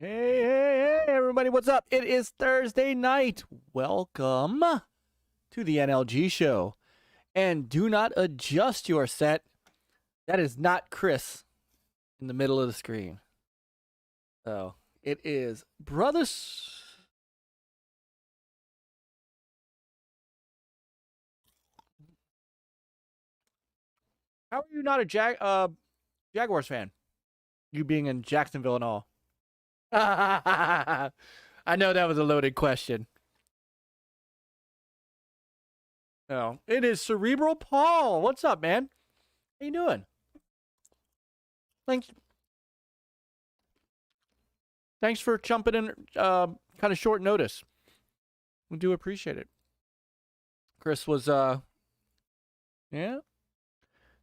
Hey, everybody, what's up? It is Thursday night. Welcome to the NLG Show. And do not adjust your set. That is not Chris in the middle of the screen. So, it is Brothers. How are you not a Jaguars fan? You being in Jacksonville and all. I know that was a loaded question. Oh, it is Cerebral Paul. What's up, man? How you doing? Thanks for jumping in kind of short notice. We do appreciate it. Chris was yeah.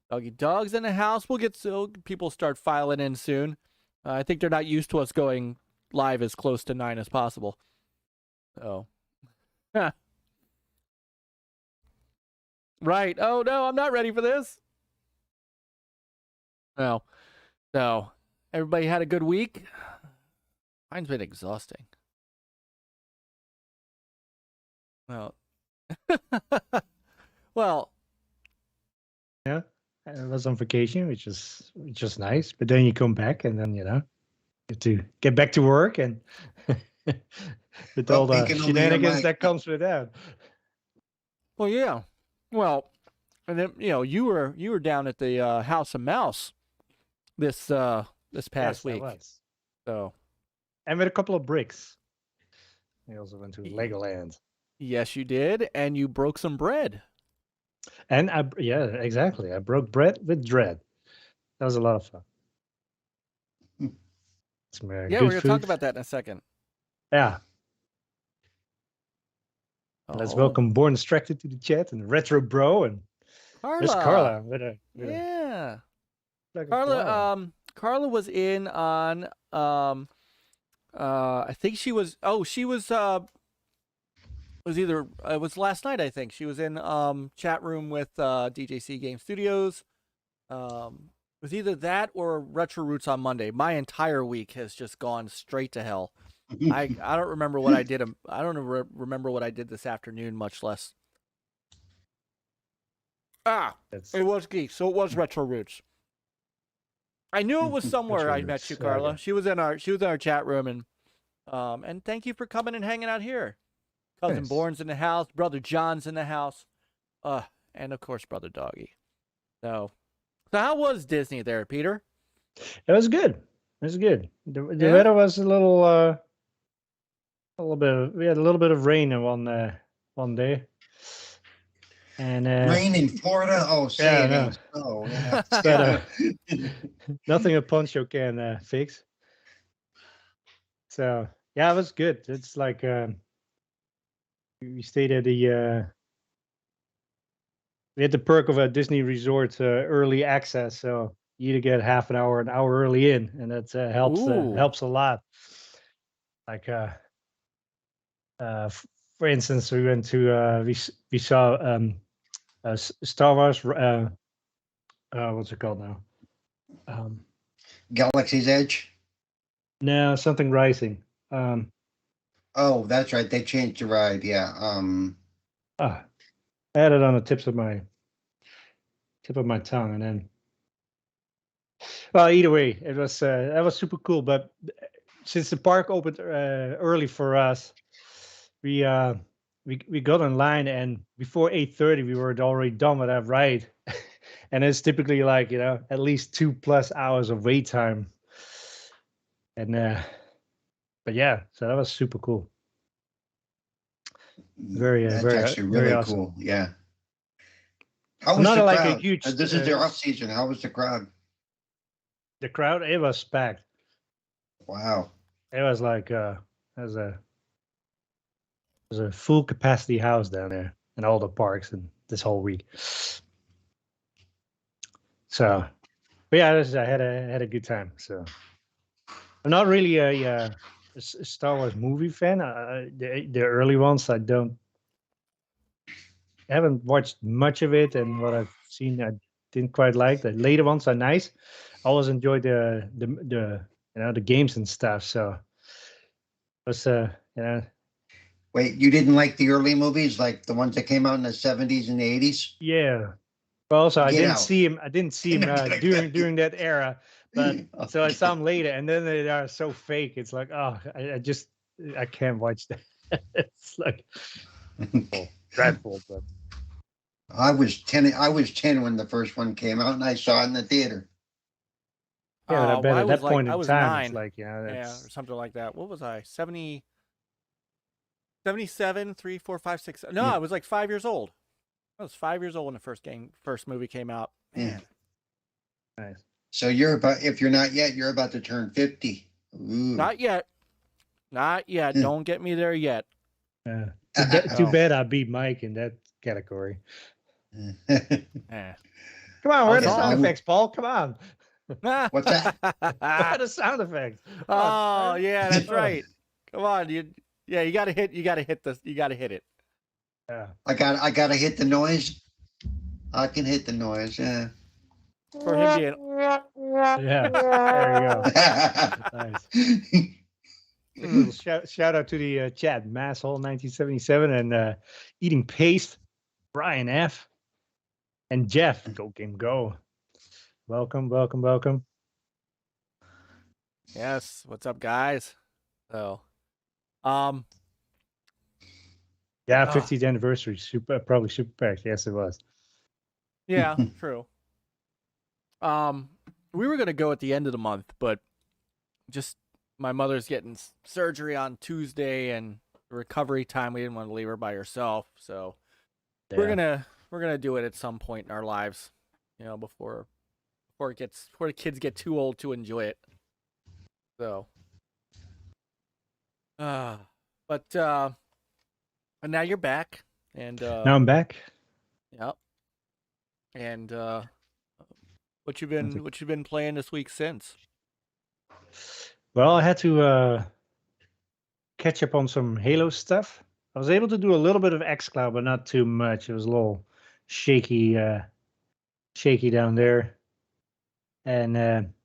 Doggy Dog's in the house. We'll get people start filing in soon. I think they're not used to us going live as close to 9 as possible. Oh. Right. Oh, no, I'm not ready for this. No. No. Everybody had a good week? Mine's been exhausting. Well. Well. Yeah. I was on vacation, which is nice. But then you come back and then, you have to get back to work and with all the shenanigans that comes with that. Well, yeah. Well, and then, you were down at the House of Mouse this past week. I was. So. And with a couple of bricks. I also went to Legoland. Yes, you did. And you broke some bread. And yeah, exactly. I broke bread with dread. That was a lot of fun. Yeah, we're going to talk about that in a second. Yeah. Let's welcome Born Distracted to the chat and Retro Bro and Carla. There's Carla. Yeah. Carla was in on I think she was it was last night, I think. She was in chat room with DJC Game Studios. It was either that or Retro Roots on Monday. My entire week has just gone straight to hell. I don't remember what I did. I don't remember what I did this afternoon, much less. It was Geeks, so it was Retro Roots. I knew it was somewhere I met you, Carla. She was in our chat room, and thank you for coming and hanging out here. Cousin Born's in the house, Brother John's in the house, and of course Brother Doggy. So how was Disney there, Peter? It was good. It was good. The weather was a little bit. We had a little bit of rain in one day, and rain in Florida. Oh, yeah, no. Yeah. Nothing a poncho can fix. So yeah, it was good. It's like we stayed at we had the perk of a Disney resort early access, so you either get half an hour early in, and that helps a lot. Like for instance, we went to we saw Star Wars. What's it called now? Galaxy's Edge. No, something Rising. Oh, that's right. They changed the ride. Yeah. I had it on the tip of my tongue, and then. Well, either way, it was that was super cool. But since the park opened early for us, we got in line, and before 8:30 we were already done with that ride. And it's typically like at least 2+ hours of wait time. And but yeah, so that was super cool. Very That's very actually very really awesome. cool. Yeah. How was Not the like crowd? a huge. This is the off season. How was the crowd? The crowd, it was packed. Wow. It was like it was a full capacity house down there in all the parks and this whole week. So, but yeah, I had a good time. So, I'm not really a Star Wars movie fan. The early ones I haven't watched much of it, and what I've seen I didn't quite like. The later ones are nice. I always enjoyed the the games and stuff. So it was Wait, you didn't like the early movies, like the ones that came out in the 70s and the 80s? yeah. Well, also I Get didn't out. see him. I didn't see him during that era. But so I saw him later, and then they are so fake. It's like, oh, I can't watch that. It's like dreadful. But I was 10. I was 10 when the first one came out, and I saw it in the theater. yeah, but I bet I at was that point I in was time, 9. it's like Yeah, or that's something like that. What was I? 70, 77, 3, 4, 5, 6. No, Yeah. I was like 5 years old. I was 5 years old when the first movie came out. Man. nice. So if you're not yet, you're about to turn 50. Ooh. Not yet. Not yet. Yeah. Don't get me there yet. Too bad I beat Myke in that category. Eh. Come on, where are the Okay, sound effects, Paul? Come on. What's that? Where are the sound effects? Come on. Oh, yeah, that's right. Come on, you gotta hit it. Yeah. I gotta hit the noise. I can hit the noise. Yeah. For him being Yeah. There you go. Nice. A little shout out to the chat, Masshole 1977 and Eating Paste, Brian F. and Jeff. Go Game Go. Welcome. Yes, what's up, guys? So, yeah, 50th anniversary, probably super packed. Yes, it was. yeah, true. We were gonna go at the end of the month, but just my mother's getting surgery on Tuesday, and recovery time. We didn't want to leave her by herself, so we're gonna do it at some point in our lives, before the kids get too old to enjoy it. So, but and now you're back, and now I'm back. Yep. And what you been playing this week since? Well, I had to catch up on some Halo stuff. I was able to do a little bit of xCloud, but not too much. It was a little shaky down there, and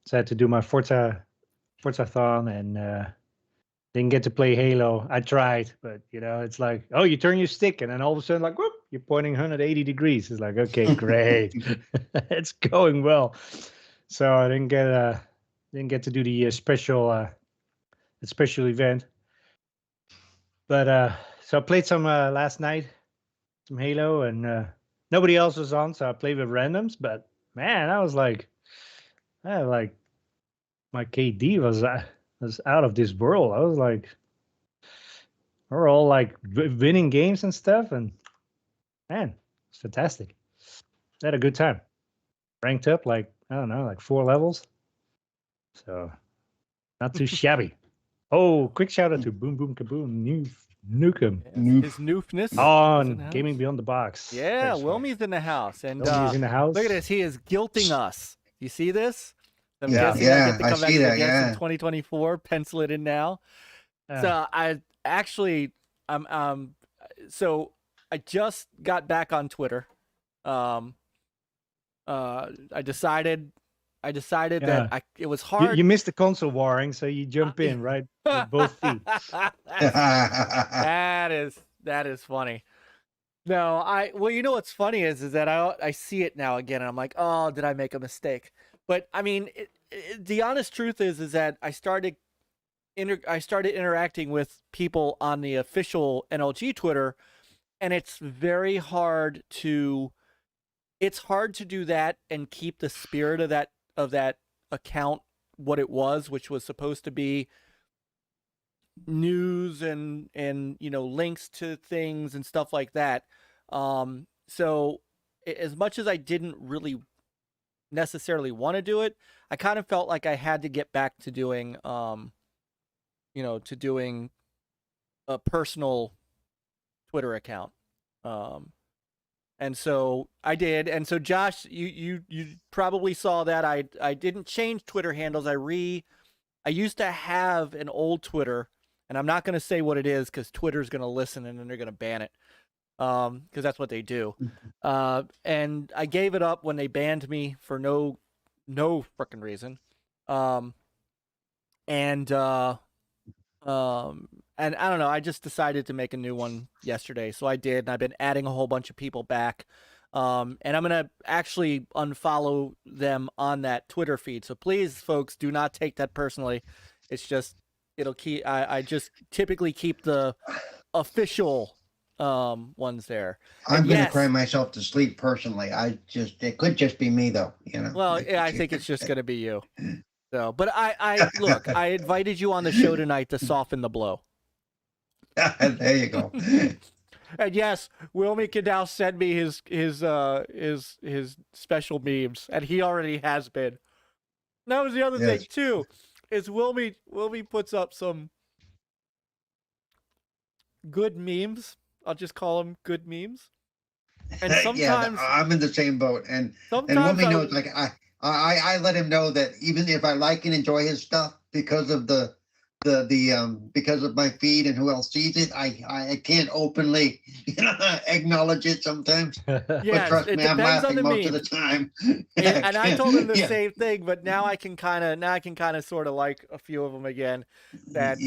so I had to do my Forza-thon, and didn't get to play Halo. I tried, but it's like, oh, you turn your stick, and then all of a sudden, like, whoop, you're pointing 180 degrees. It's like, okay, great, it's going well. So I didn't get to do the special event, but so I played some last night, some Halo, and nobody else was on, so I played with randoms. But man, I was like, my KD was out of this world. I was like, we're all like winning games and stuff, and man, it's fantastic. I had a good time. Ranked up like, I don't know, like 4 levels. So not too shabby. Oh, quick shout out to Boom Boom Kaboom Nukem. His noofness On Gaming Beyond the Box. Yeah, Wilmy's in the house, and Wilmy's in the house. look at this. He is guilting us. You see this? I'm Yeah, guessing I get to I come back see to that, the guest yeah. in 2024. Pencil it in now. So I actually, so I just got back on Twitter. I decided that it was hard. You missed the console warring, so you jump in right with both feet. That is funny. No, well, you know what's funny is that I see it now again, and I'm like, oh, did I make a mistake? But I mean, the honest truth is that I started interacting with people on the official NLG Twitter, and it's very hard to do that and keep the spirit of that account what it was, which was supposed to be news and links to things and stuff like that. So as much as I didn't really necessarily want to do it, I kind of felt like I had to get back to doing doing a personal Twitter account. And so I did. And so Josh, you probably saw that I didn't change Twitter handles. I used to have an old Twitter, and I'm not going to say what it is because Twitter's going to listen and then they're going to ban it. Because that's what they do. And I gave it up when they banned me for no frickin' reason. And I don't know, I just decided to make a new one yesterday. So I did, and I've been adding a whole bunch of people back. And I'm going to actually unfollow them on that Twitter feed. So please, folks, do not take that personally. It's just, I just typically keep the official ones there. I'm going to cry myself to sleep personally. It could just be me though, Well, yeah, I think it's just going to be you. So, but look, I invited you on the show tonight to soften the blow. There you go. And yes, Wilmy can now send me his special memes, and he already has been. That was the other thing too, is Wilmy puts up some good memes. I'll just call them good memes. And sometimes I'm in the same boat, and Wilmy knows. Like I let him know that even if I like and enjoy his stuff because of because of my feed and who else sees it, I can't openly acknowledge it sometimes. Yeah, but trust me, I'm laughing most of the time. And I told him the same thing, but now I can kind of sort of like a few of them again. That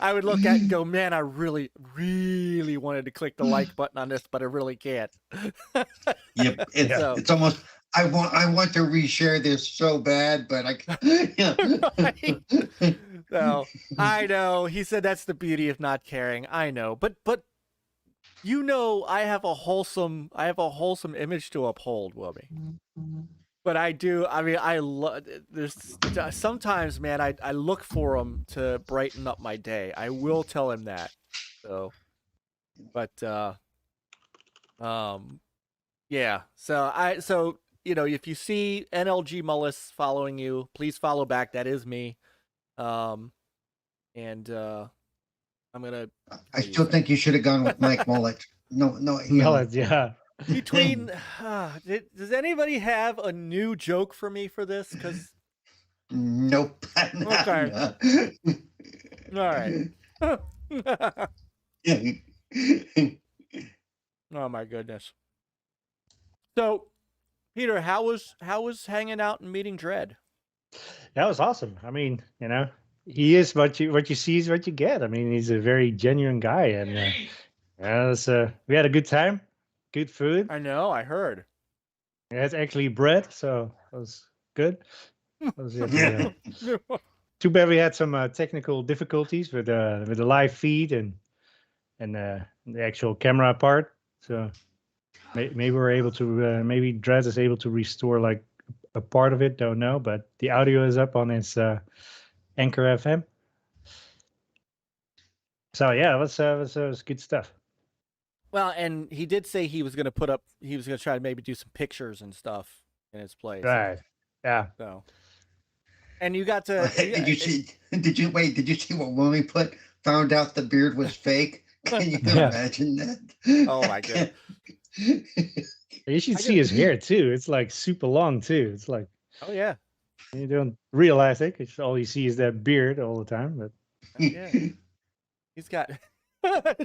I would look at and go, man, I really, really wanted to click the like button on this, but I really can't. Yep, it's almost. I want to reshare this so bad, but Right. So I know he said that's the beauty of not caring. I know, but I have a wholesome image to uphold, Wilby. But I do. I mean, I love. There's sometimes, man, I look for him to brighten up my day. I will tell him that. So, but yeah. So if you see NLG Mullis following you, please follow back. That is me. I'm gonna. I still think you should have gone with Myke Mullet. No, Mullet, yeah. Between, does anybody have a new joke for me for this? Because nope. Okay. All right. Oh my goodness. So, Peter, how was hanging out and meeting Dread? That was awesome. I mean, he is what you see is what you get. I mean, he's a very genuine guy, and we had a good time, good food. I know, I heard. It's actually bread, so it was good. Too bad we had some technical difficulties with the live feed and the actual camera part. So maybe we're able to maybe Dread is able to restore like a part of it. Don't know, but the audio is up on his Anchor FM. So yeah, it was good stuff. Well, and he did say he was going to try to maybe do some pictures and stuff in his place. Right. Yeah. So, and you got to. Did you see what Wilmy put? Found out the beard was fake. Can you imagine that? Oh my god. You should see his hair too. It's like super long too. It's like. Oh yeah. You don't realize it. It's all you see is that beard all the time, but. Yeah. He's got.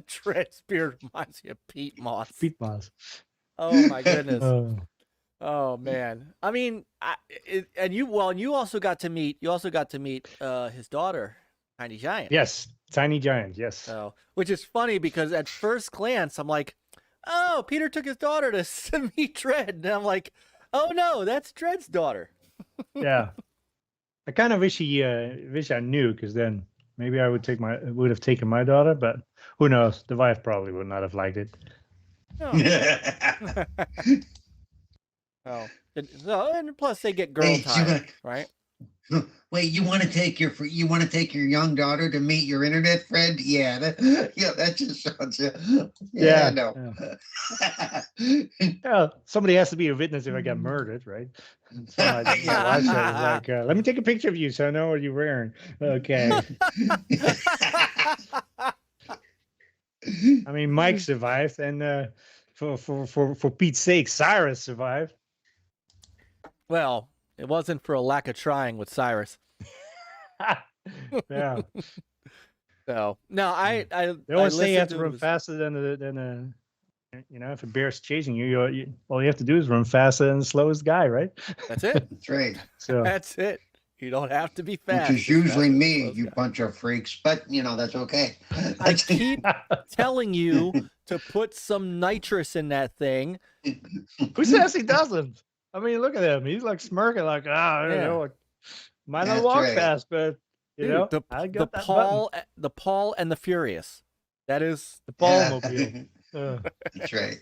Dread's beard reminds me of Pete Moss. Pete Moss. Oh my goodness. Oh. Oh man. I mean, and you also got to meet his daughter, Tiny Giant. Yes, Tiny Giant. Yes. So, which is funny because at first glance I'm like, oh, Peter took his daughter to meet Dread, and I'm like, oh no, that's Dread's daughter. Yeah. I kind of wish I knew, because then maybe I would have taken my daughter, but who knows? The wife probably would not have liked it. Oh, and plus they get girl time, right? Wait, you want to take your young daughter to meet your internet friend? Yeah, that just sounds. Yeah, no. Yeah, somebody has to be a witness if I get murdered, right? So my wife said, like, let me take a picture of you so I know what you're wearing. Okay. I mean, Myke survived, and for Pete's sake, Cyrus survived. Well, it wasn't for a lack of trying with Cyrus. Yeah. So no, they always say you have to run faster than if a bear's chasing you, all you have to do is run faster than the slowest guy, right? That's it. That's right. So that's it. You don't have to be fast. Which is usually me, you bunch of freaks, but that's okay. I keep telling you to put some nitrous in that thing. Who says he doesn't? I mean, look at him. He's like smirking, like, I don't know. Might not walk fast, but I got that Paul, the Paul and the Furious. That is the Paul mobile. That's right.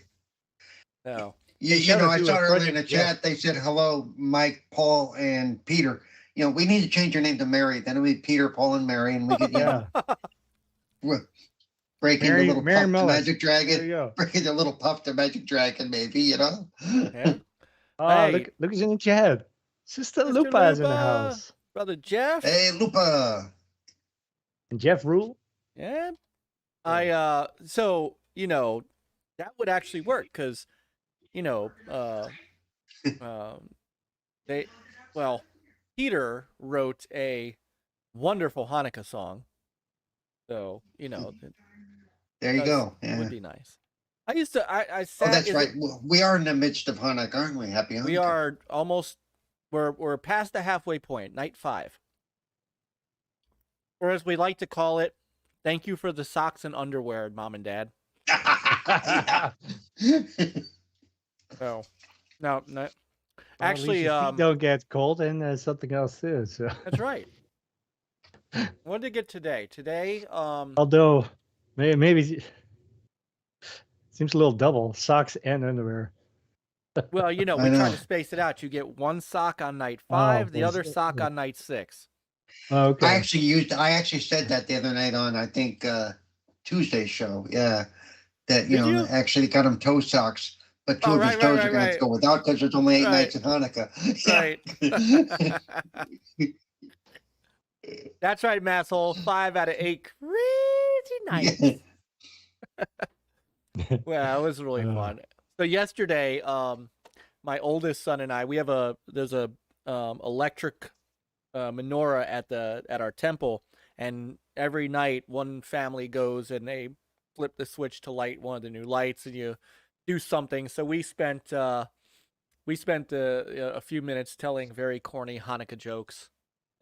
No. I saw earlier in the chat, they said, hello, Myke, Paul, and Peter. We need to change your name to Mary. Then it'll be Peter, Paul, and Mary, and we could, breaking the little puff to Magic Dragon. Breaking the little puff to Magic Dragon, maybe, Yeah. Oh, hey. Look who's in the chat. Sister Lupa is in the house. Brother Jeff. Hey, Lupa. And Jeff Rule. Yeah. So, that would actually work because, Peter wrote a wonderful Hanukkah song. So, there you go. It would be nice. I used to, I sat. Oh, that's right. We are in the midst of Hanukkah, aren't we? Happy Hanukkah. We are almost, we're past the halfway point, night 5. Or as we like to call it, thank you for the socks and underwear, Mom and Dad. So, no. Actually, don't get cold, and something else is. So. That's right. What did I get today? Although, maybe seems a little double, socks and underwear. Well, we try to space it out. You get one sock on night 5, the other sock on night 6. Oh, okay. I actually said that the other night on, I think, Tuesday's show. Yeah. That, actually got him toe socks, but two of his toes are going to go without because there's only 8 nights of Hanukkah. Right. That's right, Masshole. 5 out of 8 crazy nights. Well, it was really fun. So yesterday, my oldest son and I, there's a electric menorah at our temple, and every night one family goes and they flip the switch to light one of the new lights, and you do something. So we spent a few minutes telling very corny Hanukkah jokes,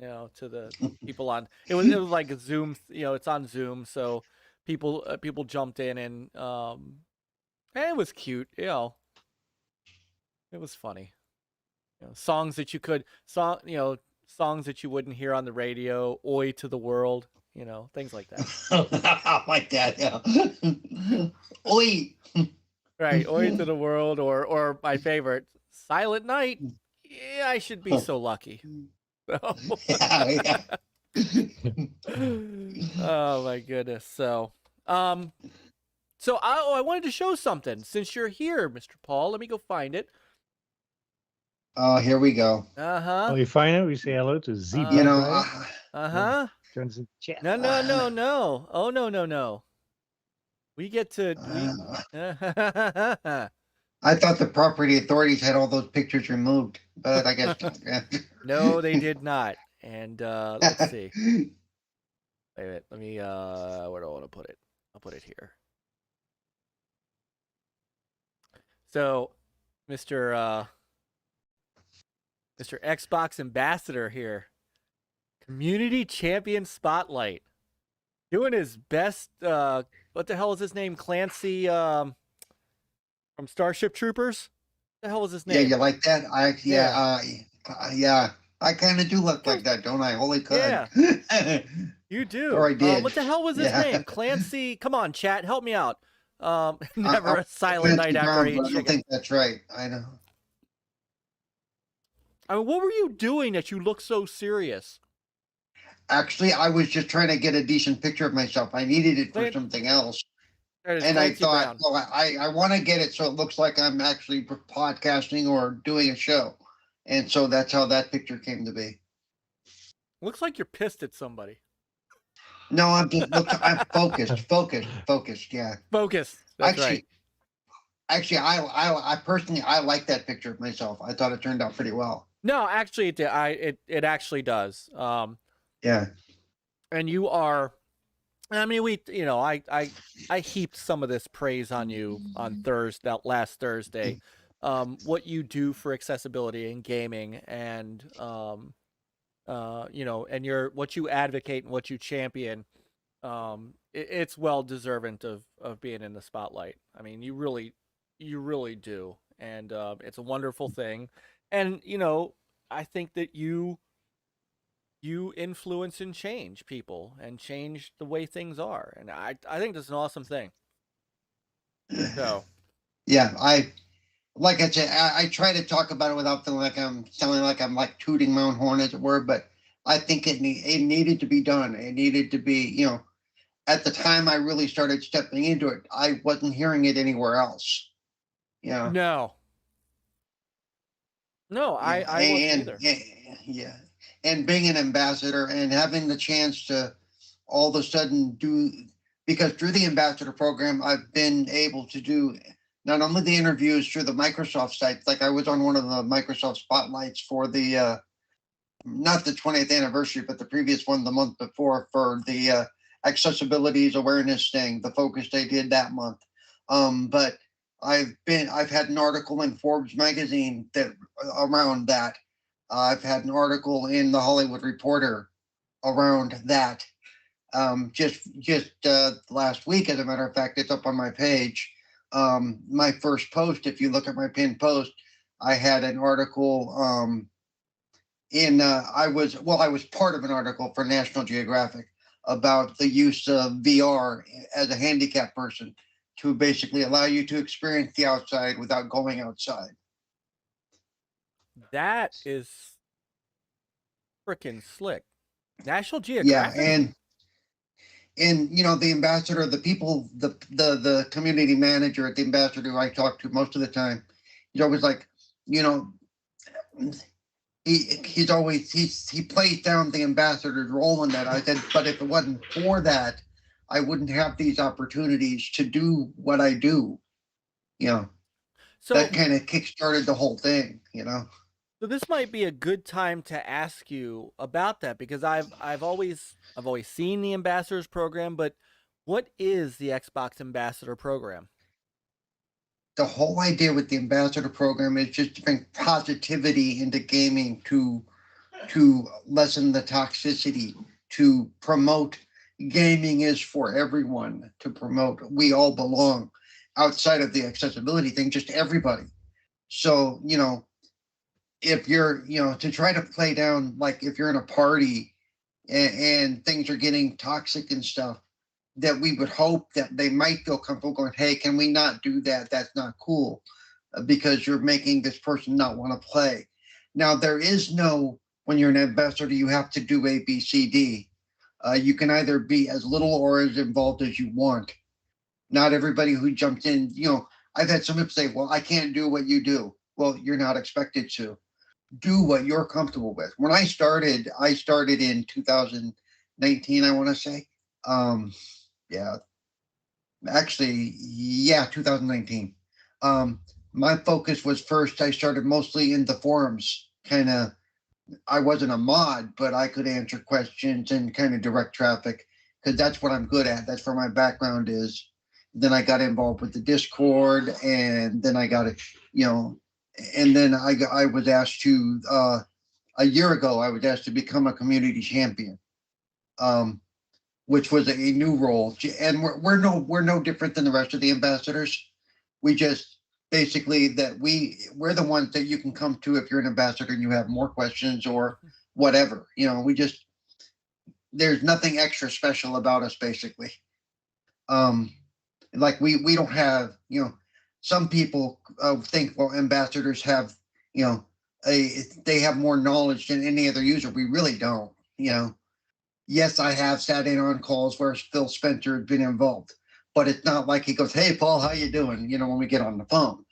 to the people on. It was like a Zoom, it's on Zoom, so people jumped in, and it was cute, it was funny. Songs that you wouldn't hear on the radio, "Oi to the World," things like that. Like that, yeah. Oi. Right, "Oi to the World," or my favorite, "Silent Night." Yeah, I should be so lucky. So. Yeah. Oh my goodness. So, I wanted to show something since you're here, Mr. Paul. Let me go find it. Oh, here we go. Oh, you find it? We say hello to Z. Turns in chat. No. Oh, no. We get to. I thought the property authorities had all those pictures removed, but I guess no, they did not. And let's see. Wait a minute. Let me. Where do I want to put it? I'll put it here. So, Mr. Xbox Ambassador here, Community Champion Spotlight, doing his best. What the hell is his name? Clancy from Starship Troopers. What the hell was his name? Yeah, you like that? Yeah. I kind of do look like that, don't I? Holy crud. Yeah, you do. Or I did. What the hell was his name? Clancy. Come on, chat, help me out. Never a silent night after I eat chicken. I don't think that's right. I know. I mean, what were you doing that you look so serious? Actually, I was just trying to get a decent picture of myself. I needed it for something else. And I thought, well, I want to get it so it looks like I'm actually podcasting or doing a show. And so that's how that picture came to be. Looks like you're pissed at somebody. No, I'm focused. Yeah. Focused. That's right. Actually, I personally, I like that picture of myself. I thought it turned out pretty well. No, actually, it did. It actually does. Yeah. And you are. I mean, I heaped some of this praise on you on last Thursday. What you do for accessibility in gaming, and and what you advocate and what you champion, it's well deserving of being in the spotlight. I mean, you really do, and it's a wonderful thing. And I think that you influence and change people and change the way things are, and I think that's an awesome thing. So, yeah, like I said, I try to talk about it without feeling like I'm sounding like I'm like tooting my own horn, as it were. But I think it needed to be done. It needed to be, at the time I really started stepping into it, I wasn't hearing it anywhere else. No, I wasn't either. Yeah, and being an ambassador and having the chance to all of a sudden because through the ambassador program, I've been able to do not only the interviews through the Microsoft site, like I was on one of the Microsoft spotlights for the, not the 20th anniversary, but the previous one the month before for the accessibilities awareness thing, the focus they did that month. But I've had an article in Forbes magazine around that. I've had an article in the Hollywood Reporter around that. Just last week, as a matter of fact, it's up on my page. My first post, if you look at my pinned post, I had an article I was part of an article for National Geographic about the use of VR as a handicapped person to basically allow you to experience the outside without going outside. That is freaking slick. National Geographic. Yeah, and the ambassador, the people, the community manager at the ambassador who I talk to most of the time, he's always like, he plays down the ambassador's role in that. I said, but if it wasn't for that, I wouldn't have these opportunities to do what I do. So that kind of kickstarted the whole thing. So this might be a good time to ask you about that, because I've always seen the ambassadors program, but what is the Xbox Ambassador program? The whole idea with the ambassador program is just to bring positivity into gaming, to lessen the toxicity, to promote gaming is for everyone, to promote we all belong outside of the accessibility thing, just everybody. So, if you're, to try to play down, like if you're in a party and things are getting toxic and stuff, that we would hope that they might feel comfortable going, hey, can we not do that? That's not cool, because you're making this person not want to play. Now, there is no, when you're an ambassador, you have to do A, B, C, D. You can either be as little or as involved as you want. Not everybody who jumps in, I've had some people say, well, I can't do what you do. Well, you're not expected to. Do what you're comfortable with. When I started in 2019, I want to say. 2019. My focus was first, I started mostly in the forums, I wasn't a mod, but I could answer questions and kind of direct traffic. because that's what I'm good at. That's where my background is. Then I got involved with the Discord, and then I got it, and then I was asked to a year ago. I was asked to become a community champion, which was a new role. And we're no different than the rest of the ambassadors. We just basically that we're the ones that you can come to if you're an ambassador and you have more questions or whatever. There's nothing extra special about us basically. Like we don't have, some people think, well, ambassadors have, they have more knowledge than any other user. We really don't, Yes, I have sat in on calls where Phil Spencer has been involved, but it's not like he goes, "Hey, Paul, how you doing?" When we get on the phone,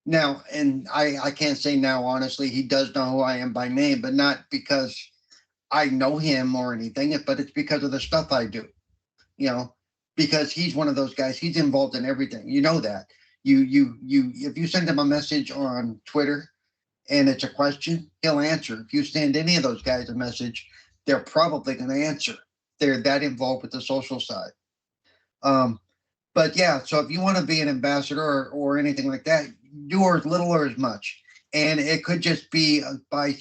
Now, and I can't say now, honestly, he does know who I am by name, but not because I know him or anything, but it's because of the stuff I do, because he's one of those guys. He's involved in everything. You know that. If you send him a message on Twitter and it's a question, he'll answer. If you send any of those guys a message, they're probably going to answer. They're that involved with the social side. But yeah, so if you want to be an ambassador or anything like that, do as little or as much. And it could just be by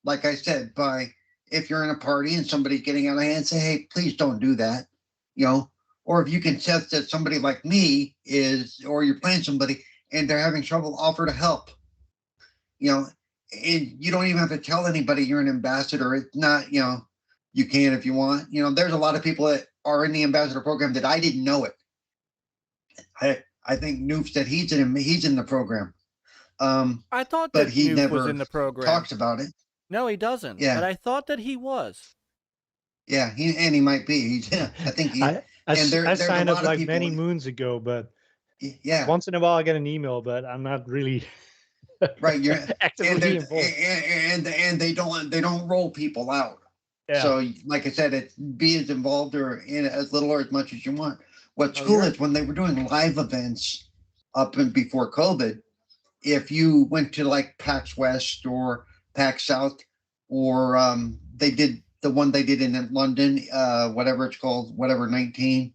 like I said, if you're in a party and somebody's getting out of hand, say, hey, please don't do that. Or if you can sense that somebody like me or you're playing somebody and they're having trouble, offer to help. And you don't even have to tell anybody you're an ambassador. It's not, you can if you want. There's a lot of people that are in the ambassador program that I didn't know it. I think Noof said he's in the program. I thought but that he Noof never was in the program. Talks about it. No, he doesn't. Yeah. But I thought that he was. Yeah, he might be. I think he. I there's signed a up lot of like people many moons ago, but yeah, once in a while I get an email, but I'm not really right. You're actively involved. And they don't roll people out. Yeah. So like I said, it's be as involved or in as little or as much as you want. What's cool is when they were doing live events up and before COVID, if you went to like PAX West or PAX South, or they did the one they did in London, whatever it's called, whatever 19.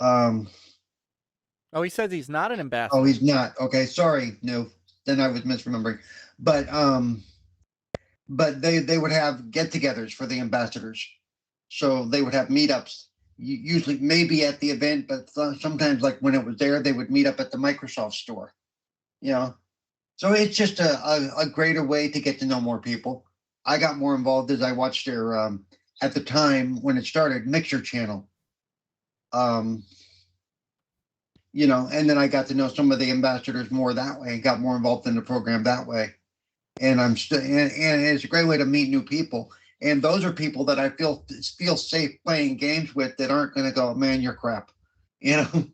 Oh, he says he's not an ambassador. Oh, he's not. Okay, sorry. No, then I was misremembering. But they would have get-togethers for the ambassadors. So they would have meetups, usually maybe at the event, but sometimes like when it was there, they would meet up at the Microsoft store. So it's just a greater way to get to know more people. I got more involved as I watched their, at the time when it started, Mixer channel. And then I got to know some of the ambassadors more that way, got more involved in the program that way. And I'm still, and it's a great way to meet new people. And those are people that I feel safe playing games with that aren't going to go, man, you're crap. And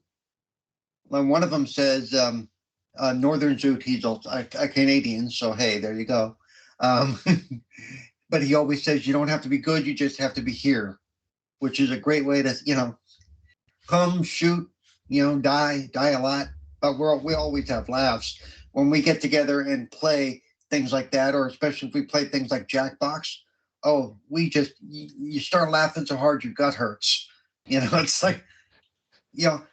one of them says, Northern Zoot, he's a Canadian, so hey, there you go. But he always says you don't have to be good, you just have to be here, which is a great way to, come, shoot, die a lot, but we always have laughs when we get together and play things like that, or especially if we play things like Jackbox. Oh, you start laughing so hard your gut hurts. It's like,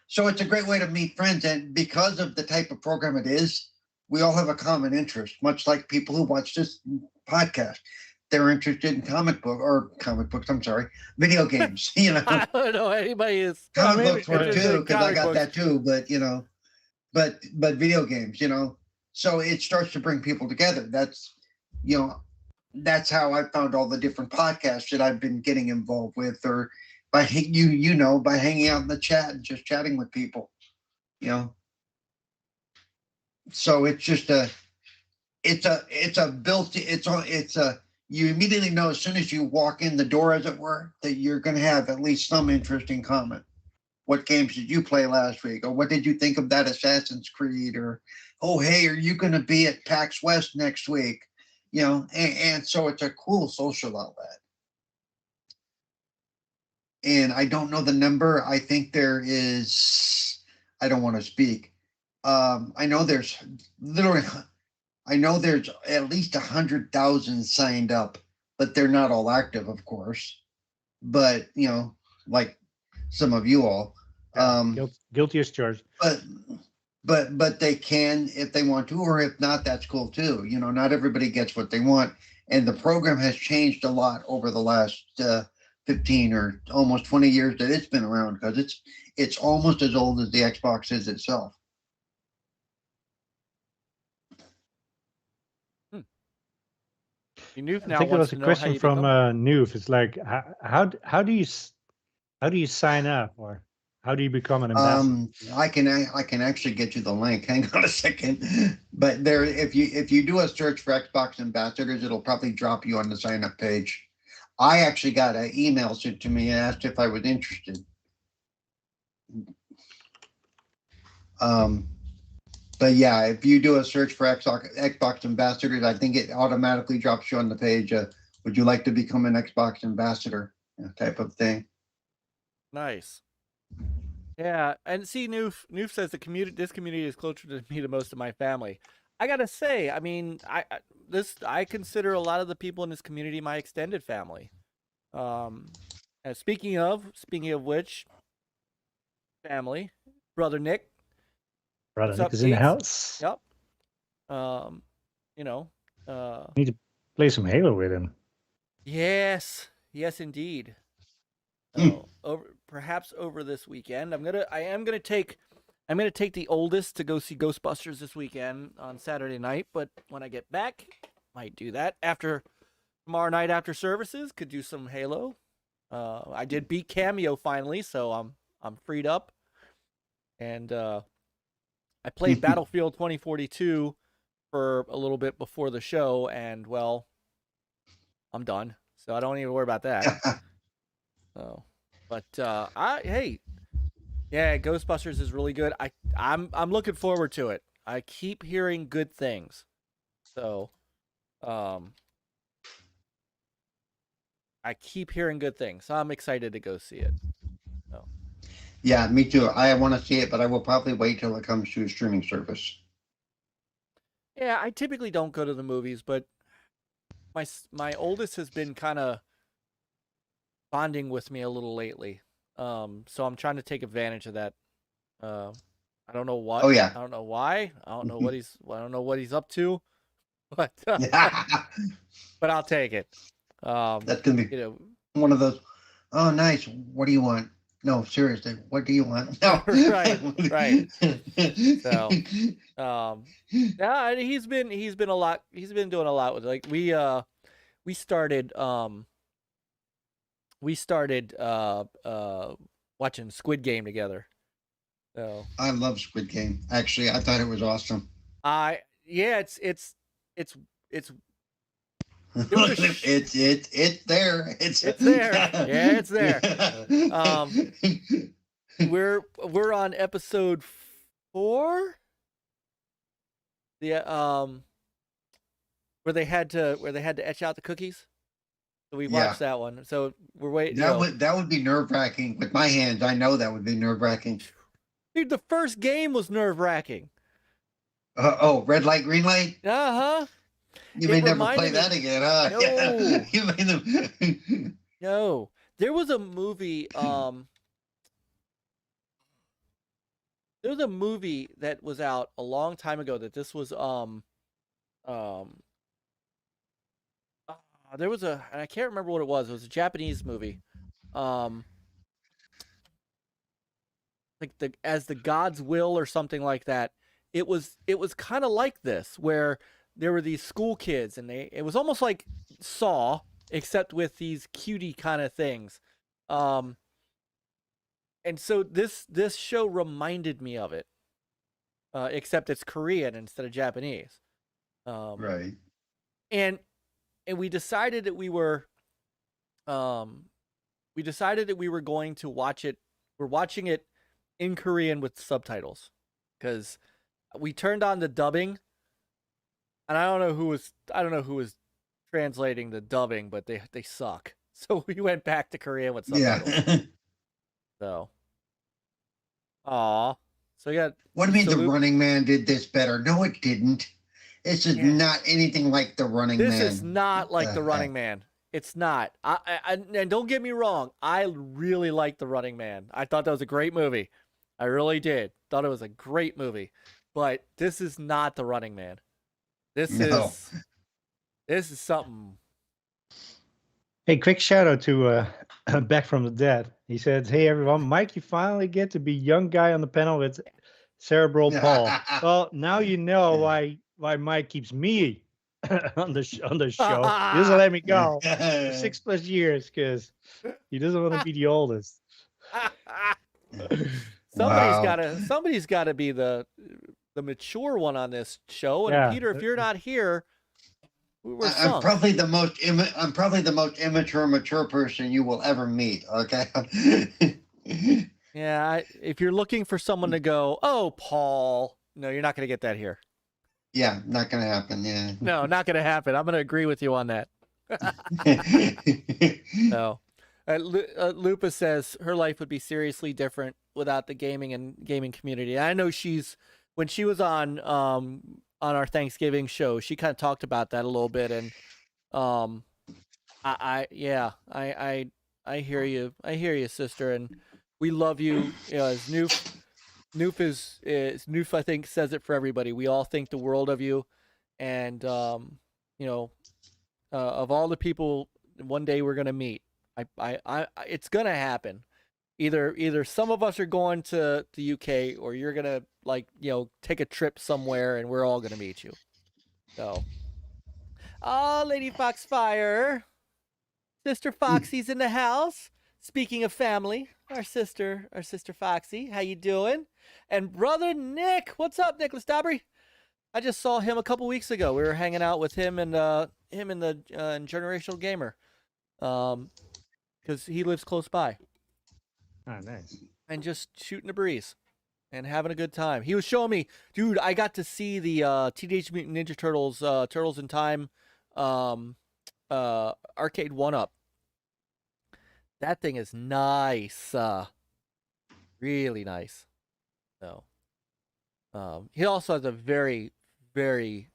so it's a great way to meet friends. And because of the type of program it is, we all have a common interest, much like people who watch this podcast. They're interested in video games. I don't know anybody is. Comic books were too, because I got that too. But but video games, So it starts to bring people together. That's how I found all the different podcasts that I've been getting involved with, or by by hanging out in the chat and just chatting with people. So it's just you immediately know as soon as you walk in the door, as it were, that you're going to have at least some interest in common. What games did you play last week? Or what did you think of that Assassin's Creed? Or, oh, hey, are you going to be at PAX West next week? And so it's a cool social outlet. And I don't know the number. I think there is, I don't want to speak. I know there's at least 100,000 signed up, but they're not all active, of course. but you know, like some of you all. Guilty as charged. But they can if they want to, or if not, that's cool too. You know, not everybody gets what they want, and the program has changed a lot over the last 15 or almost 20 years that it's been around, because it's almost as old as the Xbox is itself. Noof I now think there wants was a to know question how you from become- Noof. It's like, how do you sign up, or how do you become an ambassador? I can actually get you the link. Hang on a second. But there, if you do a search for Xbox ambassadors, it'll probably drop you on the sign up page. I actually got an email sent to me and asked if I was interested. But yeah, if you do a search for Xbox ambassadors, I think it automatically drops you on the page. Would you like to become an Xbox ambassador? Type of thing. Nice. Yeah, and see, Noof says this community is closer to me to most of my family. I gotta say, I mean, I consider a lot of the people in this community my extended family. And speaking of which, family, brother Nick. Brother What's Nick up, is in the Geeks? house. Yep. You know. Need to play some Halo with him. Yes, indeed. Perhaps over this weekend, I am gonna take the oldest to go see Ghostbusters this weekend on Saturday night. But when I get back, might do that tomorrow night after services. Could do some Halo. I did beat Cameo finally, so I'm freed up. And I played Battlefield 2042 for a little bit before the show, and well, I'm done. So I don't even worry about that. So, but hey, yeah, Ghostbusters is really good. I'm looking forward to it. I keep hearing good things. So, I keep hearing good things. So I'm excited to go see it. So. Yeah, me too. I want to see it, but I will probably wait till it comes to a streaming service. Yeah, I typically don't go to the movies, but my oldest has been kind of bonding with me a little lately. So I'm trying to take advantage of that. I don't know what. Oh yeah. I don't know why. I don't know what he's up to. But but I'll take it. That's gonna be one of those. Oh, nice. What do you want? No, seriously. What do you want? No. right. So, yeah, he's been a lot. He's been doing a lot with like we started watching Squid Game together. So I love Squid Game. Actually, I thought it was awesome. Yeah, it's it's there. It's there. Yeah, it's there. We're on episode 4. The where they had to etch out the cookies. So we watched that one. So we're waiting. That would be nerve-wracking with my hands. I know that would be nerve-wracking. Dude, the first game was nerve-wracking. Red light, green light. You may never play that again, huh? No. You may never... No. There was a movie. There was a movie that was out a long time ago that this was there was and I can't remember what it was. It was a Japanese movie. Like As the God's Will or something like that. It was kind of like this, where there were these school kids, and it was almost like Saw, except with these cutie kind of things. And so this show reminded me of it, except it's Korean instead of Japanese. Right. And we decided that we were going to watch it. We're watching it in Korean with subtitles, because we turned on the dubbing, and I don't know who was translating the dubbing, but they suck. So we went back to Korean with subtitles. Yeah. So, so yeah. What do you mean the Running Man did this better? No, it didn't. This is not anything like the Running Man. This is not like the Running Man. It's not. And don't get me wrong. I really like The Running Man. I thought that was a great movie. I really did. Thought it was a great movie. But this is not The Running Man. This is something. Hey, quick shout out to Back from the Dead. He said, "Hey everyone, Myke, you finally get to be young guy on the panel with Cerebral Paul." Well, now you know why Myke keeps me on the show. He doesn't let me go for 6+ years because he doesn't want to be the oldest. Somebody's gotta be the mature one on this show. And Peter, if you're not here, I'm probably the most immature mature person you will ever meet. Okay. Yeah, if you're looking for someone to go, oh, Paul, no, you're not gonna get that here. Yeah, not gonna happen. Yeah. No, not gonna happen. I'm gonna agree with you on that. No. Lupa says her life would be seriously different without the gaming community. I know when she was on our Thanksgiving show, she kind of talked about that a little bit, and I hear you. I hear you, sister, and we love you. As Noof, I think, says it for everybody. We all think the world of you, and of all the people one day we're gonna meet, it's gonna happen. Either some of us are going to the UK, or you're gonna take a trip somewhere, and we're all gonna meet you. So, Lady Foxfire, Sister Foxy's in the house. Speaking of family, our sister Foxy, how you doing? And brother Nick, what's up, Nicholas Dobry? I just saw him a couple weeks ago. We were hanging out with him and the Generational Gamer, because he lives close by. Oh, nice. And just shooting a breeze and having a good time. He was showing me, dude, I got to see the Teenage Mutant Ninja Turtles, Turtles in Time arcade 1-up. That thing is nice. Really nice. So, he also has a very, very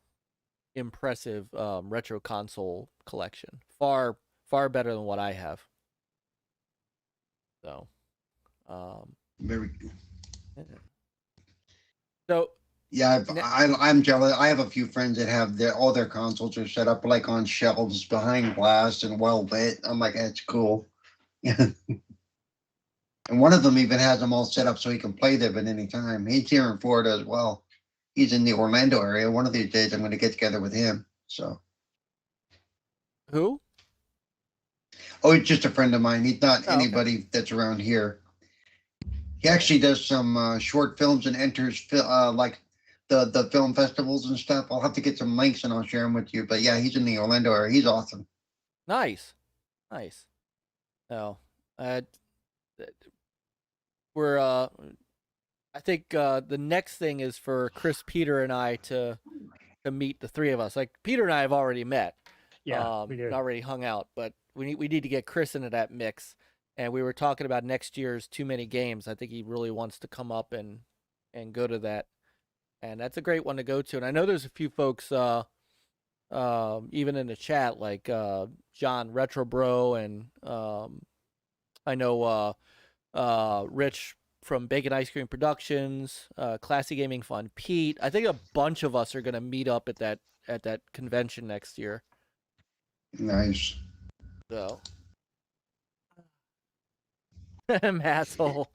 impressive retro console collection. Far, far better than what I have. So, very good. Yeah. So yeah, I'm jealous. I have a few friends that have all their consoles are set up like on shelves behind glass and well lit. I'm like, that's cool. And one of them even has them all set up so he can play them at any time. He's here in Florida as well. He's in the Orlando area. One of these days I'm going to get together with him. So, who? Oh, he's just a friend of mine. He's not anybody that's around here. He actually does some short films and enters like the film festivals and stuff. I'll have to get some links and I'll share them with you. But yeah, he's in the Orlando area. He's awesome. Nice. So, we're I think the next thing is for Chris, Peter, and I to meet, the three of us. Like, Peter and I have already met. Yeah, we did. Already hung out, but we need to get Chris into that mix. And we were talking about next year's Too Many Games. I think he really wants to come up and go to that. And that's a great one to go to. And I know there's a few folks even in the chat, like John Retro Bro, and I know Rich from Bacon Ice Cream Productions, Classy Gaming Fun, Pete. I think a bunch of us are going to meet up at that convention next year. Nice. So, asshole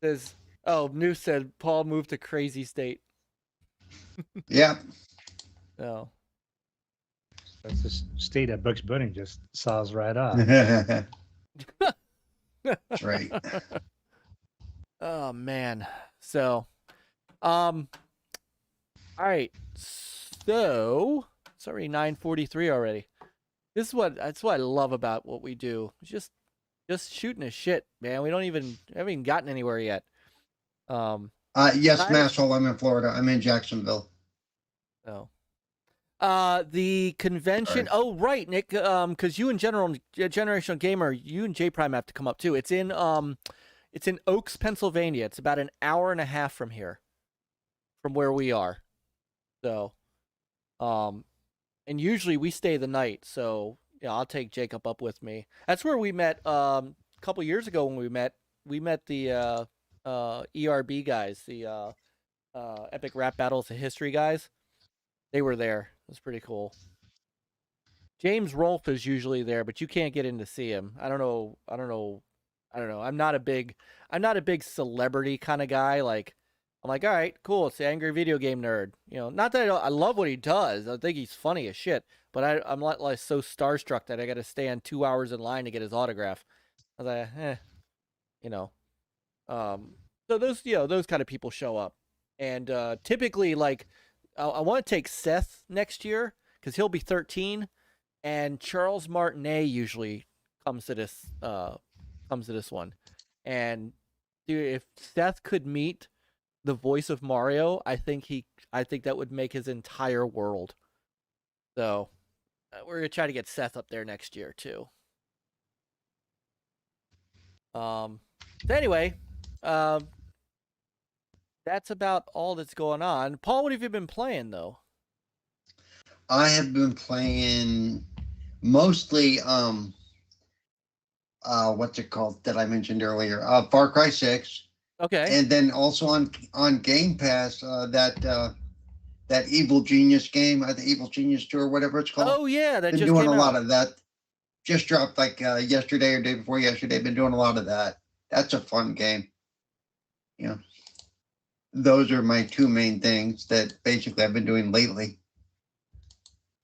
says, "Oh, New said Paul moved to Crazy State." Yeah. No. That's the state that Bugs Bunny just saws right off. That's right. Oh man. So, all right. So it's already 9:43 already. That's what I love about what we do. It's just shooting a shit, man. We haven't even gotten anywhere yet. Yes, Masshole, I'm in Florida. I'm in Jacksonville. Oh. The convention. Oh, right, Nick. Because you and Generational Gamer, you and J Prime have to come up too. It's in Oaks, Pennsylvania. It's about an hour and a half from here, from where we are. So, and usually we stay the night. So, I'll take Jacob up with me. That's where we met a couple years ago when we met the ERB guys, the Epic Rap Battles of History guys. They were there. It was pretty cool. James Rolfe is usually there, but you can't get in to see him. I don't know. I'm not a big celebrity kind of guy. Like, I'm like, all right, cool. It's the Angry Video Game Nerd. Not that I love what he does. I think he's funny as shit. But I'm not like so starstruck that I got to stand 2 hours in line to get his autograph. I was like, So those kind of people show up, and typically, like, I want to take Seth next year because he'll be 13, and Charles Martinet usually comes to this one, and dude, if Seth could meet the voice of Mario, I think that would make his entire world. So we're gonna try to get Seth up there next year too. So anyway, that's about all that's going on. Paul, what have you been playing though? I have been playing mostly what's it called that I mentioned earlier? Far Cry 6. Okay. And then also on Game Pass, that Evil Genius game, the Evil Genius 2 or whatever it's called. Oh yeah, that been just doing came a lot out. of that. Just dropped like yesterday or day before yesterday. Been doing a lot of that. That's a fun game. Those are my two main things that basically I've been doing lately.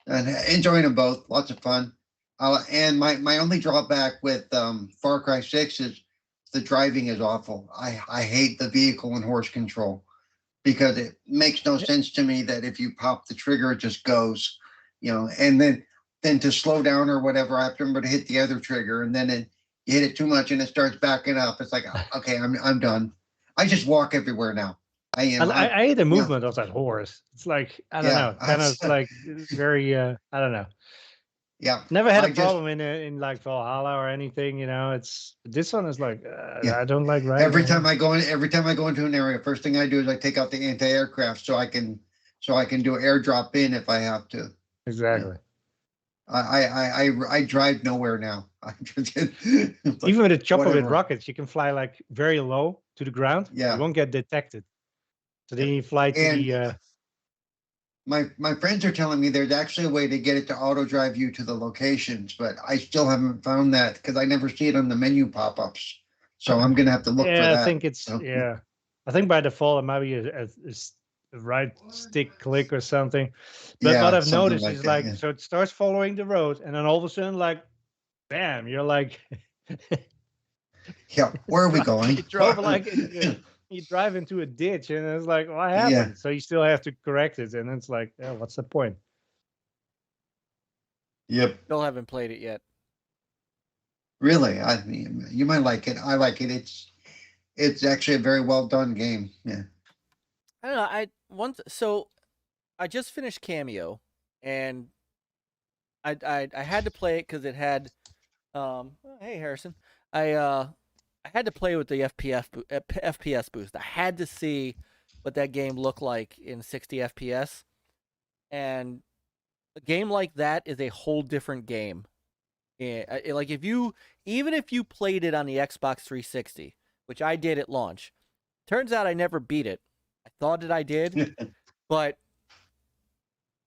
And enjoying them both. Lots of fun. And my only drawback with Far Cry 6 is the driving is awful. I hate the vehicle and horse control because it makes no sense to me that if you pop the trigger, it just goes, and then to slow down or whatever, I have to remember to hit the other trigger, and then you hit it too much and it starts backing up. It's like, okay, I'm done. I just walk everywhere now. I hate the movement of that horse. It's like, I don't know, kind of like very, I don't know. Yeah. Never had a problem in like Valhalla or anything, it's this one is like, I don't like riding. Every time I go into an area, first thing I do is I take out the anti-aircraft so I can do airdrop in if I have to. Exactly. I drive nowhere now. Even with a chopper with rockets, you can fly like very low to the ground. Yeah. You won't get detected. So then you fly to the. My friends are telling me there's actually a way to get it to auto drive you to the locations, but I still haven't found that because I never see it on the menu pop-ups. So I'm gonna have to look for that. I think it's I think by default it might be a right stick click or something. But what I've noticed is so it starts following the road, and then all of a sudden, like, bam, you're like, yeah, where are we going? You drove like. You drive into a ditch and it's like, what happened? Yeah. So you still have to correct it, and it's like, what's the point? Yep. Still haven't played it yet. Really? You might like it. I like it. It's actually a very well done game. Yeah. I don't know. I just finished Cameo, and I had to play it because it had, hey Harrison, I had to play with the FPS boost. I had to see what that game looked like in 60 FPS. And a game like that is a whole different game. Like even if you played it on the Xbox 360, which I did at launch, turns out I never beat it. I thought that I did, but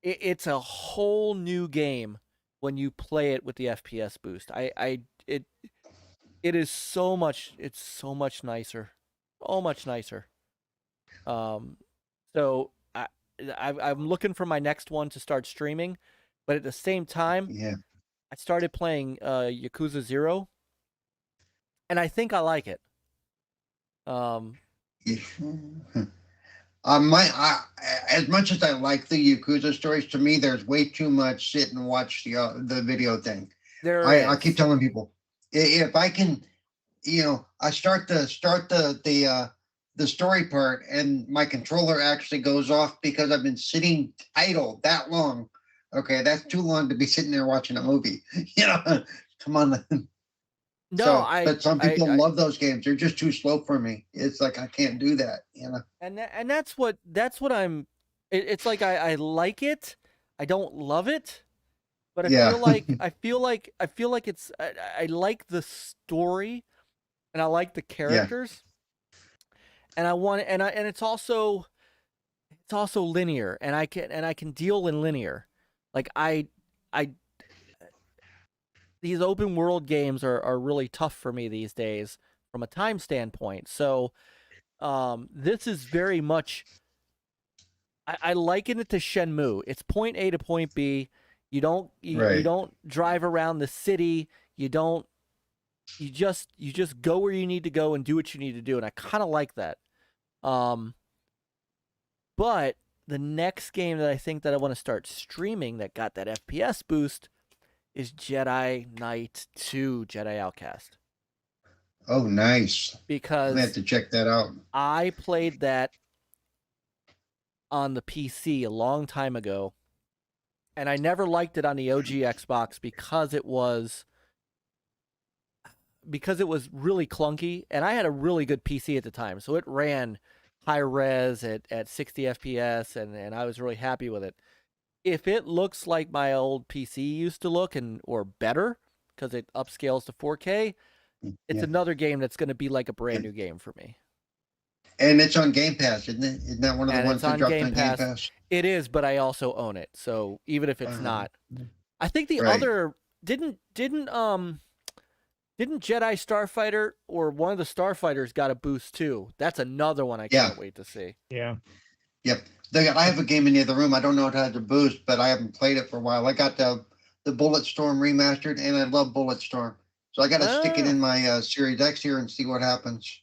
it's a whole new game when you play it with the FPS boost. It is so much. It's so much nicer. So much nicer. So I'm looking for my next one to start streaming, but at the same time, I started playing Yakuza 0, and I think I like it. As much as I like the Yakuza stories, to me, there's way too much sit and watch the video thing. I keep telling people, if I can, I start the story part and my controller actually goes off because I've been sitting idle that long. Okay, that's too long to be sitting there watching a movie. Come on. No, but some people love those games. They're just too slow for me. It's like I can't do that. And that's what I'm. It's like I like it. I don't love it. But I Yeah. feel like it's I like the story, and I like the characters, and it's also linear, and I can deal in linear. Like I these open world games are really tough for me these days from a time standpoint. So this is very much, I liken it to Shenmue. It's point A to point B. You don't you don't drive around the city. You just go where you need to go and do what you need to do, and I kind of like that. But the next game that I think that I want to start streaming that got that FPS boost is Jedi Knight 2 Jedi Outcast. Oh, nice. Because I have to check that out. I played that on the PC a long time ago, and I never liked it on the OG Xbox because it was really clunky, and I had a really good PC at the time, so it ran high res at 60 FPS, and I was really happy with it. If it looks like my old PC used to look, or better, because it upscales to 4K, it's another game that's going to be like a brand new game for me. And it's on Game Pass, isn't it? Isn't that one of the ones that dropped on Game Pass? It is, but I also own it, so even if it's not, I think the other didn't Jedi Starfighter or one of the Starfighters got a boost too. That's another one I can't wait to see. Yeah. Yep. I have a game in the other room. I don't know if it has a boost, but I haven't played it for a while. I got the Bulletstorm remastered, and I love Bulletstorm. So I got to stick it in my Series X here and see what happens.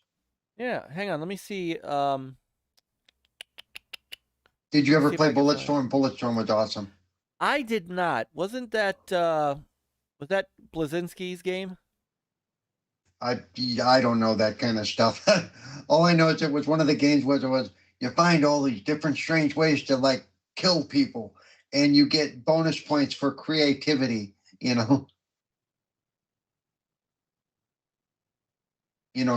Yeah, hang on. Let me see. Did you ever play Bulletstorm? Bulletstorm was awesome. I did not. Wasn't that was that Blazinski's game? I don't know that kind of stuff. All I know is it was one of the games was you find all these different strange ways to like kill people, and you get bonus points for creativity.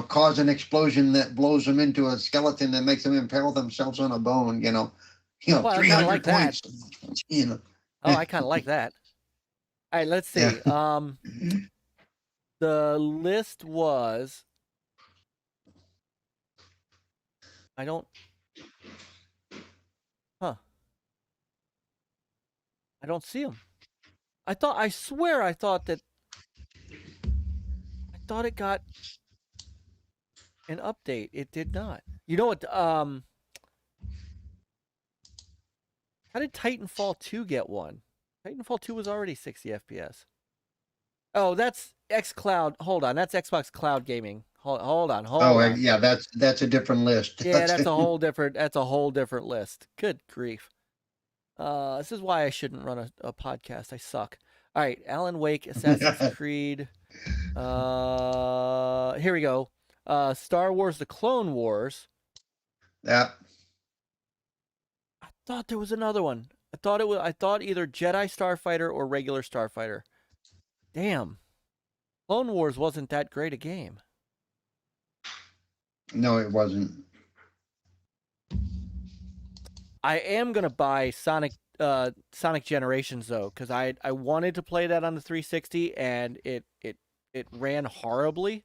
Cause an explosion that blows them into a skeleton that makes them impale themselves on a bone. Well, 300 like points. Oh, I kind of like that. All right, let's see. Yeah. The list was. I don't see them. I swear I thought it got an update. It did not. You know what? How did Titanfall 2 get one? Titanfall 2 was already 60 FPS. Oh, that's xCloud. Hold on. That's Xbox Cloud Gaming. Hold on. Yeah, that's a different list. Yeah, that's a whole different list. Good grief. This is why I shouldn't run a podcast. I suck. All right, Alan Wake, Assassin's Creed. Here we go. Star Wars: The Clone Wars. Yeah. I thought there was another one. I thought either Jedi Starfighter or regular Starfighter. Damn. Clone Wars wasn't that great a game. No, it wasn't. I am gonna buy Sonic Generations though, because I wanted to play that on the 360 and it ran horribly,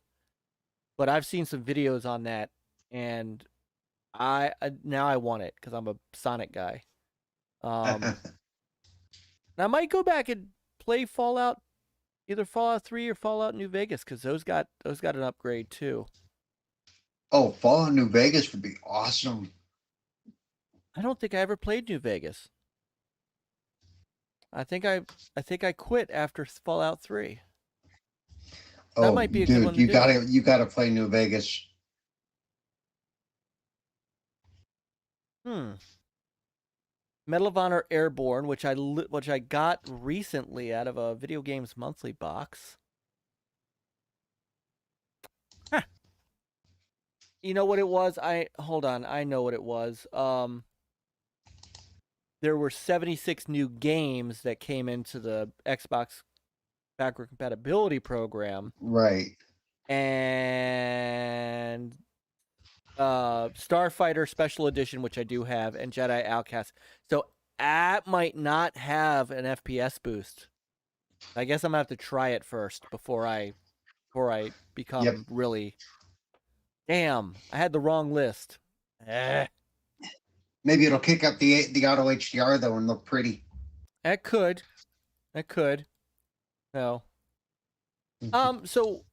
but I've seen some videos on that and now I want it because I'm a Sonic guy. And I might go back and play Fallout, either Fallout 3 or Fallout New Vegas, because those got an upgrade too. Oh, Fallout New Vegas would be awesome. I don't think I ever played New Vegas. I think I quit after Fallout 3. That might be a good one to do. You gotta play New Vegas. Medal of Honor Airborne, which I got recently out of a Video Games Monthly box. Huh. You know what it was? Hold on. I know what it was. There were 76 new games that came into the Xbox backward compatibility program. Right. And Starfighter Special Edition, which I do have, and Jedi Outcast. So that might not have an FPS boost. I guess I'm gonna have to try it first before I become Yep. really. Damn, I had the wrong list. Maybe it'll kick up the auto HDR though and look pretty. It could. No. So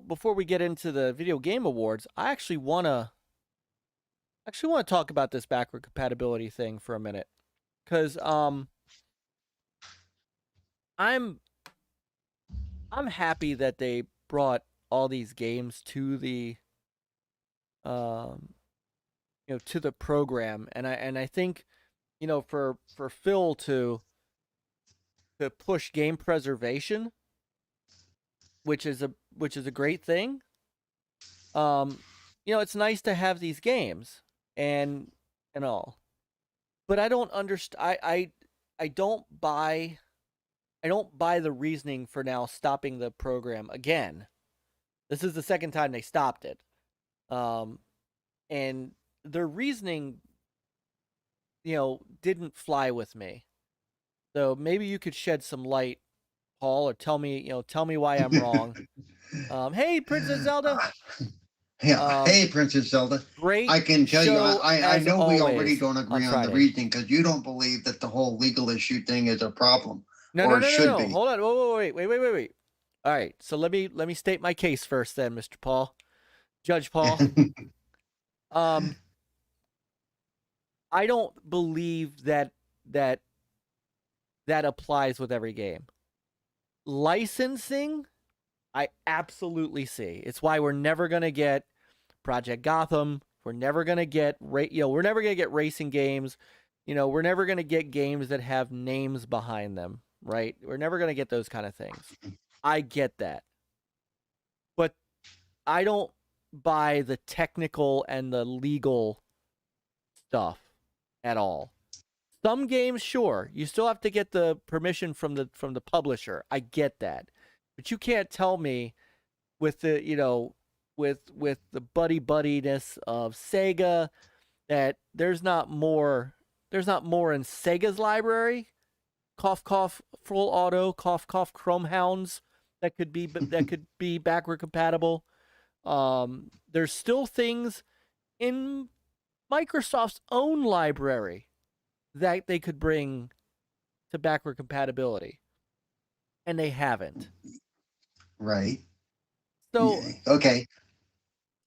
before we get into the video game awards, I actually wanna talk about this backward compatibility thing for a minute, because I'm happy that they brought all these games to the to the program, and I think for Phil to push game preservation, which is a great thing. It's nice to have these games and all, but I don't understand. I don't buy the reasoning for now stopping the program again. This is the second time they stopped it. And their reasoning, didn't fly with me. So maybe you could shed some light, Paul, or tell me why I'm wrong. Hey, Princess Zelda. Yeah. Hey, Princess Zelda. Great. I can tell you, I know we already don't agree on the reasoning, because you don't believe that the whole legal issue thing is a problem. No. Hold on. Wait. All right. So let me state my case first, then, Mr. Paul, Judge Paul. I don't believe that applies with every game. Licensing, I absolutely see. It's why we're never gonna get Project Gotham. We're never gonna get we're never gonna get racing games. We're never gonna get games that have names behind them, right? We're never gonna get those kind of things. I get that, but I don't buy the technical and the legal stuff at all. Some games, sure, you still have to get the permission from the publisher. I get that, but you can't tell me with the with the buddiness of Sega that there's not more in Sega's library. Cough cough full auto, cough cough Chrome Hounds that could be backward compatible. There's still things in Microsoft's own library that they could bring to backward compatibility, and they haven't. Right. So okay.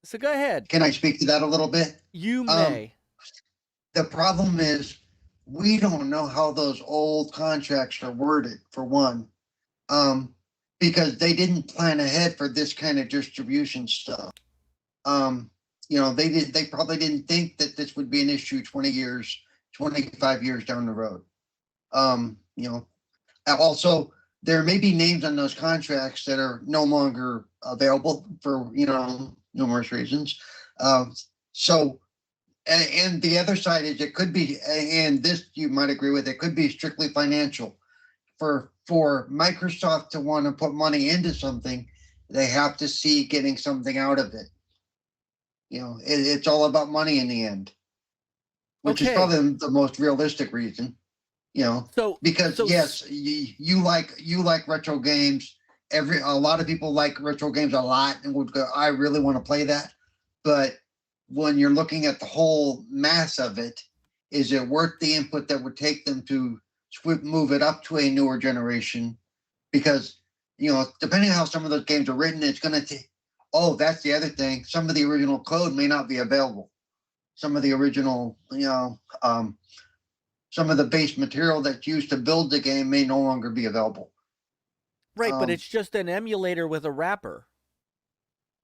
So go ahead. Can I speak to that a little bit? You may. The problem is we don't know how those old contracts are worded, for one, because they didn't plan ahead for this kind of distribution stuff. They probably didn't think that this would be an issue 20 years, 25 years down the road. Also, there may be names on those contracts that are no longer available for, numerous reasons. And the other side is it could be, and this you might agree with, it could be strictly financial. For Microsoft to want to put money into something, they have to see getting something out of it. It's all about money in the end, which is probably the most realistic reason. Because yes, you like retro games. A lot of people like retro games a lot and would go, I really want to play that. But when you're looking at the whole mass of it, is it worth the input that would take them to move it up to a newer generation? Because, depending on how some of those games are written, it's going to take, that's the other thing. Some of the original code may not be available. Some of the original, some of the base material that's used to build the game may no longer be available. Right, but it's just an emulator with a wrapper.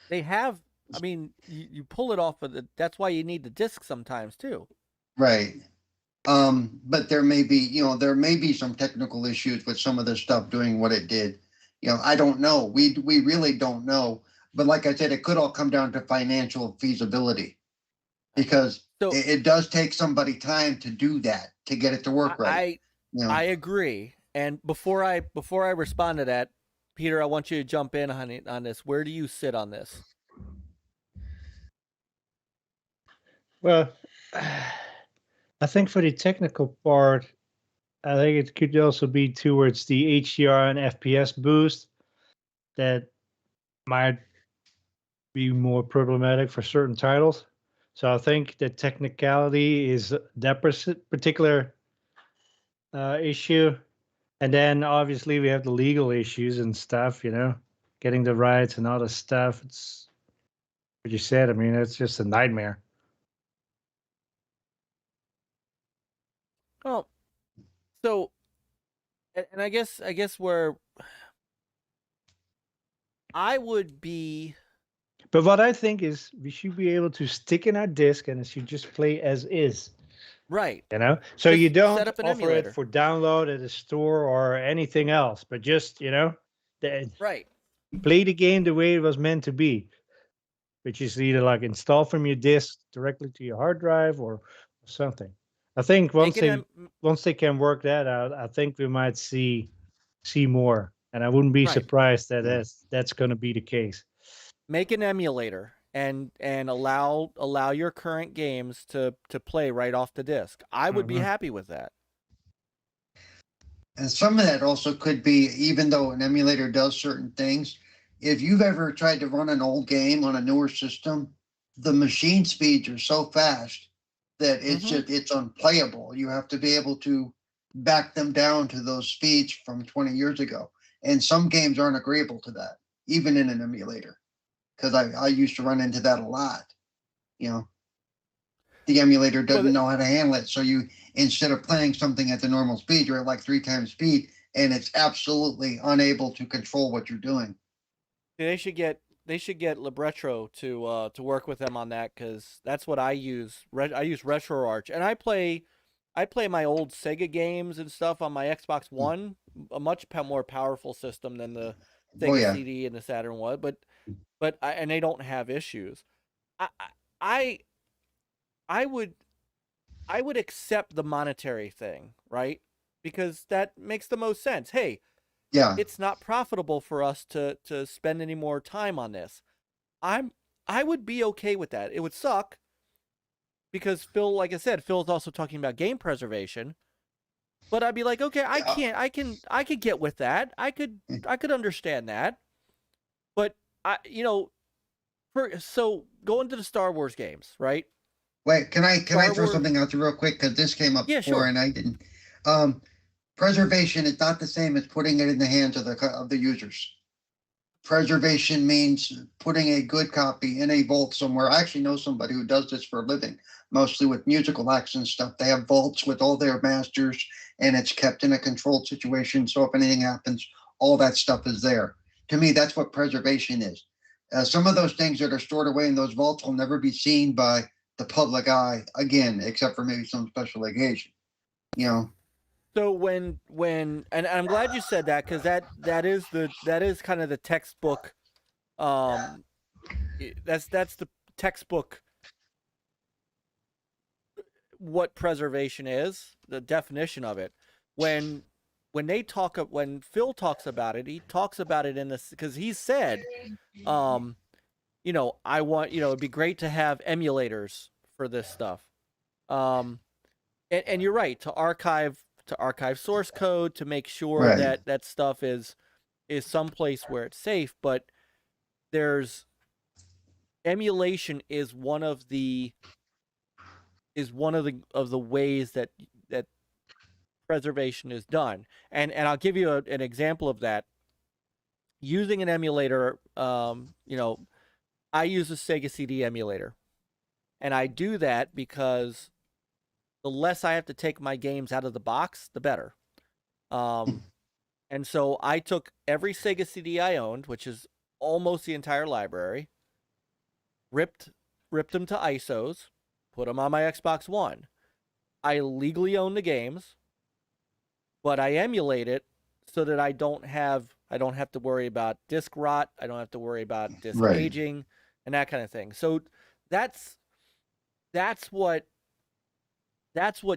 They have, you pull it off of that's why you need the disc sometimes too. Right. But there may be some technical issues with some of this stuff doing what it did. I don't know. We really don't know. But like I said, it could all come down to financial feasibility, because it does take somebody time to do that, to get it to work right. I agree. And before I respond to that, Peter, I want you to jump in on this. Where do you sit on this? Well, I think for the technical part, I think it could also be towards the HDR and FPS boost that might be more problematic for certain titles. So I think the technicality is that particular issue. And then obviously we have the legal issues and stuff, getting the rights and all the stuff. It's what you said. I mean, it's just a nightmare. Oh, so, and I guess where I would be. But what I think is we should be able to stick in our disc and it should just play as is. Right. So Just you don't set up an offer emulator. it for download at a store or anything else, but just, right. Play the game the way it was meant to be, which is either like install from your disc directly to your hard drive or something. I think once they can work that out, I think we might see more, and I wouldn't be surprised that that's going to be the case. Make an emulator and allow your current games to play right off the disc. I would be happy with that. And some of that also could be, even though an emulator does certain things, if you've ever tried to run an old game on a newer system, the machine speeds are so fast that it's unplayable. You have to be able to back them down to those speeds from 20 years ago. And some games aren't agreeable to that, even in an emulator. Because I used to run into that a lot. The emulator doesn't know how to handle it. So you, instead of playing something at the normal speed, you're at like 3 times speed, and it's absolutely unable to control what you're doing. They should get Libretro to work with them on that, because that's what I use. I use RetroArch, and I play my old Sega games and stuff on my Xbox One, a much more powerful system than the Sega CD and the Saturn was, but and they don't have issues. I would accept the monetary thing, right? Because that makes the most sense. Hey, it's not profitable for us to spend any more time on this. I would be okay with that. It would suck because Phil, like I said, Phil's also talking about game preservation. But I'd be like, okay, I could get with that. I could understand that. But so going to the Star Wars games, right? Wait, can I throw something out there real quick? Because this came up before and I didn't. Preservation is not the same as putting it in the hands of the users. Preservation means putting a good copy in a vault somewhere. I actually know somebody who does this for a living, mostly with musical acts and stuff. They have vaults with all their masters, and it's kept in a controlled situation. So if anything happens, all that stuff is there. To me, that's what preservation is. Some of those things that are stored away in those vaults will never be seen by the public eye again, except for maybe some special occasion. So when and I'm glad you said that, because that is kind of the textbook. That's the textbook. What preservation is, the definition of it. When Phil talks about it, he talks about it in this, because he said, I want, it'd be great to have emulators for this stuff. And you're right, to archive source code, to make sure that stuff is someplace where it's safe. But emulation is one of the ways that preservation is done. And I'll give you an example of that. Using an emulator, I use a Sega CD emulator. And I do that because the less I have to take my games out of the box, the better. And so I took every Sega CD I owned, which is almost the entire library, ripped them to ISOs, put them on my Xbox One. I legally own the games, but I emulate it so that I don't have to worry about disk rot. I don't have to worry about disk aging and that kind of thing. So that's what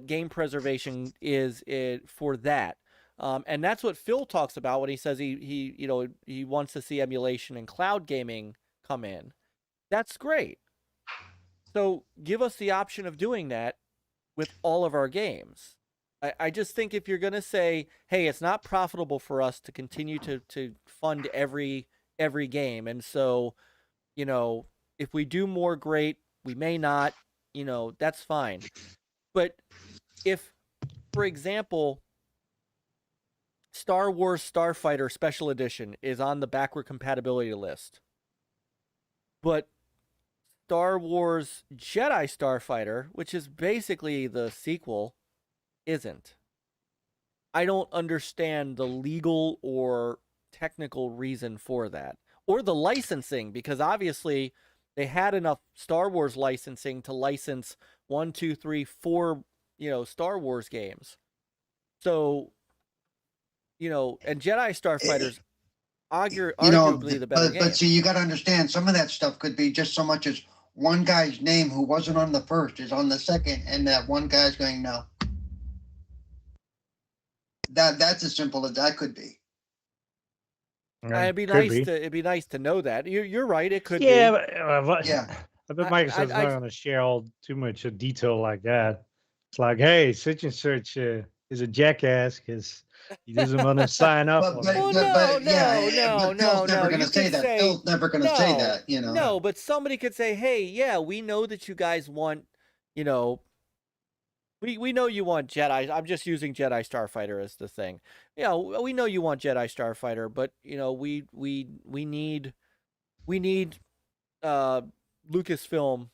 game preservation is for that. And that's what Phil talks about when he says he wants to see emulation and cloud gaming come in. That's great. So give us the option of doing that with all of our games. I just think if you're going to say, hey, it's not profitable for us to continue to fund every game. And so, you know, if we do more, great. We may not, you know, that's fine. But if, for example, Star Wars Starfighter Special Edition is on the backward compatibility list, but Star Wars Jedi Starfighter, which is basically the sequel, isn't. I don't understand the legal or technical reason for that, or the licensing, because obviously they had enough Star Wars licensing to license 1, 2, 3, 4, you know, Star Wars games. So, you know, and Jedi Starfighters arguably the better game. But see, you got to understand, some of that stuff could be just so much as one guy's name who wasn't on the first is on the second, and that one guy's going, no. That's as simple as that could be. It'd be nice to know that. You're right. It could be. But, yeah. But Microsoft's not going to share all too much detail like that. It's like, hey, such and such is a jackass because he doesn't want to sign up. No. Phil's never going to say that. Phil's never going to say that. You know. No, but somebody could say, hey, yeah, we know that you guys want, you know. We know you want Jedi. I'm just using Jedi Starfighter as the thing. You know, we know you want Jedi Starfighter, but you know, we need Lucasfilm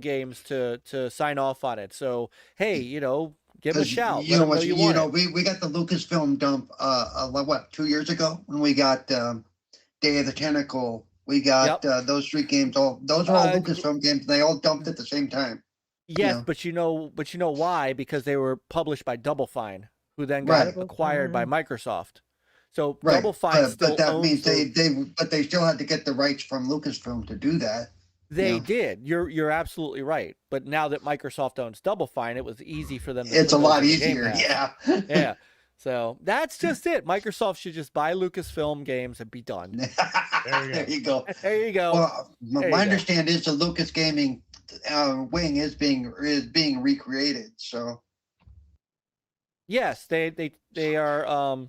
games to sign off on it. So hey, you know, give them a shout. You know what? You know, we got the Lucasfilm dump. What, 2 years ago when we got Day of the Tentacle. We got those 3 games. Those are all Lucasfilm games. They all dumped at the same time. Yes, but you know why? Because they were published by Double Fine, who then got acquired by Microsoft. So Double Fine still that owns means they still had to get the rights from Lucasfilm to do that. They did. You're absolutely right. But now that Microsoft owns Double Fine, it was easy for them to It's a lot easier, yeah. Yeah. So that's just it. Microsoft should just buy Lucasfilm games and be done. There you go. There you go. Well, my understanding is the Lucas Gaming wing is being recreated. So yes, they are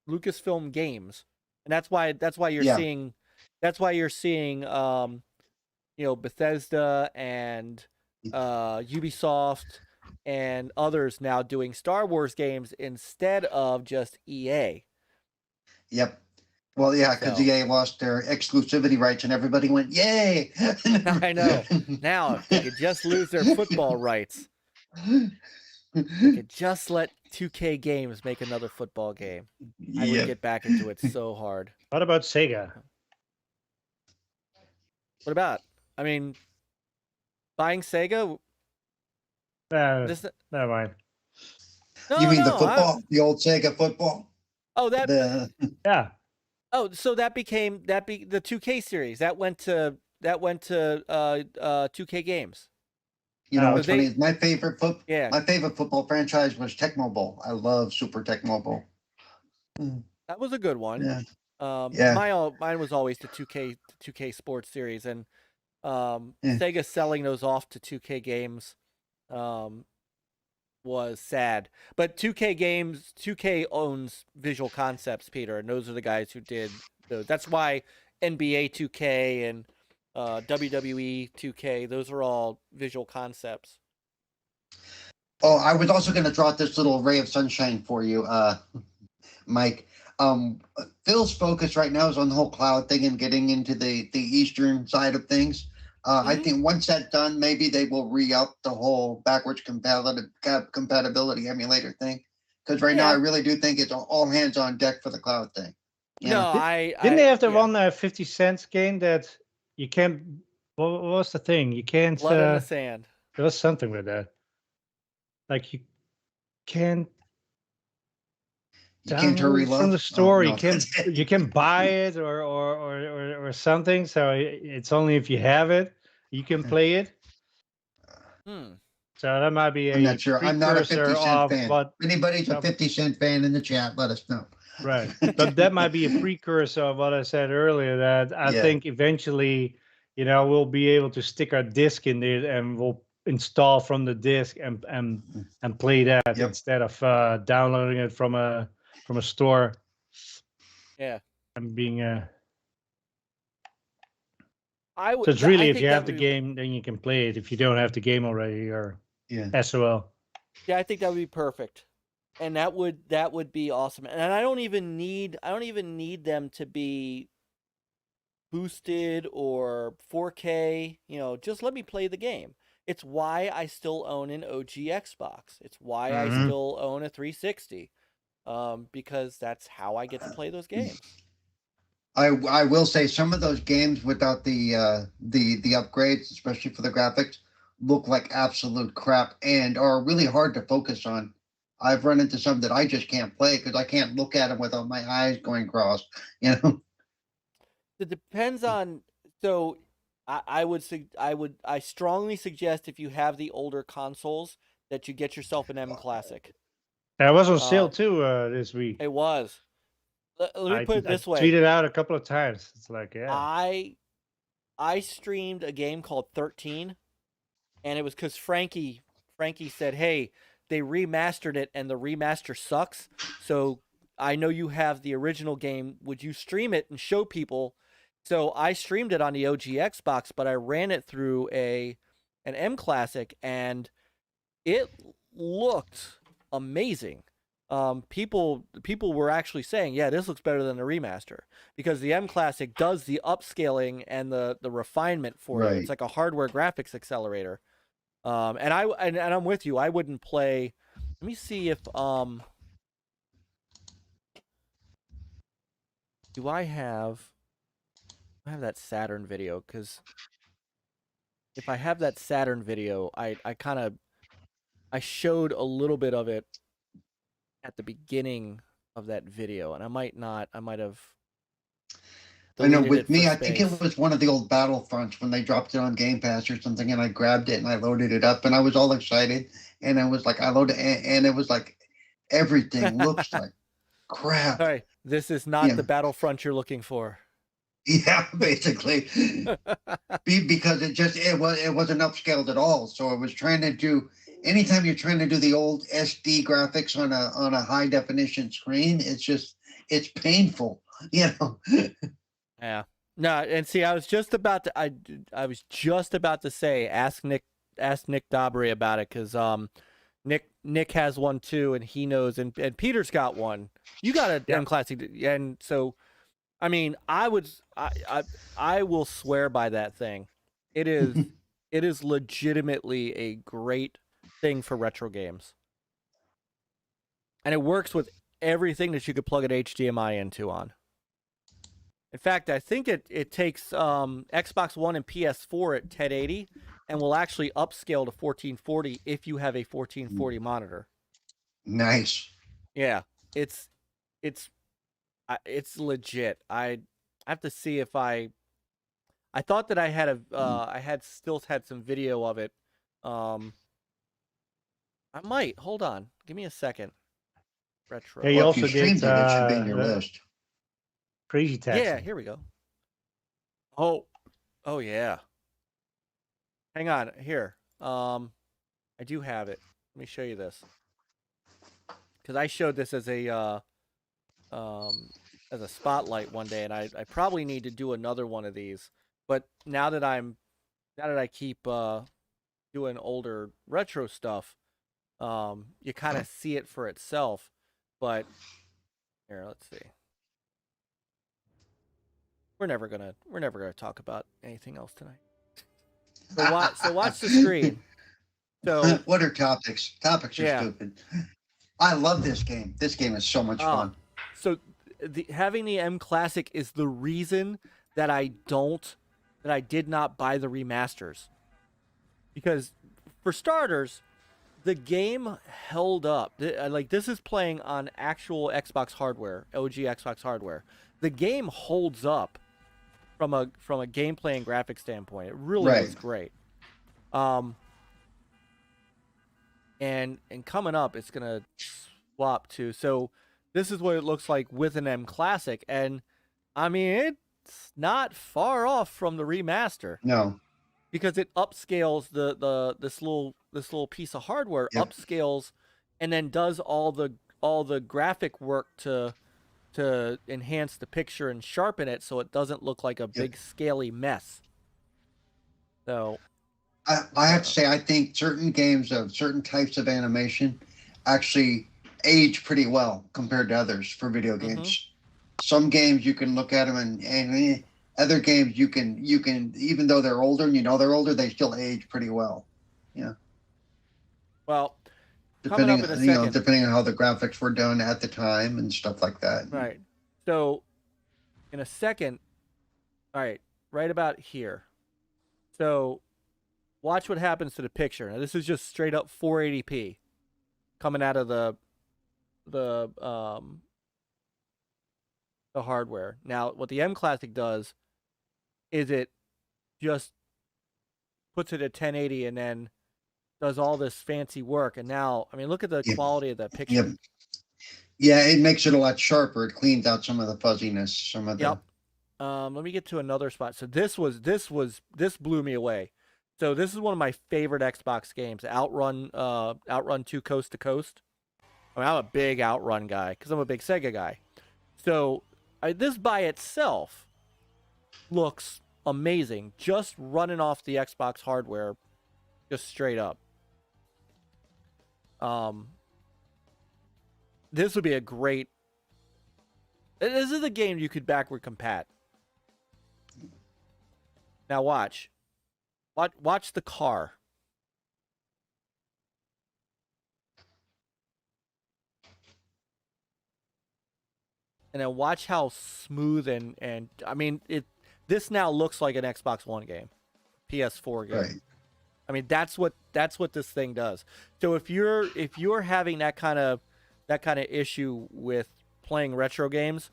Lucasfilm games, and that's why you're seeing you know, Bethesda and Ubisoft and others now doing Star Wars games instead of just EA. Yep. Well, yeah, because EA lost their exclusivity rights and everybody went, yay! I know. Now, if they could just lose their football rights, they could just let 2K Games make another football game. I would get back into it so hard. What about Sega? What about? I mean, buying Sega? Never mind. You mean the football? The old Sega football? Oh, yeah. Oh, so that became the 2K series. That went to 2K Games. You know, what's funny? My favorite football franchise was Tecmo Bowl. I love Super Tecmo Bowl. That was a good one. Yeah. Mine was always the 2K Sports series, and Sega selling those off to 2K Games was sad. But 2K owns Visual Concepts, Peter, and those are the guys who did those. That's why NBA 2K and WWE 2K, those are all Visual Concepts. Oh, I was also going to draw this little ray of sunshine for you, Mike. Phil's focus right now is on the whole cloud thing and getting into the eastern side of things. I think once that's done, maybe they will re-up the whole backwards compatibility emulator thing. Because right now, I really do think it's all hands on deck for the cloud thing. Didn't they have the one 50 cents game that you can't? What was the thing? You can't. Blood in the sand. There was something with that. Like you can't. You can't reload from the store. No. You can buy it or something. So it's only if you have it you can play it. So that might be I'm not sure. I'm not a 50-cent fan. But anybody's a 50-cent fan in the chat, let us know. Right, but that might be a precursor of what I said earlier. That I think eventually, we'll be able to stick our disc in there and we'll install from the disk and play that instead of downloading it from a store. Yeah. And being I would. So it's really, I if think you that have the would game, then you can play it. If you don't have the game already, or SOL. Yeah, I think that would be perfect, and that would be awesome. And I don't even need them to be boosted or 4K. You know, just let me play the game. It's why I still own an OG Xbox. It's why I still own a 360, because that's how I get to play those games. I will say some of those games without the upgrades, especially for the graphics, look like absolute crap and are really hard to focus on. I've run into some that I just can't play because I can't look at them without my eyes going cross. You know, it depends on. So I strongly suggest if you have the older consoles that you get yourself an M Classic. That was on sale too this week. It was. Let me put it this way. I tweeted out a couple of times. It's like, I streamed a game called 13, and it was because Frankie said, hey, they remastered it, and the remaster sucks, so I know you have the original game. Would you stream it and show people? So I streamed it on the OG Xbox, but I ran it through an M Classic, and it looked amazing. People were actually saying, yeah, this looks better than the remaster, because the M Classic does the upscaling and the refinement for you. It's like a hardware graphics accelerator. And I'm with you. I wouldn't play. Let me see if do I have that Saturn video, because if I have that Saturn video, I showed a little bit of it at the beginning of that video, and I might have. I know with me, I think it was one of the old Battlefronts when they dropped it on Game Pass or something, and I grabbed it and I loaded it up, and I was all excited, and I was like, I loaded, and it was like everything looks like crap. All right, this is not the Battlefront you're looking for. Yeah, basically, because it wasn't upscaled at all. So it was trying to do. Anytime you're trying to do the old SD graphics on a high definition screen, it's painful, you know. Yeah. No, and see, I was just about to say, ask Nick Dobry about it, because Nick has one too, and he knows, and Peter's got one. You got a M Classic, and so, I mean, I will swear by that thing. It is legitimately a great thing for retro games, and it works with everything that you could plug an HDMI into on. In fact, I think it takes Xbox One and PS4 at 1080 and will actually upscale to 1440 if you have a 1440 monitor. Nice. Yeah, it's legit. I have to see if I thought that I had still had some video of it. I might. Hold on. Give me a second. Retro. Yeah, you also if you streamed did, it should be in your list. Crazy Taxi. Yeah, here we go. Oh yeah. Hang on, here. I do have it. Let me show you this. Because I showed this as a spotlight one day, and I probably need to do another one of these. But now that I keep doing older retro stuff, you kind of see it for itself. But here, let's see. We're never gonna talk about anything else tonight. So watch the screen. So what are topics? Topics are stupid. I love this game. This game is so much fun. So having the M Classic is the reason that I did not buy the remasters. Because for starters, the game held up. Like, this is playing on actual Xbox hardware, OG Xbox hardware. The game holds up from a gameplay and graphics standpoint. It really is great. And coming up, it's gonna swap to. So this is what it looks like with an M Classic, and I mean, it's not far off from the remaster. No. because it upscales this little piece of hardware, upscales, and then does all the graphic work to enhance the picture and sharpen it so it doesn't look like a big scaly mess. So I have to say, I think certain games of certain types of animation actually age pretty well compared to others for video games. Some games you can look at them and other games you can even though they're older and they're older, they still age pretty well. Yeah. Well, depending depending on how the graphics were done at the time and stuff like that. Right. So in a second, all right, right about here. So watch what happens to the picture. Now this is just straight up 480p coming out of the hardware. Now what the M Classic does is it just puts it at 1080 and then does all this fancy work. And now, I mean, look at the quality of that picture. Yeah, it makes it a lot sharper. It cleans out some of the fuzziness. Some of the. Let me get to another spot. So this blew me away. So this is one of my favorite Xbox games, Outrun 2 Coast to Coast. I mean, I'm a big Outrun guy because I'm a big Sega guy. So this by itself looks amazing, just running off the Xbox hardware, just straight up. This would be a great. This is a game you could backward compat. Now watch the car. And then watch how smooth and I mean this now looks like an Xbox One game, PS4 game. Right. I mean that's what this thing does. So if you're having that kind of issue with playing retro games,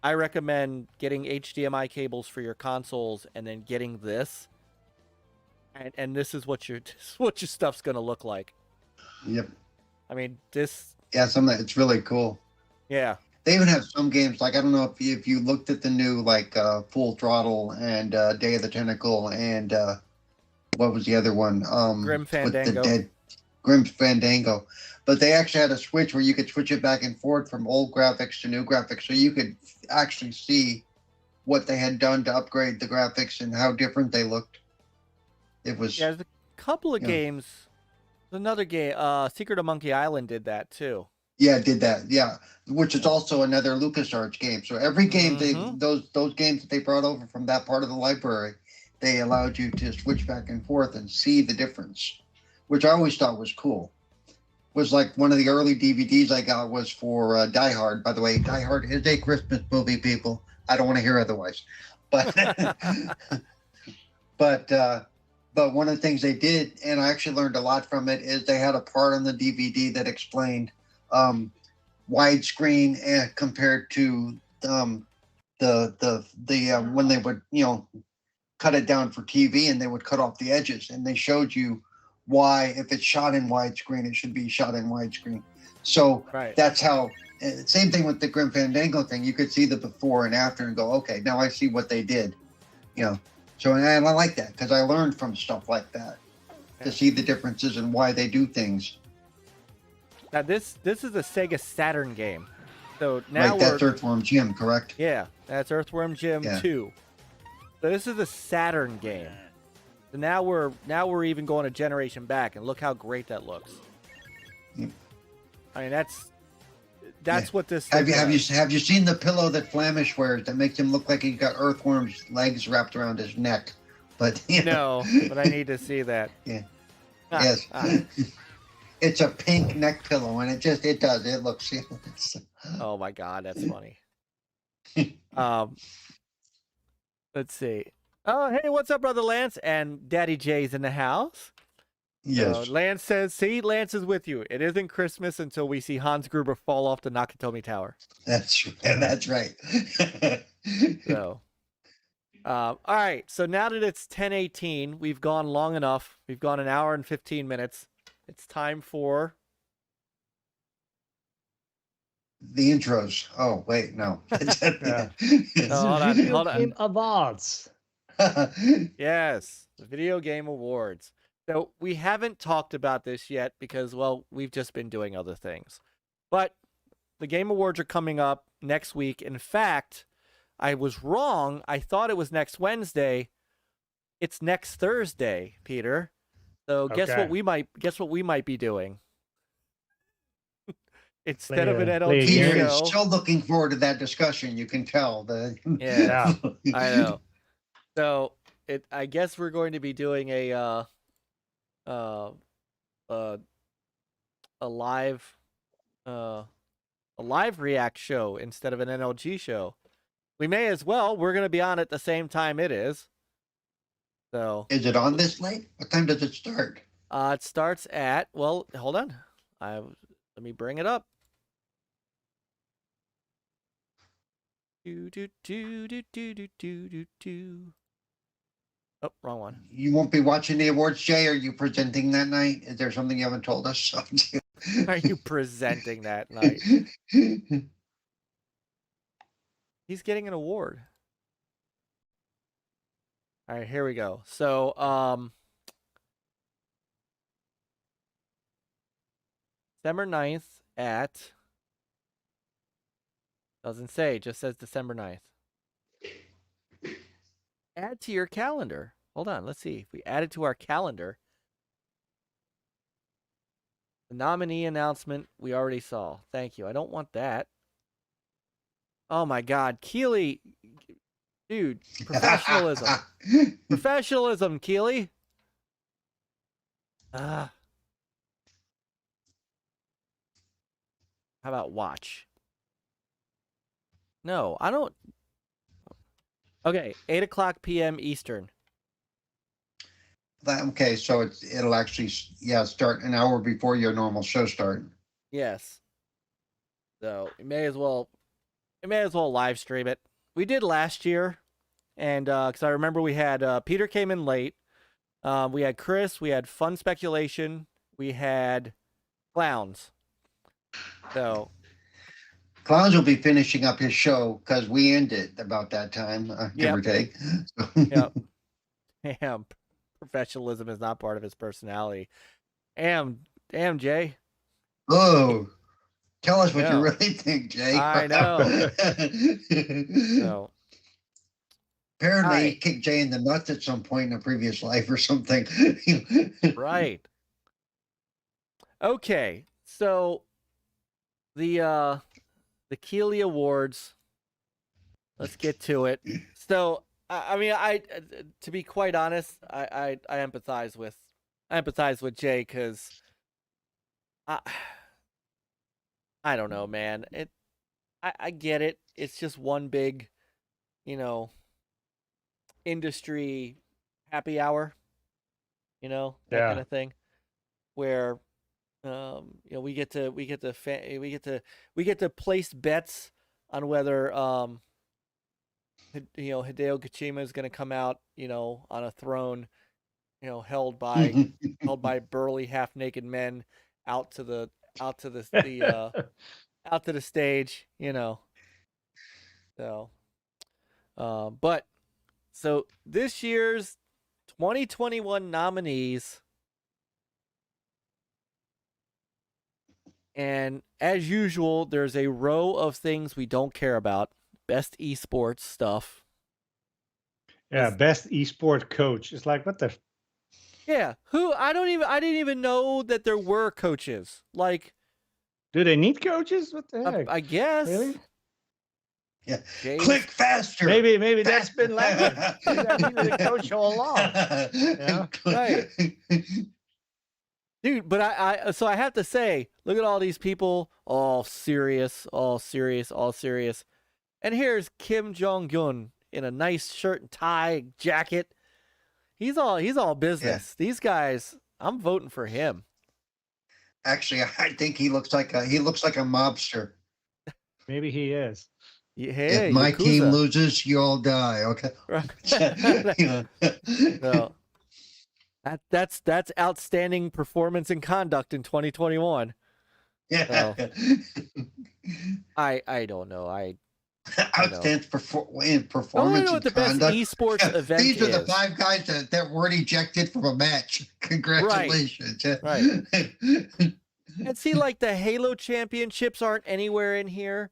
I recommend getting HDMI cables for your consoles and then getting this. And this is what your stuff's gonna look like. Yep. I mean this. Yeah, it's really cool. Yeah. They even have some games like I don't know if you looked at the new like Full Throttle and Day of the Tentacle and what was the other one? Grim Fandango. Grim Fandango. But they actually had a switch where you could switch it back and forth from old graphics to new graphics, so you could actually see what they had done to upgrade the graphics and how different they looked. It was there's a couple of games. There's another game, Secret of Monkey Island did that too. Yeah, it did that. Yeah, which is also another LucasArts game. So every game those games that they brought over from that part of the library, they allowed you to switch back and forth and see the difference, which I always thought was cool. Was like one of the early DVDs I got was for Die Hard. By the way, Die Hard is a Christmas movie, people. I don't want to hear otherwise. But but one of the things they did, and I actually learned a lot from it, is they had a part on the DVD that explained widescreen compared to the when they would cut it down for TV and they would cut off the edges, and they showed you why if it's shot in widescreen it should be shot in widescreen. So that's how. Same thing with the Grim Fandango thing. You could see the before and after and go, okay, now I see what they did. So and I like that because I learned from stuff like that to see the differences and why they do things. Now this is a Sega Saturn game, so now that's Earthworm Jim, correct? Yeah, that's Earthworm Jim 2. So this is a Saturn game. So now we're even going a generation back, and look how great that looks. I mean that's what this. Have you seen the pillow that Flamish wears that makes him look like he's got Earthworm's legs wrapped around his neck? But no, but I need to see that. Yeah. Yes. It's a pink neck pillow, and it looks. Oh my God, that's funny. Let's see. Oh, hey, what's up, brother Lance? And Daddy Jay's in the house. Yes. Lance says, see, Lance is with you. It isn't Christmas until we see Hans Gruber fall off the Nakatomi Tower. That's right. So, all right. So now that it's 10:18, we've gone long enough. We've gone an hour and 15 minutes. It's time for the intros. Oh, wait, no. Hold on. Awards. Yes, the Video Game Awards. So we haven't talked about this yet because, well, we've just been doing other things. But the Game Awards are coming up next week. In fact, I was wrong. I thought it was next Wednesday. It's next Thursday, Peter. So guess what we might be doing? Instead of an NLG Peter show. is still looking forward to that discussion. You can tell. Yeah, I know. So I guess we're going to be doing a live react show instead of an NLG show. We may as well. We're going to be on at the same time it is. So is it on this late? What time does it start? It starts at, well, hold on. Let me bring it up. Oh, wrong one. You won't be watching the awards, Jay? Are you presenting that night? Is there something you haven't told us? Are you presenting that night? He's getting an award. All right, here we go. So, December 9th at, doesn't say, it just says December 9th. Add to your calendar. Hold on, let's see. If we add it to our calendar, the nominee announcement we already saw. Thank you. I don't want that. Oh my God, Keely, dude, professionalism. Professionalism, Keely. How about watch? No, I don't. Okay, 8:00 p.m. Eastern. Okay, so it'll actually start an hour before your normal show start. Yes. So we may as well live stream it. We did last year, and because I remember we had Peter came in late. We had Chris. We had Fun Speculation. We had Clowns. So. Clowns will be finishing up his show because we ended about that time, give or take. Yep. Damn, professionalism is not part of his personality. Damn, Jay. Oh, tell us what you really think, Jay. I know. So, apparently, he kicked Jay in the nuts at some point in a previous life or something. Right. Okay, so the Keely Awards. Let's get to it. So, I mean, to be quite honest, I empathize with Jay because I don't know, man. I get it. It's just one big, industry happy hour, that kind of thing, where we get to place bets on whether Hideo Kojima is going to come out on a throne held by burly half naked men out to the stage, so this year's 2021 nominees. And as usual, there's a row of things we don't care about. Best esports stuff. Yeah, best esport coach. It's like, what the? Yeah, I didn't even know that there were coaches. Like, do they need coaches? What the heck? I guess. Really? Yeah. James. Click faster. Maybe that's been like that needed a coach all along. Right. Dude, but so I have to say, look at all these people, all serious. And here's Kim Jong-un in a nice shirt and tie, jacket. He's all business. Yeah. These guys, I'm voting for him. Actually, I think he looks like a mobster. Maybe he is. Hey, if my team loses, you all die. Okay. Right. So, that's outstanding performance and conduct in 2021. Yeah. So, I don't know. Outstanding in I performance know what and the best conduct. esports event These are the is. 5 guys that weren't ejected from a match. Congratulations. Right. And see, like the Halo championships aren't anywhere in here.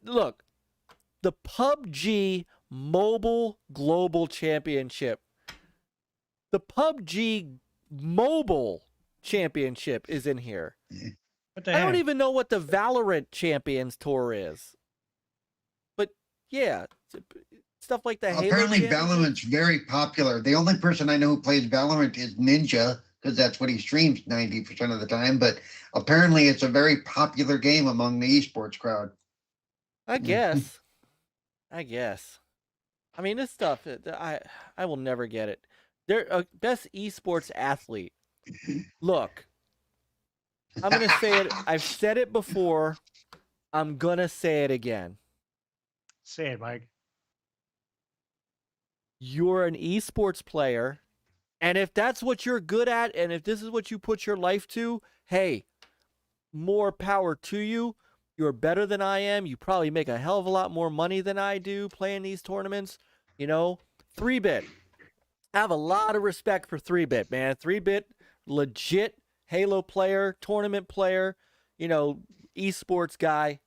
Look, the PUBG Mobile Global Championship. The PUBG Mobile Championship is in here. What the I don't heck? even know what the Valorant Champions Tour is. But yeah, stuff like the Halo Apparently, Championship. Valorant's very popular. The only person I know who plays Valorant is Ninja, because that's what he streams 90% of the time. But apparently, it's a very popular game among the esports crowd. I guess. I mean, this stuff, I will never get it. They're best esports athlete. Look, I'm going to say it. I've said it before. I'm going to say it again. Say it, Mike. You're an esports player, and if that's what you're good at, and if this is what you put your life to, hey, more power to you. You're better than I am. You probably make a hell of a lot more money than I do playing these tournaments. 3-bit. I have a lot of respect for 3-bit, man. 3-bit, legit Halo player, tournament player, esports guy.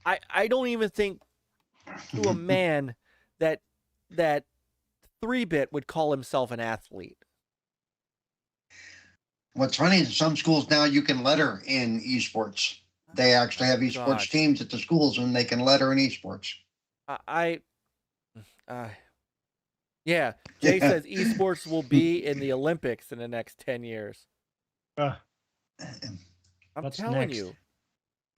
I don't even think to a man that 3-bit would call himself an athlete. What's funny is some schools now you can letter in esports. They actually have esports teams at the schools, and they can letter in esports. Yeah. Jay says esports will be in the Olympics in the next 10 years. I'm telling you.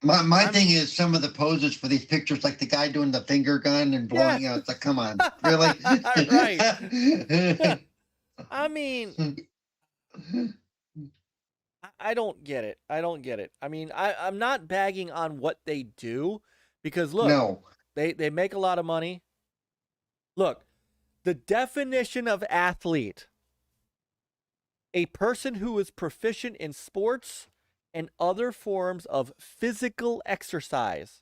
My thing is some of the poses for these pictures, like the guy doing the finger gun and blowing out. It's like, come on, really? Right. I mean, I don't get it. I mean, I'm not bagging on what they do, because look, no. they make a lot of money. Look, the definition of athlete: a person who is proficient in sports and other forms of physical exercise.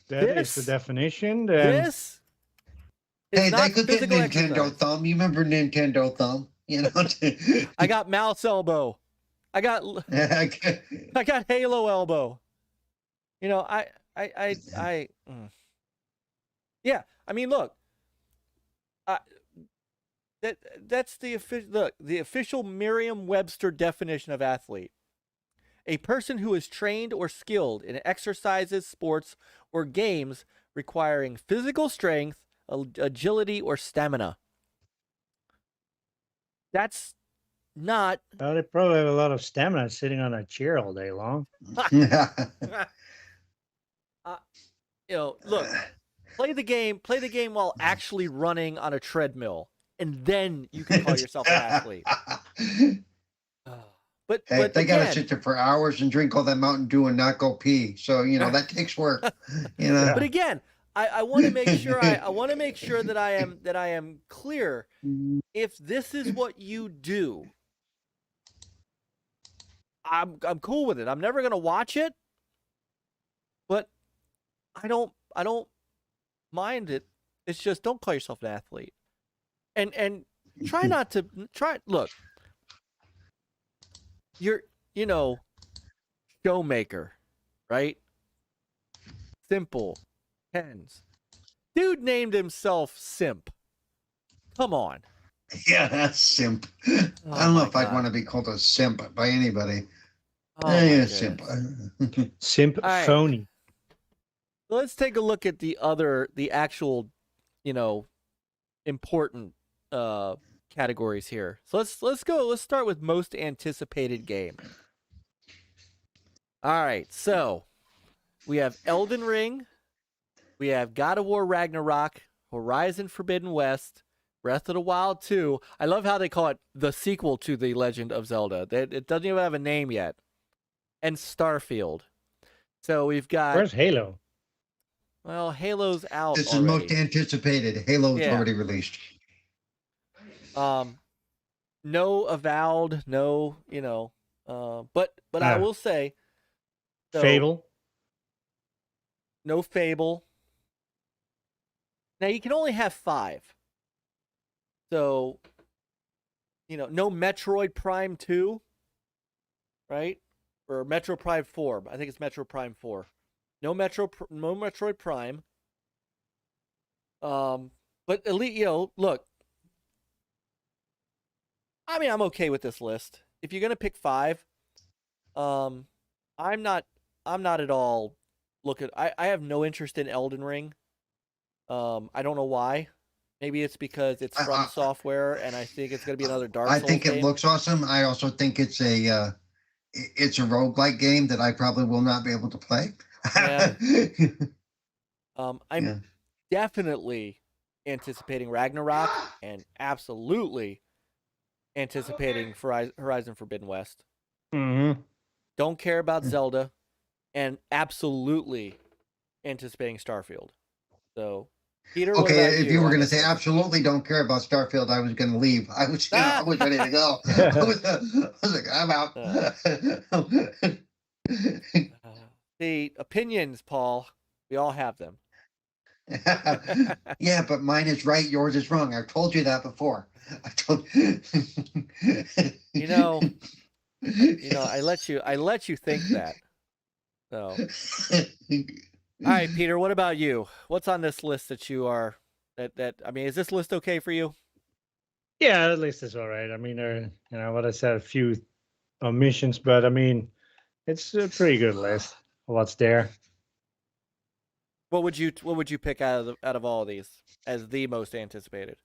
That is the definition. Then... This is hey, not they could get physical Nintendo exercise. Thumb. You remember Nintendo Thumb? I got mouse elbow. I got Halo elbow. Yeah. I mean, look. That's the official Merriam-Webster definition of athlete: a person who is trained or skilled in exercises, sports, or games requiring physical strength, agility, or stamina. That's not. Well, they probably have a lot of stamina sitting on a chair all day long. Look, play the game while actually running on a treadmill, and then you can call yourself an athlete. But they gotta sit there for hours and drink all that Mountain Dew and not go pee. So that takes work. But again, I want to make sure that I am clear. If this is what you do, I'm cool with it. I'm never gonna watch it, but I don't mind it. It's just, don't call yourself an athlete, and try not to look. You're showmaker, right? Simple. Pens. Dude named himself Simp. Come on. Yeah, that's simp. I don't know if I'd want to be called a simp by anybody. Simp. Simp phony. Let's take a look at the actual, important categories here. So let's go. Let's start with most anticipated game. All right, so we have Elden Ring, we have God of War Ragnarok, Horizon Forbidden West, Breath of the Wild 2. I love how they call it the sequel to The Legend of Zelda. It doesn't even have a name yet. And Starfield. So we've got... Where's Halo? Well, Halo's out This already. is most anticipated. Halo's already released. No Avowed, no, but I will say... So, Fable. no Fable. Now you can only have 5. So, no Metroid Prime 2, right? Or Metroid Prime 4. I think it's Metroid Prime 4. No Metroid Prime. But Elite, look. I mean, I'm okay with this list. If you're gonna pick 5, I'm not at all I have no interest in Elden Ring. I don't know why. Maybe it's because it's from software, and I think it's gonna be another Dark Souls I think it game. looks awesome. I also think it's a roguelike game that I probably will not be able to play. Yeah. I'm definitely anticipating Ragnarok and absolutely anticipating Horizon Forbidden West. Mm-hmm. Don't care about Zelda, and absolutely anticipating Starfield. So, Peter, what about if you were going to say list? absolutely don't care about Starfield, I was going to leave. I was ready to go. I was like, I'm out. The opinions, Paul, we all have them. Yeah, but mine is right, yours is wrong. I've told you that before. I let you think that. So, all right, Peter, what about you? What's on this list that you are I mean, is this list okay for you? Yeah, at least it's all right. I mean, what I said, a few omissions, but I mean, it's a pretty good list. What's there? What would you pick out of all of these as the most anticipated?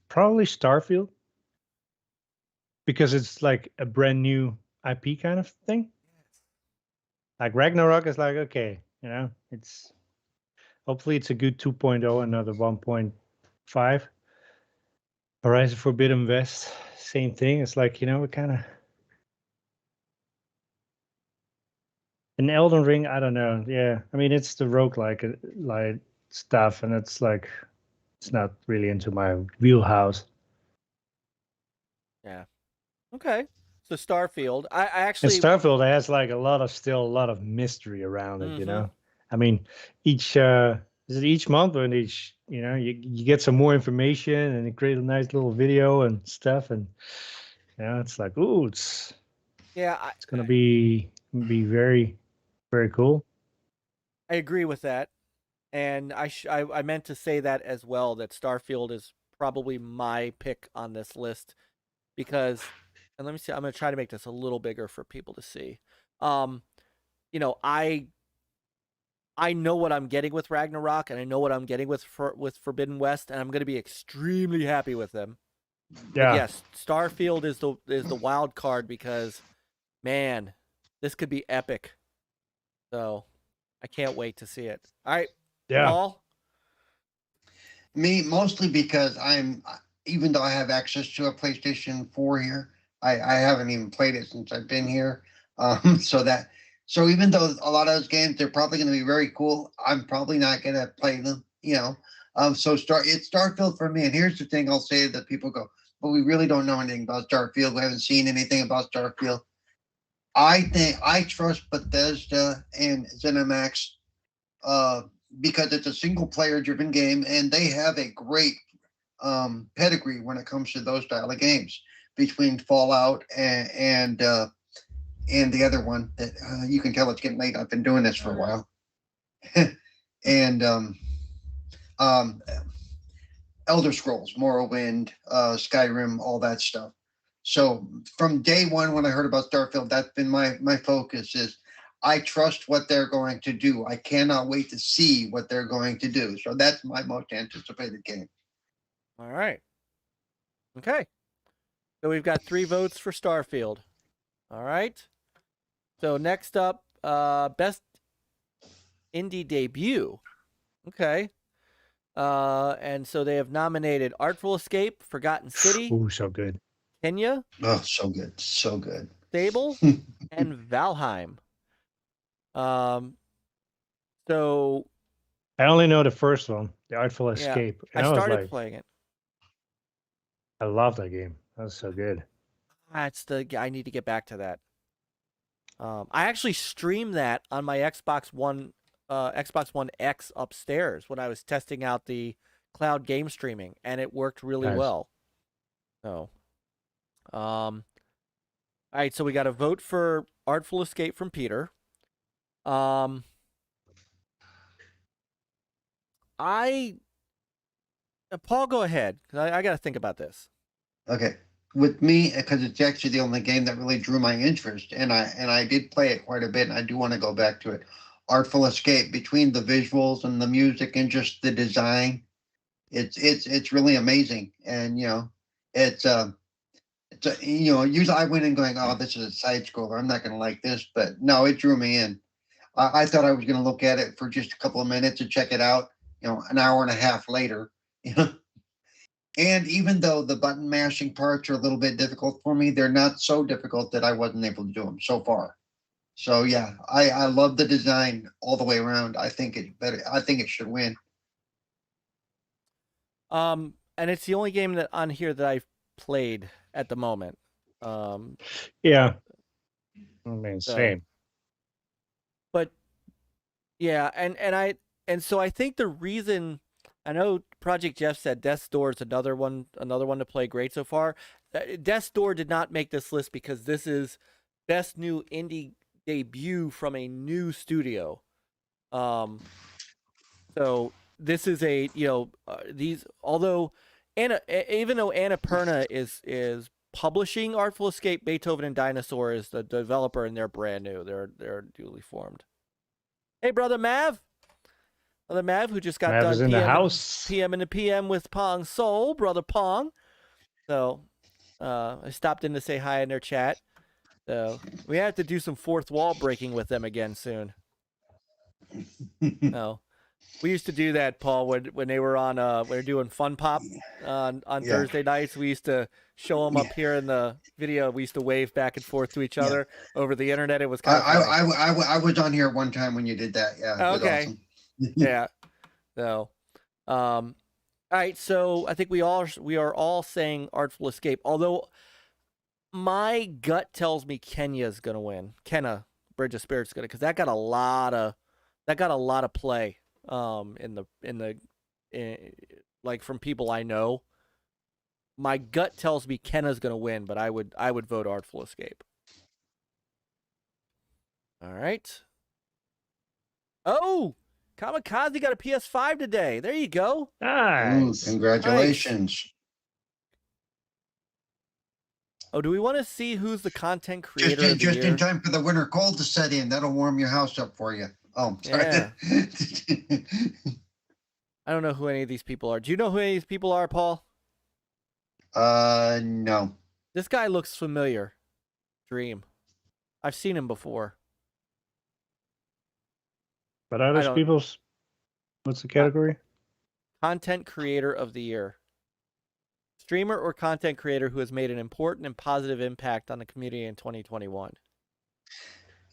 Probably Starfield, because it's like a brand new IP kind of thing. Like Ragnarok is like, okay, it's hopefully it's a good 2.0, another 1.5. Horizon Forbidden West, same thing. It's like, we kind of an Elden Ring, I don't know. Yeah, I mean, it's the roguelike like stuff, and it's like it's not really into my wheelhouse. Yeah. Okay. So Starfield, I actually and Starfield has like a lot of mystery around it. I mean, is it each month or each? You get some more information and you create a nice little video and stuff, and it's like, ooh, it's gonna be very, very cool. I agree with that, and I meant to say that as well, that Starfield is probably my pick on this list because, and let me see, I'm gonna try to make this a little bigger for people to see. I know what I'm getting with Ragnarok, and I know what I'm getting with Forbidden West, and I'm gonna be extremely happy with them. Yeah. But yes, Starfield is the wild card because, man, this could be epic. So, I can't wait to see it. All right, yeah. Paul? Me, mostly because even though I have access to a PlayStation 4 here, I haven't even played it since I've been here. So even though a lot of those games, they're probably going to be very cool, I'm probably not going to play them, So it's Starfield for me. And here's the thing I'll say that people go, but we really don't know anything about Starfield. We haven't seen anything about Starfield. I think I trust Bethesda and ZeniMax because it's a single player driven game and they have a great pedigree when it comes to those style of games between Fallout and the other one that you can tell it's getting late. I've been doing this for a while. And Elder Scrolls, Morrowind, Skyrim, all that stuff. So from day one, when I heard about Starfield, that's been my focus is I trust what they're going to do. I cannot wait to see what they're going to do. So that's my most anticipated game. All right. Okay. So we've got 3 votes for Starfield. All right. So next up, best indie debut. Okay. And so they have nominated Artful Escape, Forgotten City. Ooh, so good. Kenya. Oh, so good. So good. Sable and Valheim. So I only know the first one, the Artful Escape. I started playing it. I love that game. That was so good. I need to get back to that. I actually streamed that on my Xbox One X upstairs when I was testing out the cloud game streaming, and it worked really well. So, all right, so we got a vote for Artful Escape from Peter. Paul, go ahead, because I got to think about this. Okay. With me, because it's actually the only game that really drew my interest, and I did play it quite a bit, and I do want to go back to it. Artful Escape, between the visuals and the music and just the design, it's really amazing. And usually I went in going, oh, this is a side scroller, I'm not going to like this, but no, it drew me in. I thought I was going to look at it for just a couple of minutes and check it out. An hour and a half later, And even though the button mashing parts are a little bit difficult for me, they're not so difficult that I wasn't able to do them so far. So yeah, I love the design all the way around. I think it should win. And it's the only game that on here that I've played at the moment. Yeah. I mean, same. But yeah, and so I think the reason, I know Project Jeff said Death's Door is another one to play great so far. Death's Door did not make this list because this is best new indie debut from a new studio. So this is a even though Annapurna is publishing Artful Escape, Beethoven and Dinosaur is the developer, and they're brand new. They're newly formed. Hey, brother Mav. Brother Mav, who just got Mav done is in the house. PM in the PM with Pong Soul, brother Pong. So I stopped in to say hi in their chat. So we have to do some fourth wall breaking with them again soon. No. We used to do that, Paul, when they were on we were doing Fun Pop on Thursday nights. We used to show them up here in the video. We used to wave back and forth to each other over the internet. It was kind of funny. I was on here one time when you did that. Yeah. Okay. Awesome. Yeah. So, all right. So I think we are all saying Artful Escape. Although my gut tells me Kenya's gonna win. Kenna, Bridge of Spirits gonna, because that got a lot of play. Like from people I know. My gut tells me Kenna's gonna win, but I would vote Artful Escape. All right. Oh, Kamikaze got a PS5 today. There you go. Nice. Ooh, congratulations. Nice. Oh, do we want to see who's the content creator of the just year? in time for the winter cold to set in. That'll warm your house up for you. Oh, sorry. Yeah. I don't know who any of these people are. Do you know who any of these people are, Paul? No. This guy looks familiar. Dream. I've seen him before. But other people's, what's the category? Content creator of the year. Streamer or content creator who has made an important and positive impact on the community in 2021.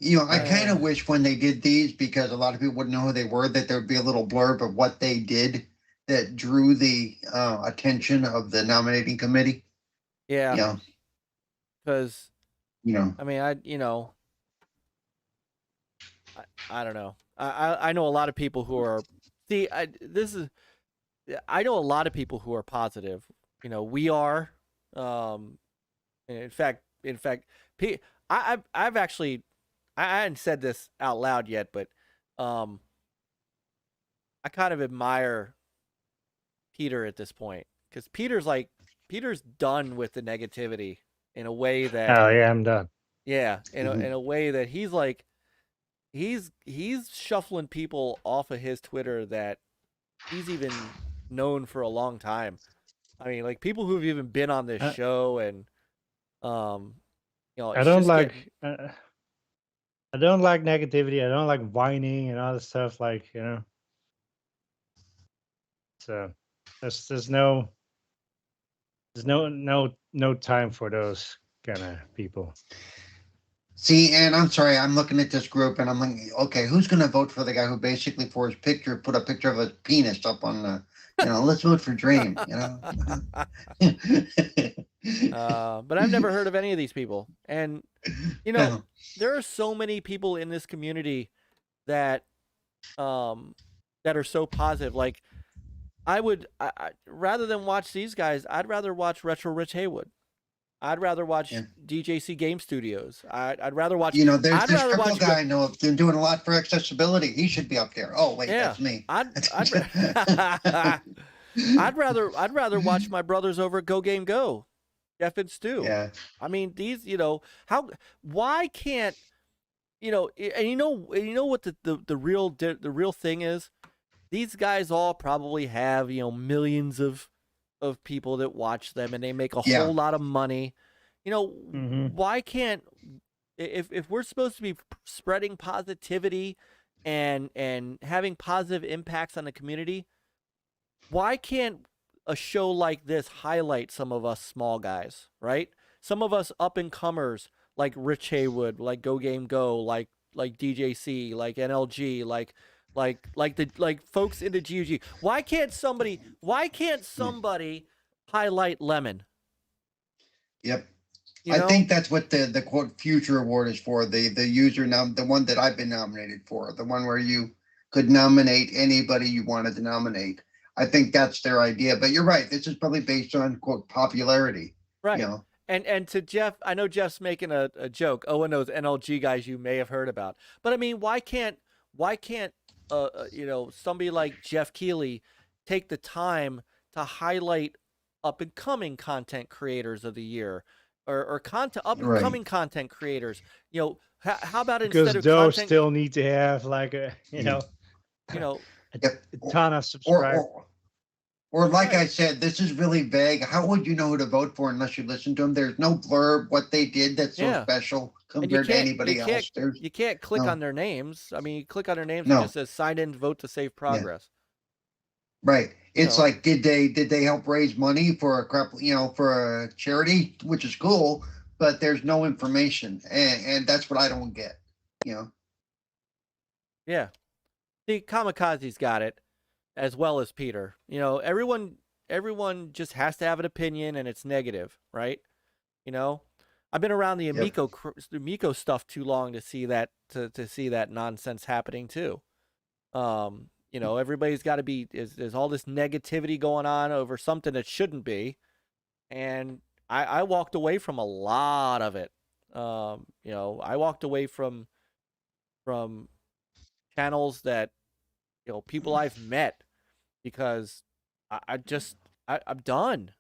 I kind of wish when they did these, because a lot of people wouldn't know who they were, that there'd be a little blurb of what they did that drew the attention of the nominating committee. Yeah. Because, I mean, I don't know. I know a lot of people who are, I know a lot of people who are positive. We are, in fact, I've actually, I hadn't said this out loud yet, but I kind of admire Peter at this point, because Peter's done with the negativity in a way that. Oh yeah, I'm done. Yeah, in a way that he's like, he's shuffling people off of his Twitter that he's even known for a long time. I mean, like people who've even been on this show, and I don't like negativity. I don't like whining and all this stuff. Like so there's no time for those kind of people. See, and I'm sorry, I'm looking at this group and I'm like, okay, who's going to vote for the guy who basically for his picture put a picture of his penis up on the, let's vote for Dream, But I've never heard of any of these people. And, you know, there are so many people in this community that that are so positive. Like, I rather than watch these guys, I'd rather watch Retro Rich Haywood. I'd rather watch DJC Game Studios. I'd rather watch. You know, there's this triple guy I know of doing a lot for accessibility. He should be up there. Oh wait, that's me. I'd rather watch my brothers over at GoGameGo, Jeff and Stu. Yeah. I mean, these, you know, why can't, you know, and you know what the real thing is? These guys all probably have, you know, millions of people that watch them, and they make a whole lot of money. You know, why can't, if we're supposed to be spreading positivity and having positive impacts on the community, why can't a show like this highlight some of us small guys, right? Some of us up and comers like Rich Haywood, like Go Game Go, like DJC, like NLG, like folks into GOG. Why can't somebody highlight Lemon? Yep. You know? I think that's what the quote future award is for. The user the one that I've been nominated for, the one where you could nominate anybody you wanted to nominate. I think that's their idea. But you're right. This is probably based on quote popularity. Right. You know? And to Jeff, I know Jeff's making a joke. Oh, and those NLG guys you may have heard about. But I mean, why can't you know, somebody like Jeff Keighley take the time to highlight up and coming content creators of the year, or up and coming content creators? You know, how about instead of those still need to have like a a ton of subscribers. Or like I said, this is really vague. How would you know who to vote for unless you listen to them? There's no blurb what they did that's so special compared to anybody else. You can't click on their names. I mean, you click on their names, it just says sign in, vote to save progress. Yeah. Right. It's like, did they help raise money for for a charity, which is cool, but there's no information, and that's what I don't get. You know. Yeah. See, Kamikaze's got it, as well as Peter. You know, everyone just has to have an opinion, and it's negative, right? You know, I've been around the Amico stuff too long to see that see that nonsense happening too. You know, everybody's got to be there's all this negativity going on over something that shouldn't be, and I walked away from a lot of it. You know, I walked away from channels that, you know, people I've met, because I'm done.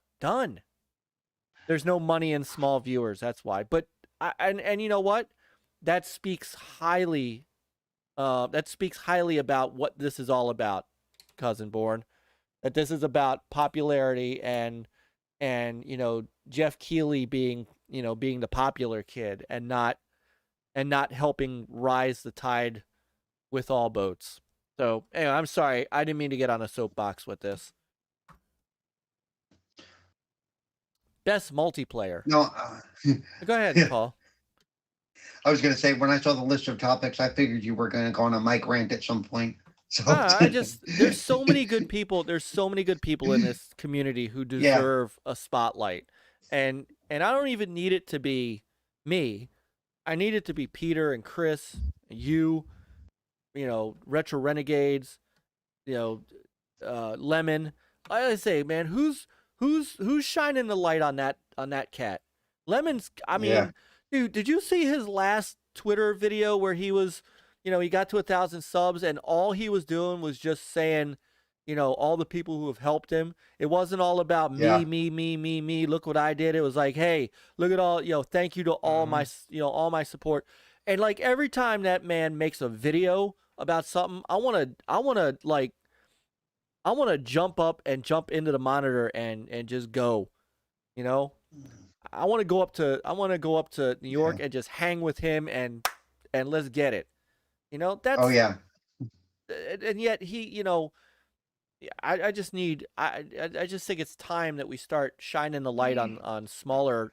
There's no money in small viewers. That's why. But and you know what? That speaks highly about what this is all about, Cousin Born. That this is about popularity and you know, Jeff Keighley being the popular kid and not helping rise the tide with all boats. So anyway, I'm sorry. I didn't mean to get on a soapbox with this. Best multiplayer. No. Go ahead, Paul. I was going to say, when I saw the list of topics, I figured you were going to go on a Myke rant at some point. So there's so many good people. There's so many good people in this community who deserve a spotlight. And I don't even need it to be me. I need it to be Peter and Chris, you know, Retro Renegades, you know, Lemon. I say, man, who's shining the light on that cat? Lemon's. I mean, dude, did you see his last Twitter video where he was, you know, he got to 1,000 subs and all he was doing was just saying, you know, all the people who have helped him. It wasn't all about me. Look what I did. It was like, hey, look at all, you know, thank you to all my, you know, all my support. And like every time that man makes a video about something, I want to jump up and jump into the monitor and just go, you know. I want to go up to New York and just hang with him and let's get it. You know, that's and yet he, you know, I just think it's time that we start shining the light on smaller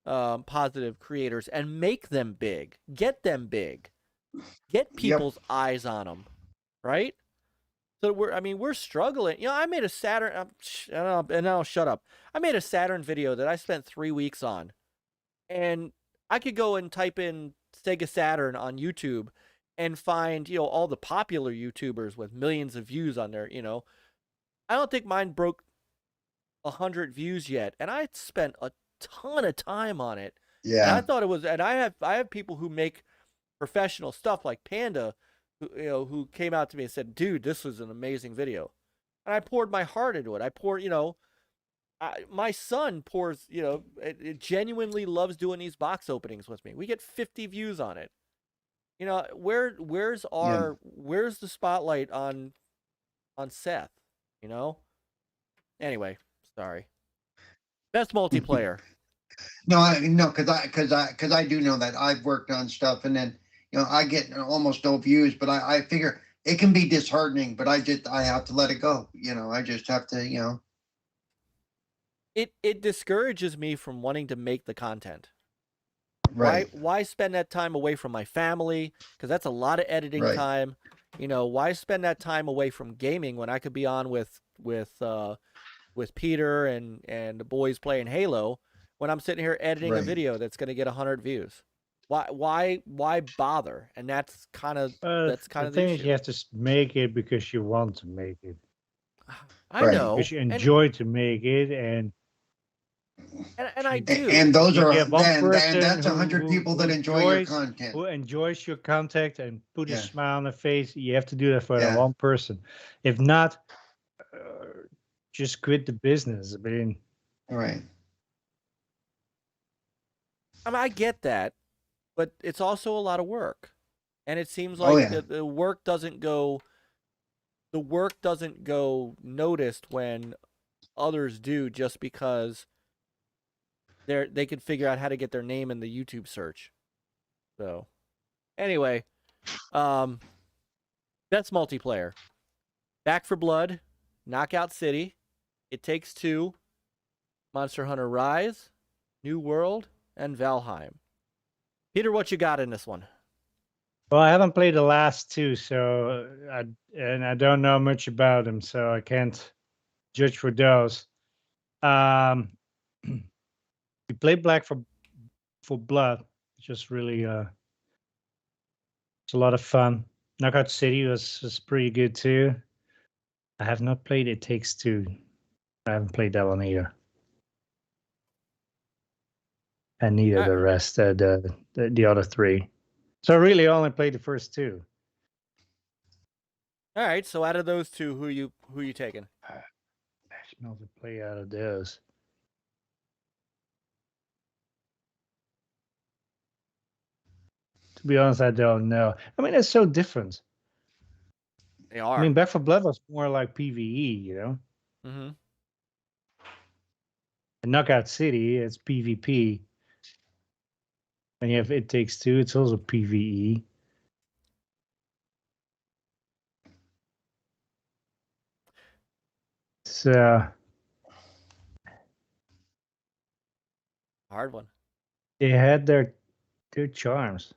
positive creators and make them big, get them big, get people's eyes on them, right? So we're struggling. You know, I made a Saturn, and I'll shut up. I made a Saturn video that I spent 3 weeks on, and I could go and type in Sega Saturn on YouTube and find, you know, all the popular YouTubers with millions of views on there. You know, I don't think mine broke 100 views yet, and I spent a ton of time on it. Yeah. And I thought it was, and I have people who make professional stuff like Panda, who came out to me and said, "Dude, this was an amazing video," and I poured my heart into it. I poured, my son pours, it genuinely loves doing these box openings with me. We get 50 views on it. You know, where's the spotlight on Seth? You know. Anyway, sorry. Best multiplayer. No, because I do know that I've worked on stuff, and then I get almost no views, but I figure it can be disheartening, but I have to let it go. I just have to, It discourages me from wanting to make the content. Right. Why spend that time away from my family? Because that's a lot of editing time. Why spend that time away from gaming when I could be on with Peter and the boys playing Halo when I'm sitting here editing a video that's going to get 100 views? Why bother? And that's kind of the thing is, issue. you have to make it because you want to make it. I know. Because you enjoy to make it, and I do. And those are and that's 100 people that enjoy your content. Who enjoys your content and put a smile on their face. You have to do that for that one person. If not, just quit the business. I mean, right. I get that, but it's also a lot of work, and it seems like the work doesn't go noticed when others do, just because they can figure out how to get their name in the YouTube search. So, anyway, that's multiplayer. Back 4 Blood, Knockout City, It Takes Two, Monster Hunter Rise, New World, and Valheim. Peter, what you got in this one? Well, I haven't played the last two, so I don't know much about them, so I can't judge for those. We played Black for Blood, which was really it's a lot of fun. Knockout City was pretty good too. I have not played It Takes Two. I haven't played that one either. And neither the rest, the other three. So I really only played the first two. All right. So out of those two, who you taking? Best multiplayer out of those. To be honest, I don't know. I mean, it's so different. They are. I mean, Back 4 Blood was more like PvE, you know. Mm-hmm. And Knockout City, it's PvP. And you have It Takes Two, it's also PvE. So hard one. They had their charms.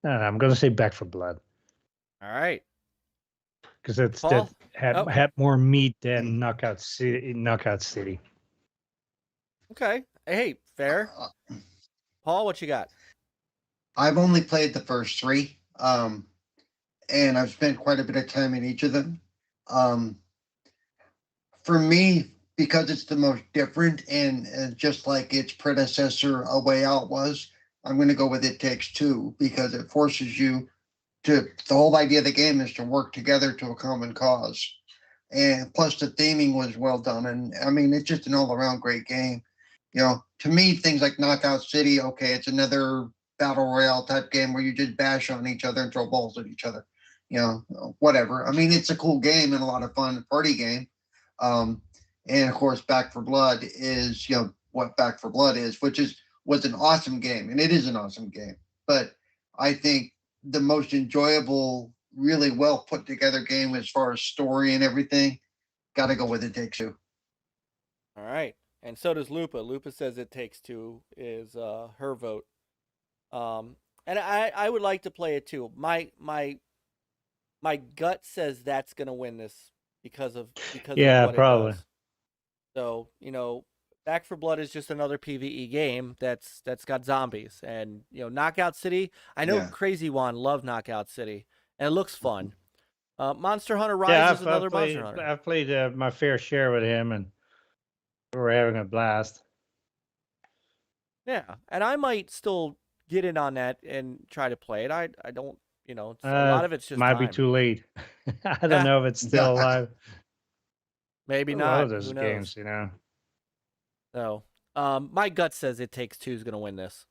No, I'm gonna say Back 4 Blood. All right. Because that had more meat than Knockout City. Okay. Hey, fair. Paul, what you got? I've only played the first three, and I've spent quite a bit of time in each of them. For me, because it's the most different, and just like its predecessor, A Way Out was, I'm going to go with It Takes Two, because it forces you to. The whole idea of the game is to work together to a common cause, and plus the theming was well done, and I mean it's just an all-around great game. To me, things like Knockout City, okay, it's another battle royale type game where you just bash on each other and throw balls at each other. Whatever. I mean, it's a cool game and a lot of fun party game. And of course, Back 4 Blood is, what Back 4 Blood is, which was an awesome game, and it is an awesome game. But I think the most enjoyable, really well put together game as far as story and everything, got to go with It Takes Two. All right. And so does Lupa. Lupa says It Takes Two is her vote. And I would like to play it too. My gut says that's gonna win this because of what probably. it does. So, Back 4 Blood is just another PvE game that's got zombies. And, Knockout City, I know Crazy Juan loved Knockout City, and it looks fun. Monster Hunter Rise is another Monster Hunter. I've played my fair share with him, and we're having a blast. Yeah, and I might still get in on that and try to play it. I don't, a lot of it's just might time. be too late. I don't know if it's still alive. Maybe A not. lot of those Who knows? games, So, my gut says It Takes Two is going to win this,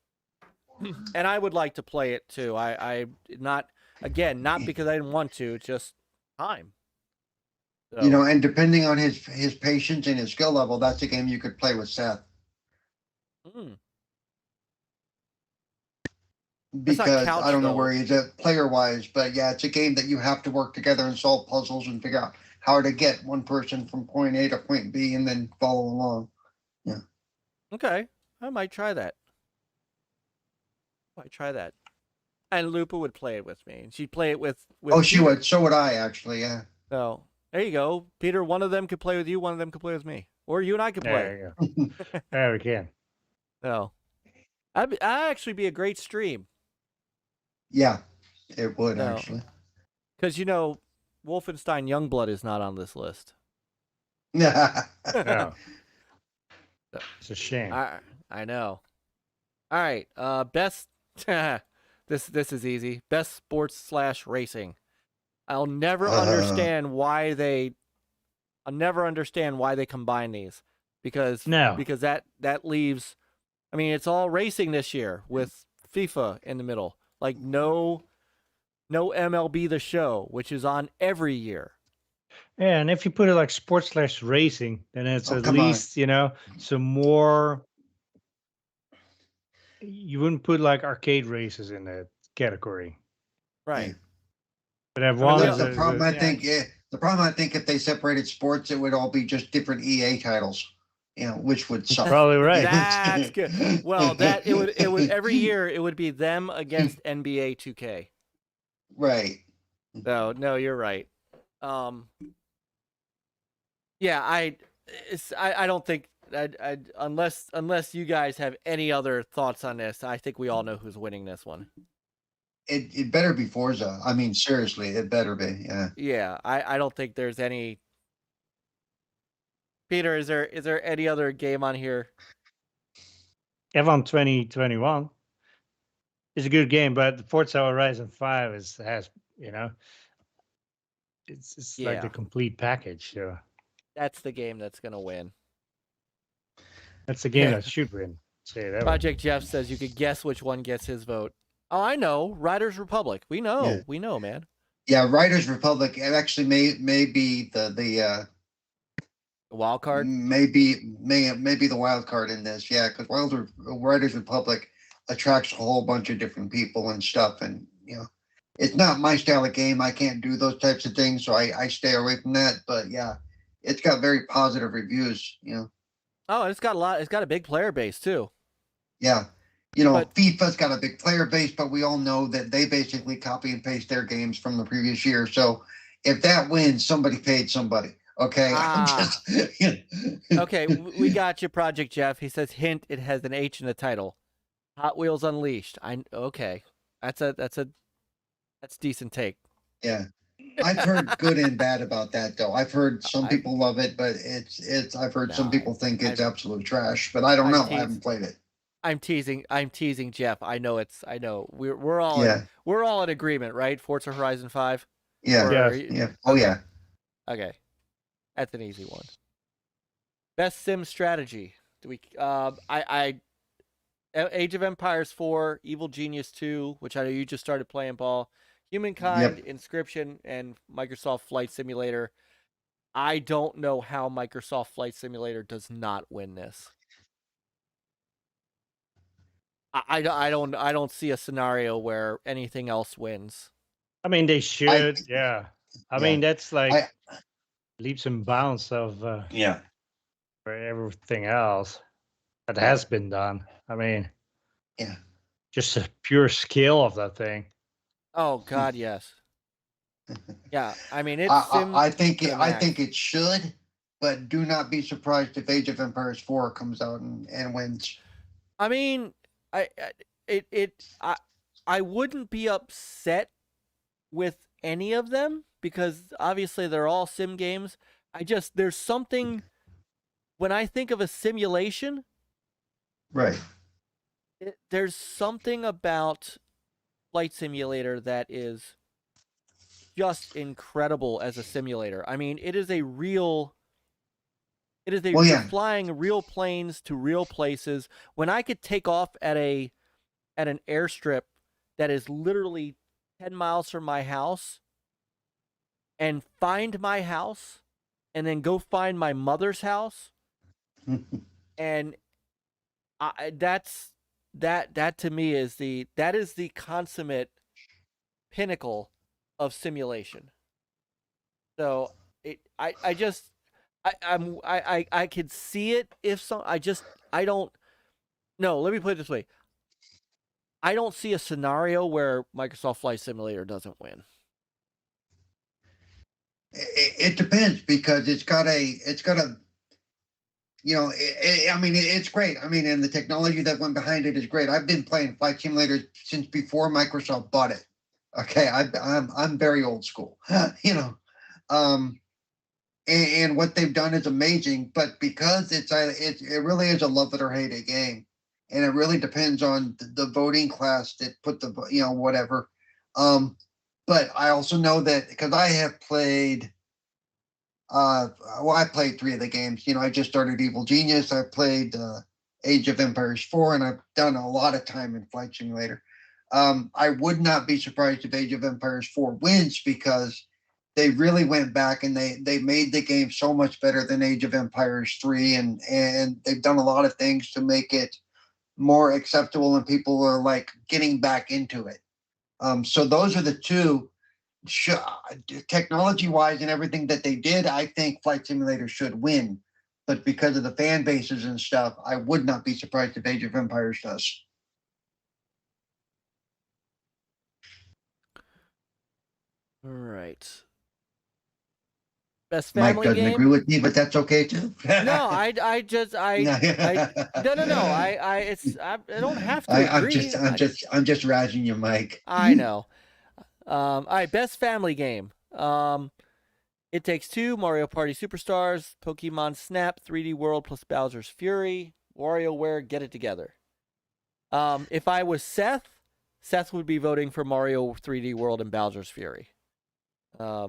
and I would like to play it too. I not because I didn't want to, just time. So, and depending on his patience and his skill level, that's a game you could play with Seth. Because I don't know where he's at player-wise, but yeah, it's a game that you have to work together and solve puzzles and figure out how to get one person from point A to point B and then follow along. Yeah. Okay, I might try that. And Lupa would play it with me, and she'd play it with Oh, she would. So would I, actually. Yeah. So there you go, Peter. One of them could play with you. One of them could play with me, or you and I could play. There you go. There we can. No, I'd actually be a great stream. Yeah, it would actually. Because Wolfenstein Youngblood is not on this list. Yeah. No. It's a shame. I know. All right. Best. This is easy. Best sports / racing. I'll never understand why they combine these because that leaves. I mean, it's all racing this year with FIFA in the middle. Like no MLB The Show, which is on every year. Yeah, and if you put it like sports / racing, then it's at least, some more. You wouldn't put like arcade races in that category. Right. But have one. The problem I think if they separated sports, it would all be just different EA titles. Which would suck. Probably right. That's good. Well, it would every year it would be them against NBA 2K. Right. No, you're right. Yeah, I don't think unless you guys have any other thoughts on this, I think we all know who's winning this one. It better be Forza. I mean, seriously, it better be. Yeah. Yeah, I don't think there's any. Peter, is there any other game on here? F1 2021 is a good game, but Forza Horizon 5 it's like the complete package. So that's the game that's gonna win. That's the game that should win. Say that. Project Jeff says you could guess which one gets his vote. Oh, I know. Riders Republic. We know, man. Yeah, Riders Republic. It actually may be the wild card. Maybe the wild card in this. Yeah, because Riders Republic attracts a whole bunch of different people and stuff, and it's not my style of game. I can't do those types of things, so I stay away from that. But yeah, it's got very positive reviews. Oh, it's got a big player base too. Yeah. FIFA's got a big player base, but we all know that they basically copy and paste their games from the previous year. So if that wins, somebody paid somebody. Okay. Okay, we got you, Project Jeff. He says, hint, it has an H in the title. Hot Wheels Unleashed. Okay. That's decent take. Yeah. I've heard good and bad about that though. I've heard some people love it, but I've heard some people think it's absolute trash, but I don't know. I haven't played it. I'm teasing Jeff. I know we're all in agreement, right? Forza Horizon 5? Yeah. Yeah. Oh yeah. Okay. That's an easy one. Best sim strategy. Do we Age of Empires 4, Evil Genius 2, which I know you just started playing, Paul. Humankind, Inscription, and Microsoft Flight Simulator. I don't know how Microsoft Flight Simulator does not win this. I don't see a scenario where anything else wins. I mean, they should. I mean, that's like leaps and bounds of for everything else that has been done. I mean, just the pure scale of that thing. Oh God, yes. Yeah, I mean it's I think it should, but do not be surprised if Age of Empires 4 comes out and wins. I mean, I wouldn't be upset with any of them because obviously they're all sim games. There's something when I think of a simulation, right? There's something about Flight Simulator that is just incredible as a simulator. I mean, it is flying real planes to real places. When I could take off at an airstrip that is literally 10 miles from my house and find my house and then go find my mother's house and that to me is the consummate pinnacle of simulation. So I could see it if so. I don't. No, let me put it this way. I don't see a scenario where Microsoft Flight Simulator doesn't win. It depends because it's got a, you know, I mean, it's great. I mean, and the technology that went behind it is great. I've been playing Flight Simulator since before Microsoft bought it. Okay, I'm very old school, you know, and what they've done is amazing. But because it really is a love it or hate it game, and it really depends on the voting class that put the, you know, whatever. But I also know that because I have played, I played 3 of the games. You know, I just started Evil Genius. I played Age of Empires 4, and I've done a lot of time in Flight Simulator. I would not be surprised if Age of Empires 4 wins because they really went back and they made the game so much better than Age of Empires 3, and they've done a lot of things to make it more acceptable, and people are like getting back into it. So those are the two. Technology-wise and everything that they did, I think Flight Simulator should win. But because of the fan bases and stuff, I would not be surprised if Age of Empires does. All right. Best family Myke doesn't game? agree with me, but that's okay too. No, I don't have to agree. I'm just razzing you, Myke. I know. All right, best family game. It Takes Two, Mario Party Superstars, Pokemon Snap, 3D World plus Bowser's Fury, WarioWare, Get It Together. If I was Seth would be voting for Mario 3D World and Bowser's Fury. I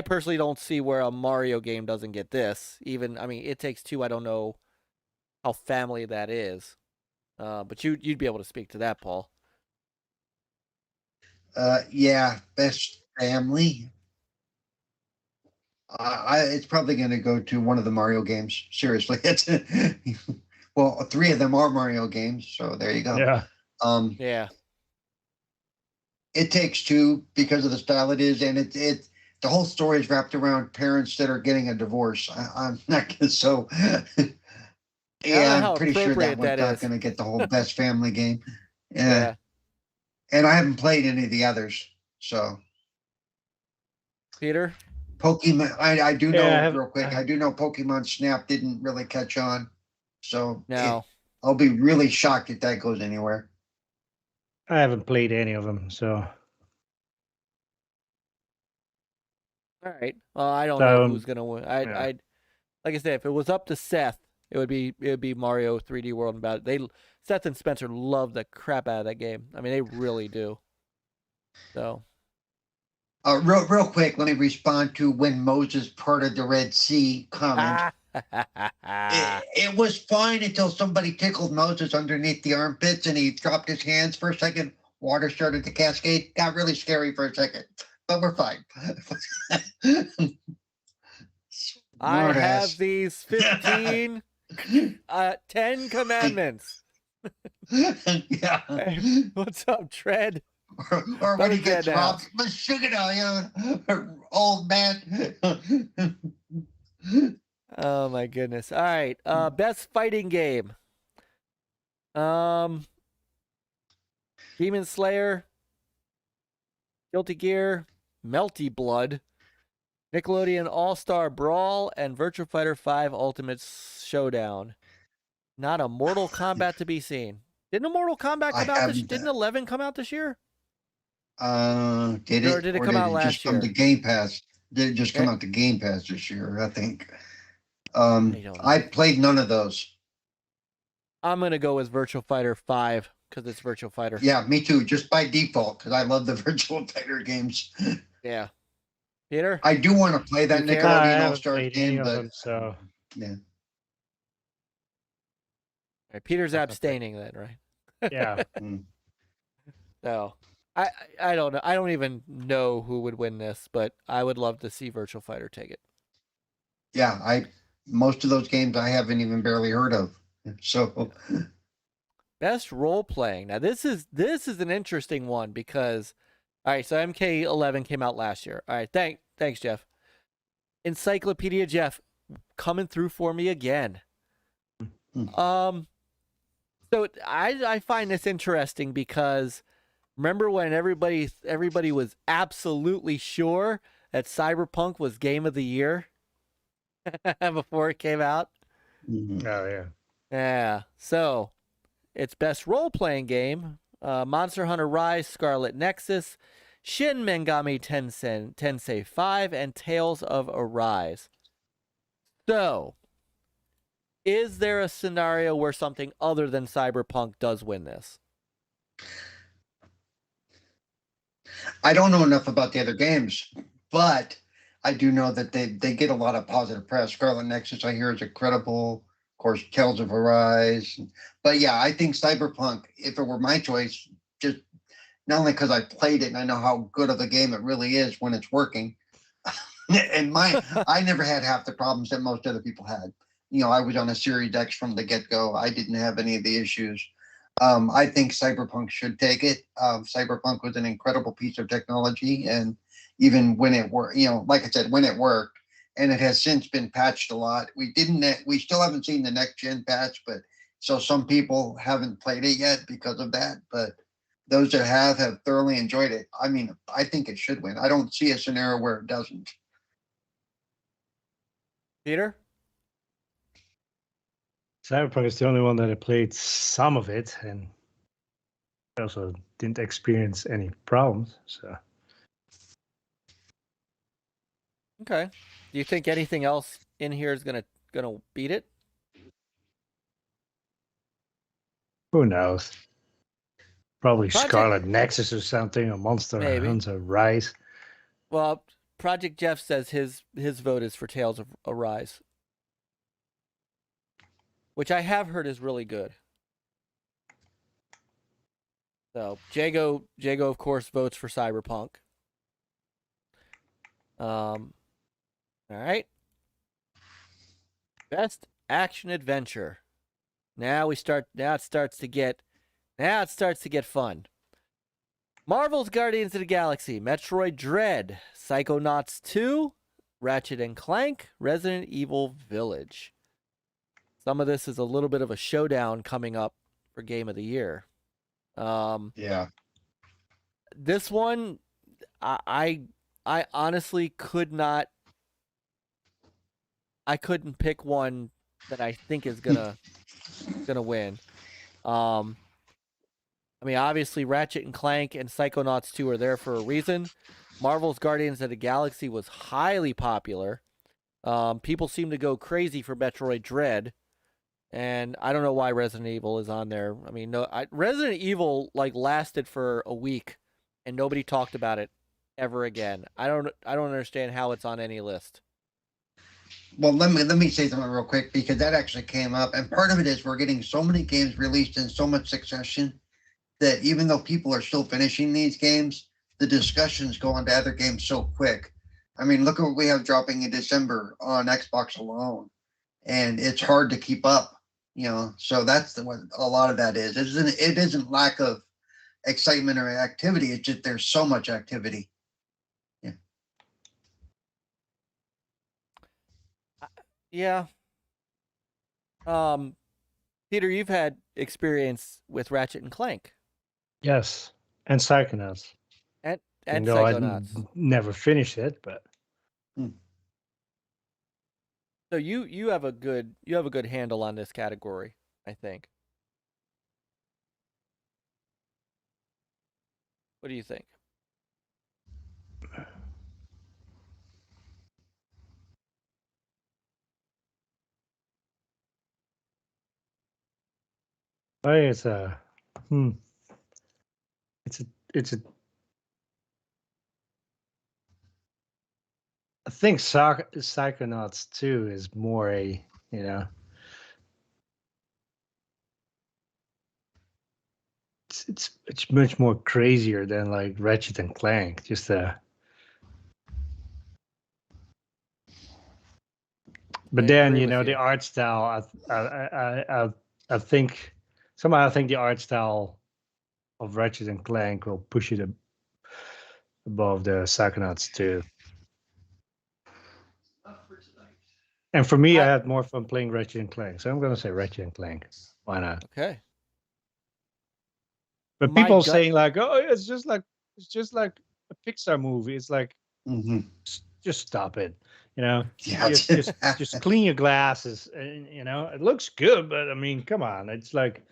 personally don't see where a Mario game doesn't get this. Even, I mean, It Takes Two, I don't know how family that is. But you'd be able to speak to that, Paul. Yeah, best family. It's probably going to go to one of the Mario games. Seriously, it's well, 3 of them are Mario games, so there you go. Yeah. Yeah. It Takes Two because of the style it is, and the whole story is wrapped around parents that are getting a divorce. I'm not gonna so. Yeah, I'm pretty sure that one's not going to get the whole best family game. Yeah. And I haven't played any of the others, so. Peter? Pokemon, I do know real quick. I do know Pokemon Snap didn't really catch on, so no. I'll be really shocked if that goes anywhere. I haven't played any of them, so. All right. Well, I don't know who's gonna win. I'd like I said, if it was up to Seth, it would be Mario 3D World and Bowser. Seth and Spencer love the crap out of that game. I mean, they really do. So. Real quick, let me respond to when Moses parted the Red Sea comment. It was fine until somebody tickled Moses underneath the armpits and he dropped his hands for a second. Water started to cascade. Got really scary for a second, but we're fine. I have these 15, 10 commandments. Yeah. Hey, what's up, Tread? Or when he gets robbed, but sugar now, old man. Oh my goodness. All right. Best fighting game. Demon Slayer, Guilty Gear, Melty Blood, Nickelodeon All-Star Brawl, and Virtua Fighter 5 Ultimate Showdown. Not a Mortal Kombat to be seen. Didn't a Mortal Kombat come out this? Didn't 11 come out this year? Did it? Or did it come out last year? Come to Game Pass? Did it just come out to Game Pass this year? I think. I played none of those. I'm gonna go with Virtua Fighter 5 because it's Virtua Fighter. Yeah, me too. Just by default because I love the Virtua Fighter games. Yeah. Peter? I do want to play that Nickelodeon All-Star game, but them, so yeah. All right, Peter's abstaining then, right? Yeah. So I don't know. I don't even know who would win this, but I would love to see Virtua Fighter take it. Yeah, most of those games I haven't even barely heard of. So best role playing. Now this is an interesting one because all right, so MK11 came out last year. All right, thanks Jeff. Encyclopedia Jeff coming through for me again. So I find this interesting because remember when everybody was absolutely sure that Cyberpunk was game of the year before it came out? Oh yeah. Yeah. So it's best role-playing game. Monster Hunter Rise, Scarlet Nexus, Shin Megami Tensei 5, and Tales of Arise. So, is there a scenario where something other than Cyberpunk does win this? I don't know enough about the other games, but I do know that they get a lot of positive press. Scarlet Nexus, I hear, is incredible. Of course, Tales of Arise. But yeah, I think Cyberpunk, if it were my choice, just not only because I played it and I know how good of a game it really is when it's working. And I never had half the problems that most other people had. I was on a Series X from the get-go. I didn't have any of the issues. I think Cyberpunk should take it. Cyberpunk was an incredible piece of technology, and even when it worked, like I said, when it worked, and it has since been patched a lot. We still haven't seen the next gen patch, but so some people haven't played it yet because of that. But those that have thoroughly enjoyed it. I mean, I think it should win. I don't see a scenario where it doesn't. Peter? Cyberpunk is the only one that I played some of it, and I also didn't experience any problems. So, okay. Do you think anything else in here is gonna beat it? who knows? Probably Scarlet Nexus or something, or Monster Hunter Rise. Well, Project Jeff says his vote is for Tales of Arise, which I have heard is really good. So Jago of course votes for Cyberpunk. All right. Best action adventure. Now it starts to get fun. Marvel's Guardians of the Galaxy, Metroid Dread, Psychonauts 2, Ratchet & Clank, Resident Evil Village. Some of this is a little bit of a showdown coming up for Game of the Year. Yeah. This one, I honestly couldn't pick one that I think is gonna win. I mean, obviously, Ratchet & Clank and Psychonauts 2 are there for a reason. Marvel's Guardians of the Galaxy was highly popular. People seem to go crazy for Metroid Dread. And I don't know why Resident Evil is on there. I mean, Resident Evil lasted for a week, and nobody talked about it ever again. I don't understand how it's on any list. Well, let me say something real quick, because that actually came up, and part of it is we're getting so many games released in so much succession that even though people are still finishing these games, the discussions go on to other games so quick. I mean, look at what we have dropping in December on Xbox alone, and it's hard to keep up. So that's what a lot of that is. It isn't lack of excitement or activity. It's just there's so much activity. Yeah. Yeah. Peter, you've had experience with Ratchet and Clank. Yes, and Psychonauts. And Though Psychonauts. never finished it, but so you have a good handle on this category, I think. What do you think? it's a it's a I think Psychonauts 2 is more a, it's much more crazier than like Ratchet and Clank. Just but then the art style. I think somehow the art style of Ratchet and Clank will push it above the Psychonauts 2. And for me, I had more fun playing Ratchet and Clank, so I'm going to say Ratchet and Clank. Why not? Okay. But people saying like, "Oh, it's just like a Pixar movie." It's like, just stop it. Yeah. Just clean your glasses. And, it looks good, but I mean, come on. It's like,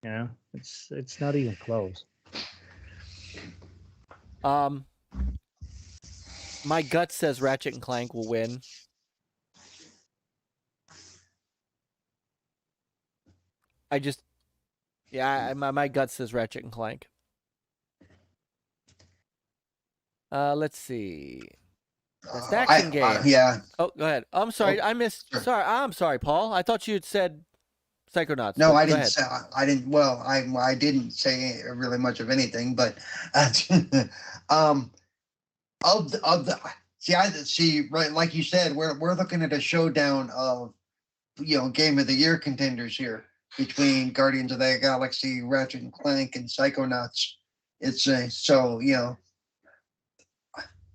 it's not even close. My gut says Ratchet and Clank will win. My gut says Ratchet and Clank. Let's see. Best action game. Yeah. Oh, go ahead. I'm sorry. I missed. Sure. Sorry. I'm sorry, Paul. I thought you had said Psychonauts. No, I didn't say. I didn't. Well, I didn't say really much of anything, but right, like you said, we're looking at a showdown of Game of the Year contenders here between Guardians of the Galaxy, Ratchet and Clank, and Psychonauts. It's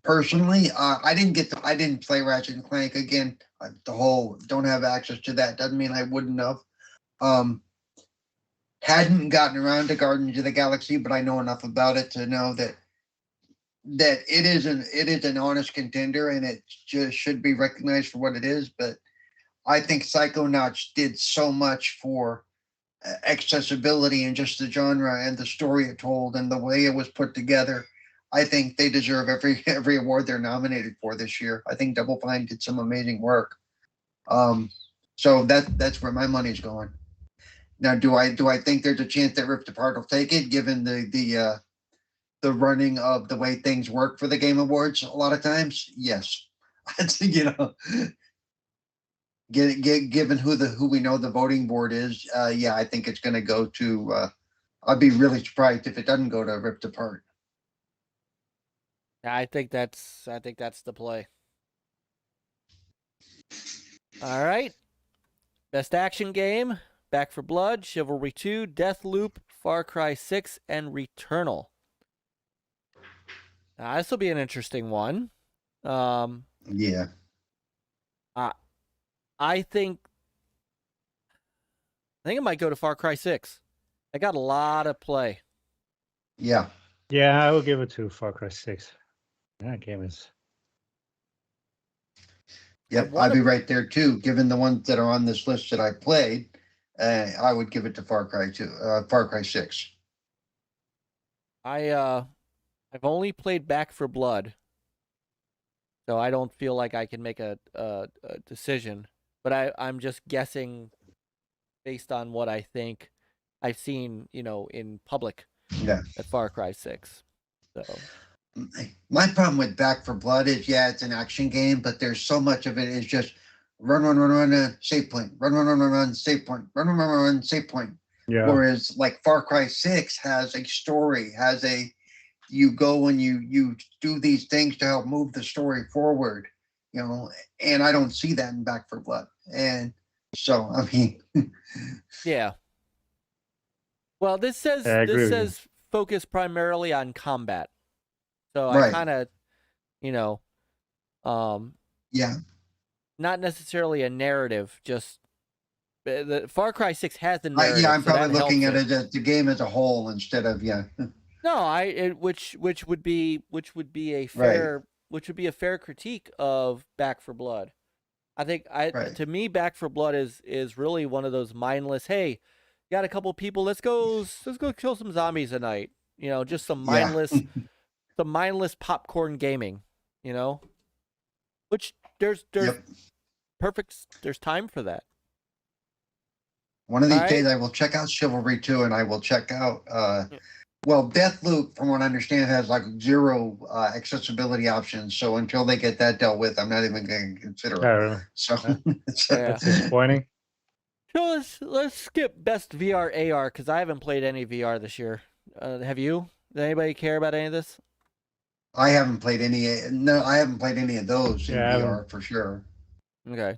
personally, I didn't play Ratchet and Clank again. Don't have access to that. Doesn't mean I wouldn't have. Hadn't gotten around to Guardians of the Galaxy, but I know enough about it to know that it is an honest contender, and it just should be recognized for what it is. But I think Psychonauts did so much for accessibility and just the genre and the story it told and the way it was put together. I think they deserve every award they're nominated for this year. I think Double Fine did some amazing work. So that's where my money's going. Now, do I think there's a chance that Rift Apart will take it, given the running of the way things work for the Game Awards a lot of times? Yes. Given who we know the voting board is, I think it's going to go to. I'd be really surprised if it doesn't go to Rift Apart. I think that's the play. All right. Best action game: Back 4 Blood, Chivalry 2, Deathloop, Far Cry 6, and Returnal. Now, this will be an interesting one. Yeah. I think it might go to Far Cry 6. I got a lot of play. Yeah. Yeah, I will give it to Far Cry 6. That game is. Yep, I'd be right there too. Given the ones that are on this list that I played, I would give it to Far Cry 6. I've only played Back 4 Blood, so I don't feel like I can make a decision. But I'm just guessing based on what I think I've seen, in public. Yeah. At Far Cry 6. So. My problem with Back 4 Blood is, it's an action game, but there's so much of it is just run, save point, run, save point, run, save point. Yeah. Whereas like Far Cry 6 has a story, you go and you do these things to help move the story forward, and I don't see that in Back 4 Blood. And so, I mean. Yeah. Well, this says focus primarily on combat. So right. I kind of, Yeah. not necessarily a narrative. Just the Far Cry 6 has the narrative. Yeah, I'm so probably looking at it as the game as a whole instead of No, which would be a fair critique of Back for Blood. I think to me, Back for Blood is really one of those mindless. Hey, got a couple people. Let's go kill some zombies tonight. You know, just some mindless, some mindless popcorn gaming. You know, which there's perfect. There's time for that. One of these days, I will check out Chivalry 2, and I will check out. Well, Deathloop, from what I understand, has like 0 accessibility options. So until they get that dealt with, I'm not even going to consider it. So that's disappointing. So let's skip best VR AR because I haven't played any VR this year. Have you? Does anybody care about any of this? I haven't played any. No, I haven't played any of those in VR for sure. Okay.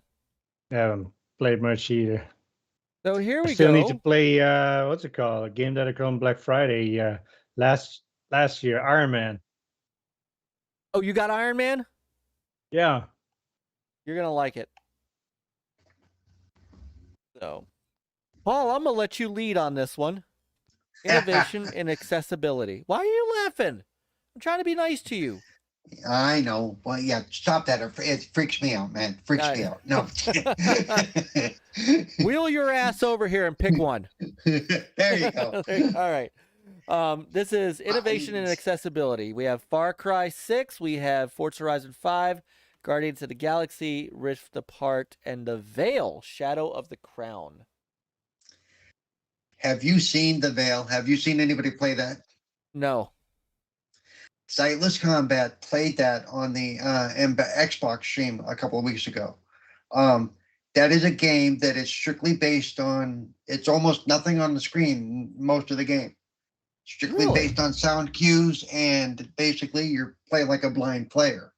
I haven't played much either. So here we go. Still need to play. What's it called? A game that I got on Black Friday. Last year, Iron Man. Oh, you got Iron Man? Yeah. You're gonna like it. So, Paul, I'm gonna let you lead on this one. Innovation and accessibility. Why are you laughing? I'm trying to be nice to you. I know. Well, yeah, stop that. It freaks me out, man. Freaks me out. No. Wheel your ass over here and pick one. There you go. All right. This is innovation and accessibility. We have Far Cry 6. We have Forza Horizon 5, Guardians of the Galaxy, Rift Apart, and The Veil, Shadow of the Crown. Have you seen The Veil? Have you seen anybody play that? No. Sightless Combat played that on the Xbox stream a couple of weeks ago. That is a game that is strictly based on, it's almost nothing on the screen, most of the game. Strictly based on sound cues, and basically you're playing like a blind player.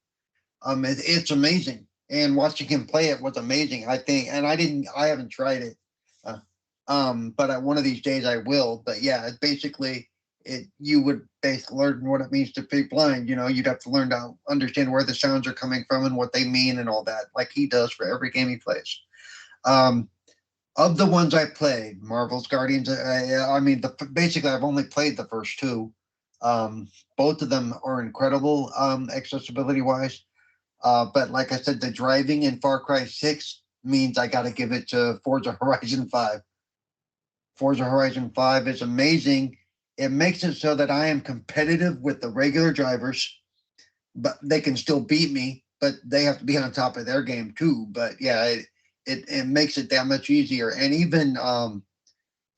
It's amazing. And watching him play it was amazing, I think. And I haven't tried it. But one of these days I will. But yeah, basically, you would basically learn what it means to be blind. You know, you'd have to learn to understand where the sounds are coming from and what they mean and all that, like he does for every game he plays. Of the ones I played, Marvel's Guardians, basically I've only played the first 2. Both of them are incredible accessibility-wise. But like I said, the driving in Far Cry 6 means I got to give it to Forza Horizon 5. Forza Horizon 5 is amazing. It makes it so that I am competitive with the regular drivers, but they can still beat me, but they have to be on top of their game too. But yeah, it makes it that much easier. And even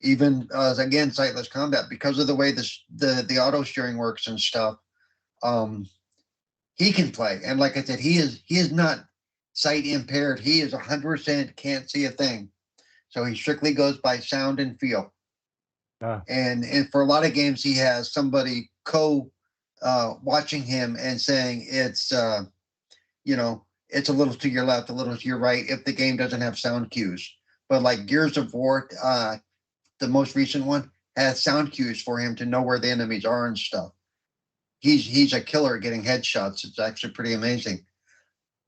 again, Sightless Combat, because of the way the auto steering works and stuff, he can play. And like I said, he is not sight impaired. He is 100% can't see a thing. So he strictly goes by sound and feel. And for a lot of games, he has somebody watching him and saying it's it's a little to your left, a little to your right if the game doesn't have sound cues. But like Gears of War, the most recent one, has sound cues for him to know where the enemies are and stuff. He's a killer at getting headshots. It's actually pretty amazing.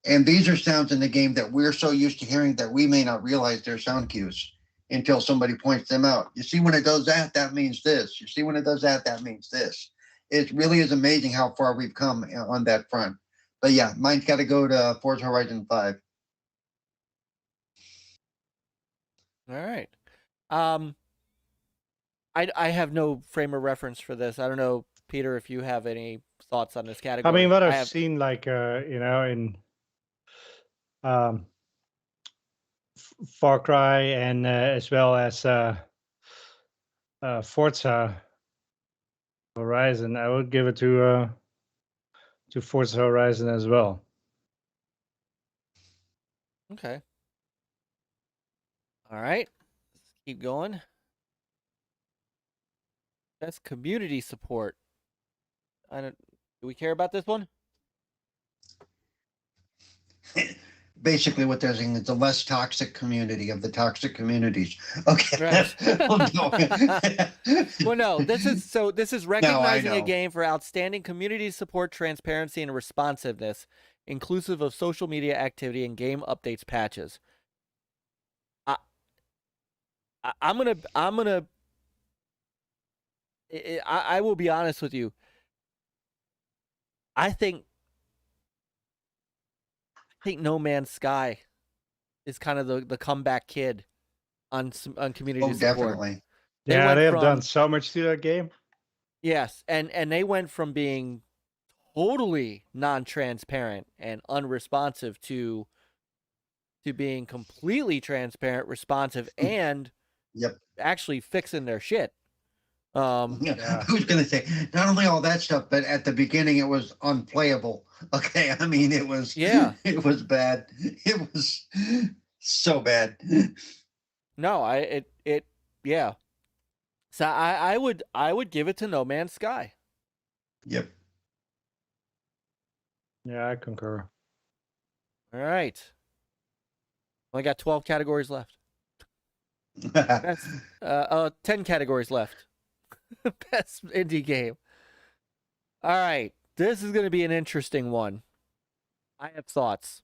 And these are sounds in the game that we're so used to hearing that we may not realize they're sound cues until somebody points them out. You see when it does that, that means this. You see when it does that, that means this. It really is amazing how far we've come on that front. But yeah, mine's got to go to Forza Horizon 5. All right. I have no frame of reference for this. I don't know, Peter, if you have any thoughts on this category. I mean, what I've seen, like, in Far Cry and as well as Forza Horizon, I would give it to Forza Horizon as well. Okay. All right. Let's keep going. That's community support. Do we care about this one? basically what they're saying is the less toxic community of the toxic communities. Okay. Right. Oh, no. Well, no, this is recognizing a game for outstanding community support, transparency, and responsiveness, inclusive of social media activity and game updates patches. I will be honest with you. I think No Man's Sky is kind of the comeback kid on community support. Definitely. They have done so much to that game. Yes, and they went from being totally non-transparent and unresponsive to being completely transparent, responsive, and actually fixing their shit. Who's gonna say not only all that stuff, but at the beginning it was unplayable. Okay, I mean it was it was bad. It was so bad. No, yeah. So I would give it to No Man's Sky. Yep. Yeah, I concur. All right. Only got 12 categories left. That's 10 categories left. Best indie game. All right. This is going to be an interesting one. I have thoughts.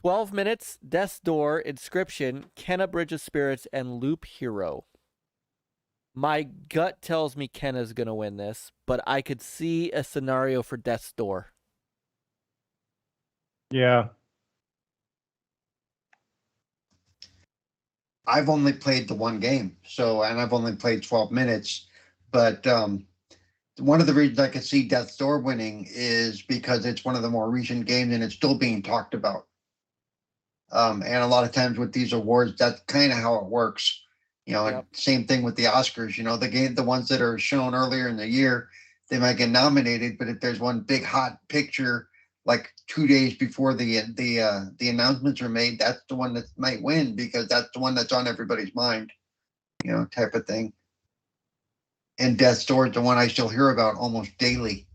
12 Minutes, Death's Door, Inscription, Kenna Bridge of Spirits, and Loop Hero. My gut tells me Kenna's going to win this, but I could see a scenario for Death's Door. Yeah. I've only played the one game, and I've only played 12 minutes. But one of the reasons I could see Death's Door winning is because it's one of the more recent games and it's still being talked about. And a lot of times with these awards, that's kind of how it works. And same thing with the Oscars. The ones that are shown earlier in the year, they might get nominated, but if there's one big hot picture, like 2 days before the announcements are made, that's the one that might win because that's the one that's on everybody's mind, type of thing. And Death's Door is the one I still hear about almost daily.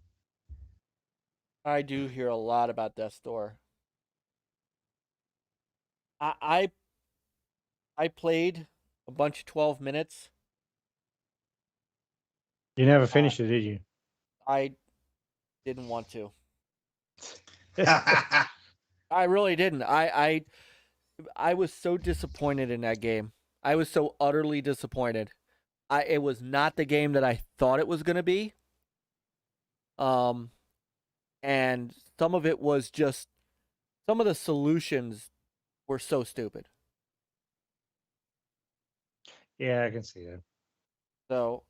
I do hear a lot about Death's Door. I played a bunch of 12 minutes. You never finished it, did you? I didn't want to. I really didn't. I was so disappointed in that game. I was so utterly disappointed. It was not the game that I thought it was going to be. And some of it was just, some of the solutions were so stupid. Yeah, I can see that. So,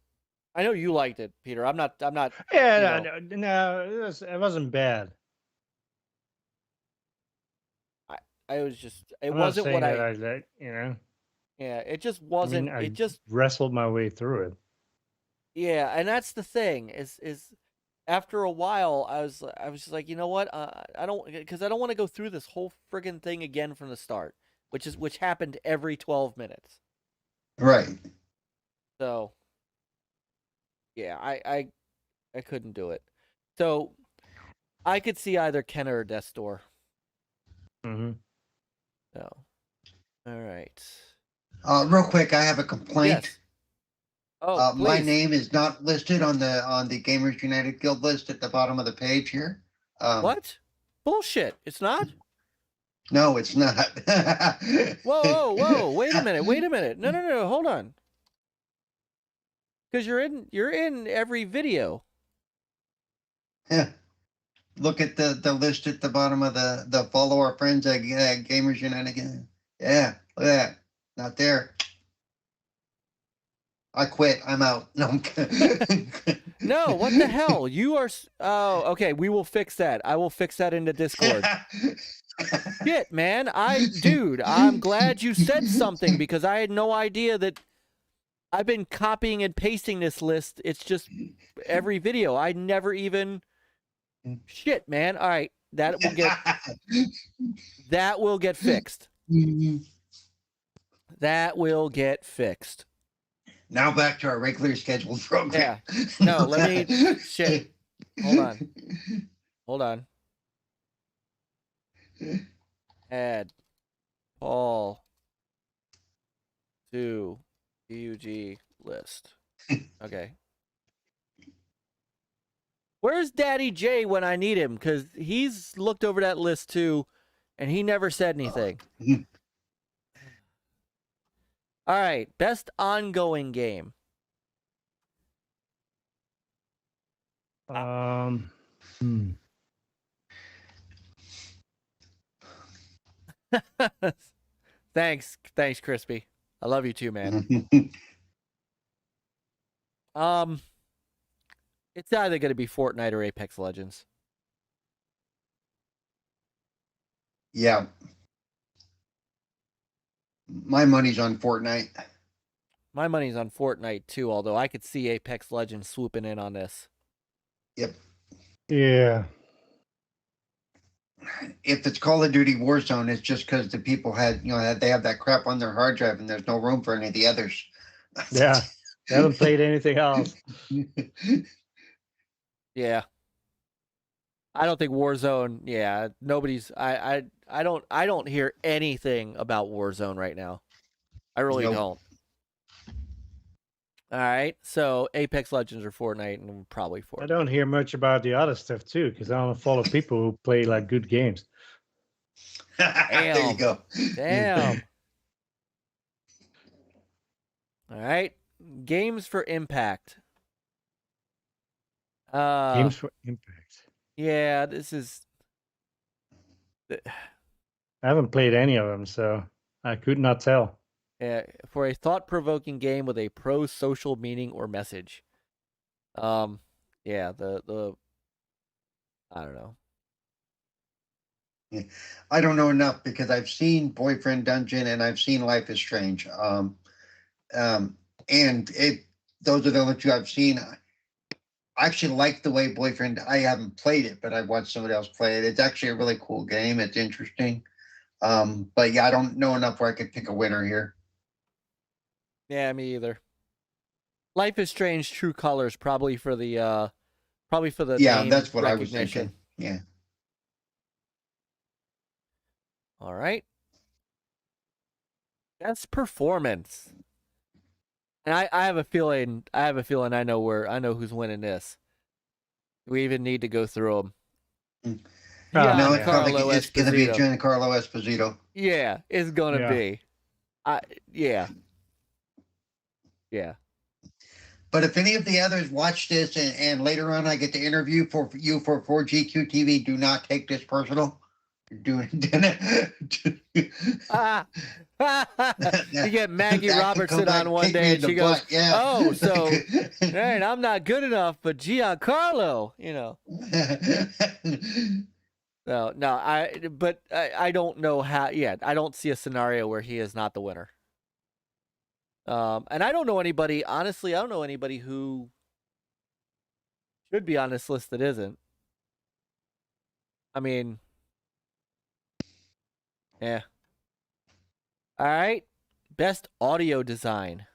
I know you liked it, Peter. I'm not. Yeah, no, it wasn't bad. I was just. It wasn't what I like. Yeah, it just wasn't. I it just wrestled my way through it. Yeah, and that's the thing is after a while I was just like, you know what? I don't want to go through this whole friggin' thing again from the start, which happened every 12 minutes. Right. So yeah, I couldn't do it. So I could see either Kenna or Death's Door. Mm-hmm. So all right. Real quick, I have a complaint. Yes. Oh, my name is not listed on the Gamers United Guild list at the bottom of the page here. What? Bullshit! It's not. No, it's not. Whoa! Wait a minute! No! Hold on. Because you're in every video. Yeah. Look at the list at the bottom of the follow our friends at Gamers United. Yeah, look at that. Not there. I quit. I'm out. No, I'm kidding. No, what the hell? You are. Oh, okay. We will fix that. I will fix that in the Discord. Shit, man. Dude, I'm glad you said something because I had no idea that I've been copying and pasting this list. It's just every video. I never even. Shit, man. All right. That will get fixed. That will get fixed. Now back to our regular scheduled program. Yeah. No, let me. Shit. Hold on. Add Paul to BUG list. Okay. Where's Daddy J when I need him? Because he's looked over that list too, and he never said anything. All right. Best ongoing game. Thanks, Crispy. I love you too, man. It's either going to be Fortnite or Apex Legends. Yeah. My money's on Fortnite. My money's on Fortnite too, although I could see Apex Legends swooping in on this. Yep. Yeah. If it's Call of Duty Warzone, it's just because the people had, they have that crap on their hard drive and there's no room for any of the others. Yeah. They haven't played anything else. Yeah. I don't think Warzone, yeah, nobody's I don't hear anything about Warzone right now. I really don't. All right. So Apex Legends or Fortnite, and probably Fortnite. I don't hear much about the other stuff too, because I don't follow people who play like good games. There you go. Damn. All right. Games for Impact. Games for Impact. Yeah, this is. I haven't played any of them, so I could not tell. For a thought-provoking game with a pro-social meaning or message. Yeah, the I don't know. Yeah. I don't know enough because I've seen Boyfriend Dungeon and I've seen Life is Strange. And those are the only two I've seen. I actually like the way Boyfriend. I haven't played it, but I've watched somebody else play it. It's actually a really cool game. It's interesting. But yeah, I don't know enough where I could pick a winner here. Yeah, me either. Life is Strange: True Colors probably for the Yeah, name that's what I was recognition. thinking. Yeah. All right. Best performance. And I have a feeling I know who's winning this. We even need to go through them. No, it's going to be Giancarlo Esposito. Yeah, it's going to be. Yeah. But if any of the others watch this and later on I get to interview for you for 4GQ TV, do not take this personal. You're doing you get Maggie Robertson on one day and she goes, "Oh, so right, I'm not good enough, but Giancarlo, No, I don't know how. Yeah, I don't see a scenario where he is not the winner. And I don't know anybody. Honestly, I don't know anybody who should be on this list that isn't. I mean, yeah. All right. Best audio design.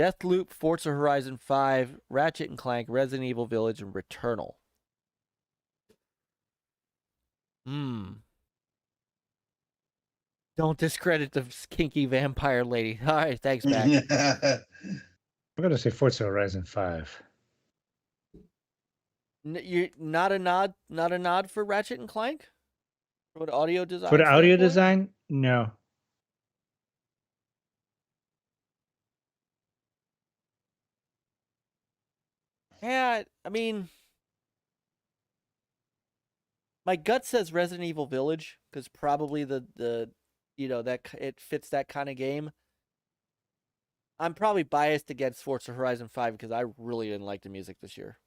Deathloop, Forza Horizon 5, Ratchet & Clank, Resident Evil Village, and Returnal. Don't discredit the kinky vampire lady. All right, thanks, Mac. I'm going to say Forza Horizon 5. You not a nod for Ratchet & Clank? For the audio design? For the audio design? No. Yeah, I mean, my gut says Resident Evil Village because probably the that it fits that kind of game. I'm probably biased against Forza Horizon 5 because I really didn't like the music this year.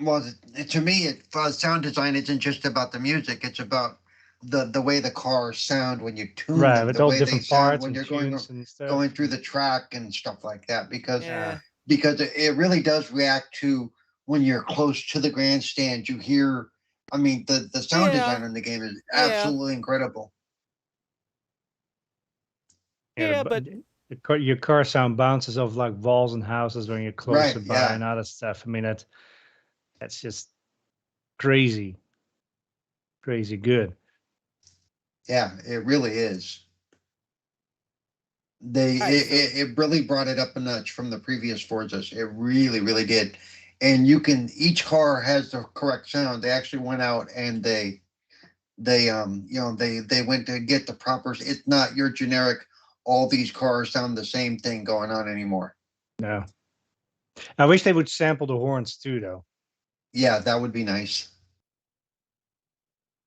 Well, to me, sound design isn't just about the music; it's about the way the cars sound when you tune them, with the all way different they sound parts when and you're going through the track and stuff like that. Because it really does react to when you're close to the grandstand. You hear, I mean, the sound design in the game is absolutely incredible. Yeah, but your car sound bounces off like walls and houses when you're closer by and other stuff. I mean, that's just crazy. crazy good. Yeah, it really is. It really brought it up a notch from the previous Forzas. It really, really did. And each car has the correct sound. They actually went out and they went to get the proper. It's not your generic. All these cars sound the same thing going on anymore. No. I wish they would sample the horns too, though. Yeah, that would be nice.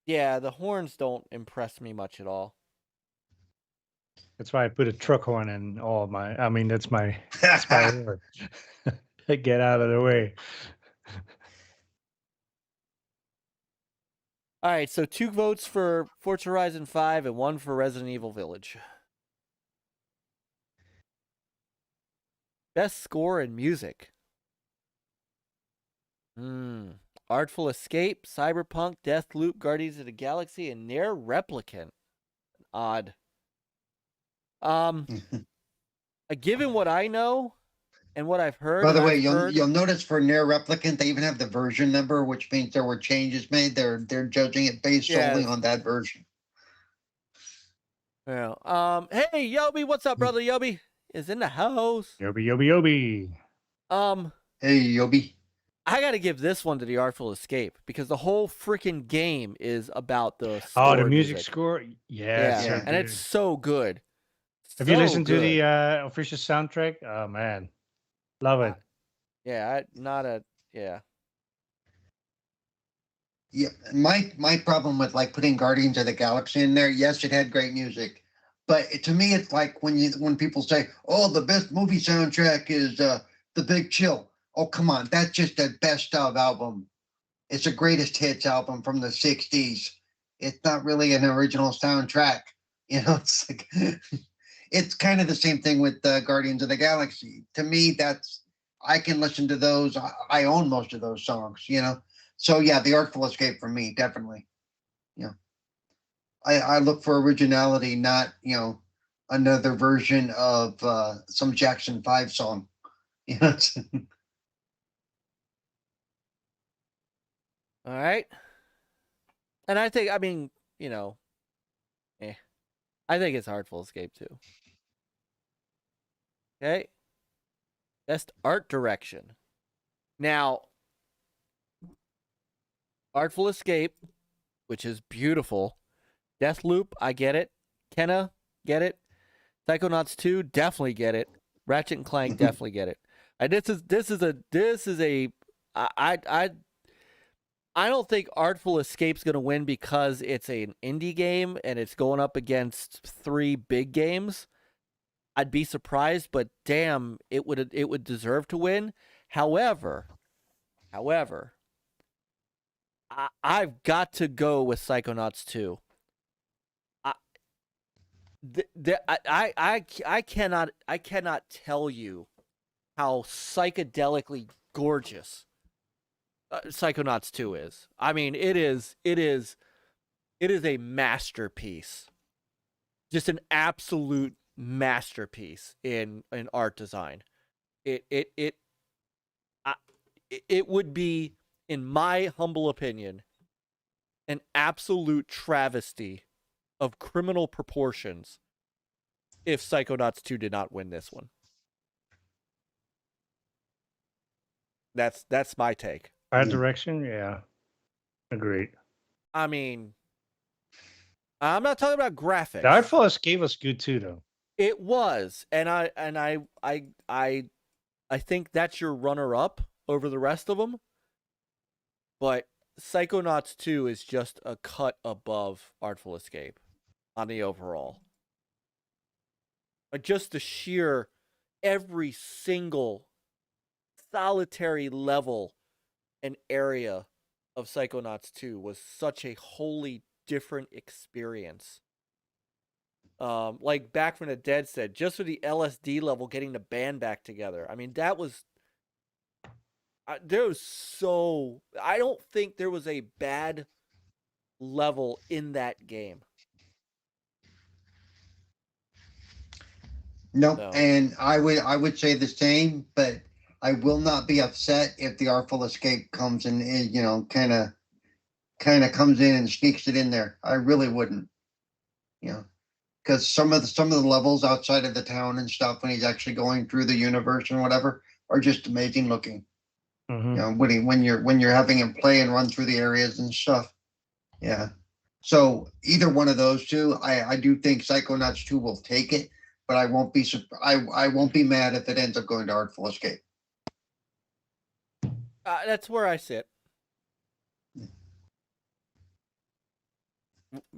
Yeah, the horns don't impress me much at all. That's why I put a truck horn in all my. I mean, that's my horn. Get out of the way. All right, so 2 votes for Forza Horizon 5 and 1 for Resident Evil Village. Best score in music. Artful Escape, Cyberpunk, Deathloop, Guardians of the Galaxy, and Nier Replicant. Odd. Given what I know and what I've heard. By the way, you'll notice for Nier Replicant, they even have the version number, which means there were changes made. They're judging it based solely on that version. Yeah. Hey, Yoby, what's up, brother? Yoby is in the house. Yoby. Hey, Yoby. I got to give this one to the Artful Escape because the whole freaking game is about the the music score. Yeah. And it's so good. Have you listened to the official soundtrack? Oh man, love it. Yeah, my problem with like putting Guardians of the Galaxy in there, yes, it had great music, but to me it's like when people say, oh, the best movie soundtrack is The Big Chill. Oh, come on, that's just a best of album. It's a greatest hits album from the 60s. It's not really an original soundtrack. It's like it's kind of the same thing with Guardians of the Galaxy. To me, I can listen to those. I own most of those songs, So yeah, the Artful Escape for me, definitely. I look for originality, not another version of some Jackson 5 song. All right. And I think, I think it's Artful Escape too. Okay. Best art direction. Now, Artful Escape, which is beautiful. Deathloop, I get it. Kenna, get it. Psychonauts 2, definitely get it. Ratchet and Clank, definitely get it. I don't think Artful Escape's going to win because it's an indie game and it's going up against 3 big games. I'd be surprised, but damn, it would deserve to win. However, I've got to go with Psychonauts 2. I cannot tell you how psychedelically gorgeous Psychonauts 2 is. I mean, it is a masterpiece. Just an absolute masterpiece in art design. It would be, in my humble opinion, an absolute travesty of criminal proportions if Psychonauts 2 did not win this one. That's my take. Art direction, yeah. Agreed. I mean, I'm not talking about graphics. The Artful Escape was good too, though. It was, and I think that's your runner-up over the rest of them. But Psychonauts 2 is just a cut above Artful Escape on the overall. Just the sheer, every single solitary level and area of Psychonauts 2 was such a wholly different experience. Like Back from the Dead said, just for the LSD level, getting the band back together. I mean, that was... I don't think there was a bad level in that game. Nope. No. And I would say the same, but I will not be upset if the Artful Escape comes and kind of kind of comes in and sneaks it in there. I really wouldn't, because some of the levels outside of the town and stuff, when he's actually going through the universe and whatever, are just amazing looking. Mm-hmm. When you're having him play and run through the areas and stuff. Yeah. So either one of those two, I do think Psychonauts 2 will take it, but I won't be mad if it ends up going to Artful Escape. That's where I sit.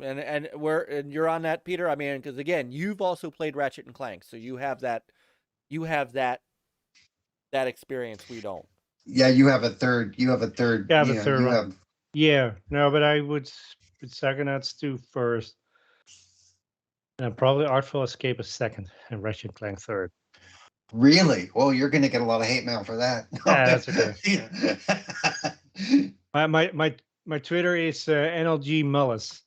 And you're on that, Peter. I mean, because again, you've also played Ratchet and Clank, so you have that experience we don't. Yeah, you have a third. Yeah, the third one. Yeah, no, but I would put Psychonauts 2 first. And probably Artful Escape is second, and Ratchet and Clank third. Really? Well, you're going to get a lot of hate mail for that. That's okay. my Twitter is NLG Mullis.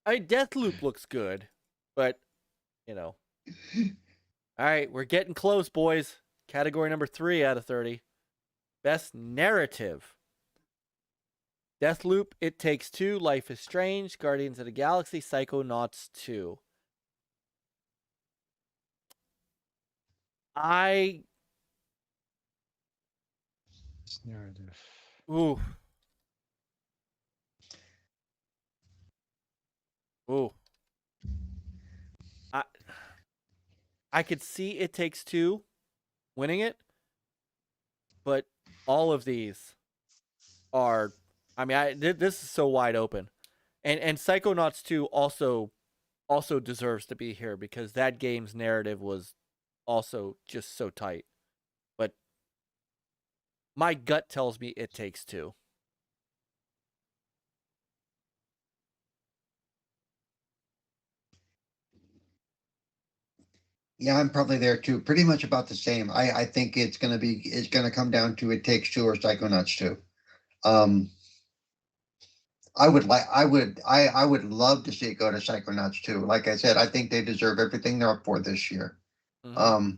Deathloop looks good, but All right, we're getting close, boys. Category number 3 out of 30. Best narrative. Deathloop, It Takes Two, Life is Strange, Guardians of the Galaxy, Psychonauts 2. Narrative. Ooh. I could see It Takes Two winning it, but all of these are. I mean, this is so wide open, and Psychonauts 2 also deserves to be here because that game's narrative was also just so tight. But my gut tells me It Takes Two. Yeah, I'm probably there too. Pretty much about the same. I think it's gonna come down to It Takes Two or Psychonauts 2. I would love to see it go to Psychonauts 2. Like I said, I think they deserve everything they're up for this year. Mm-hmm.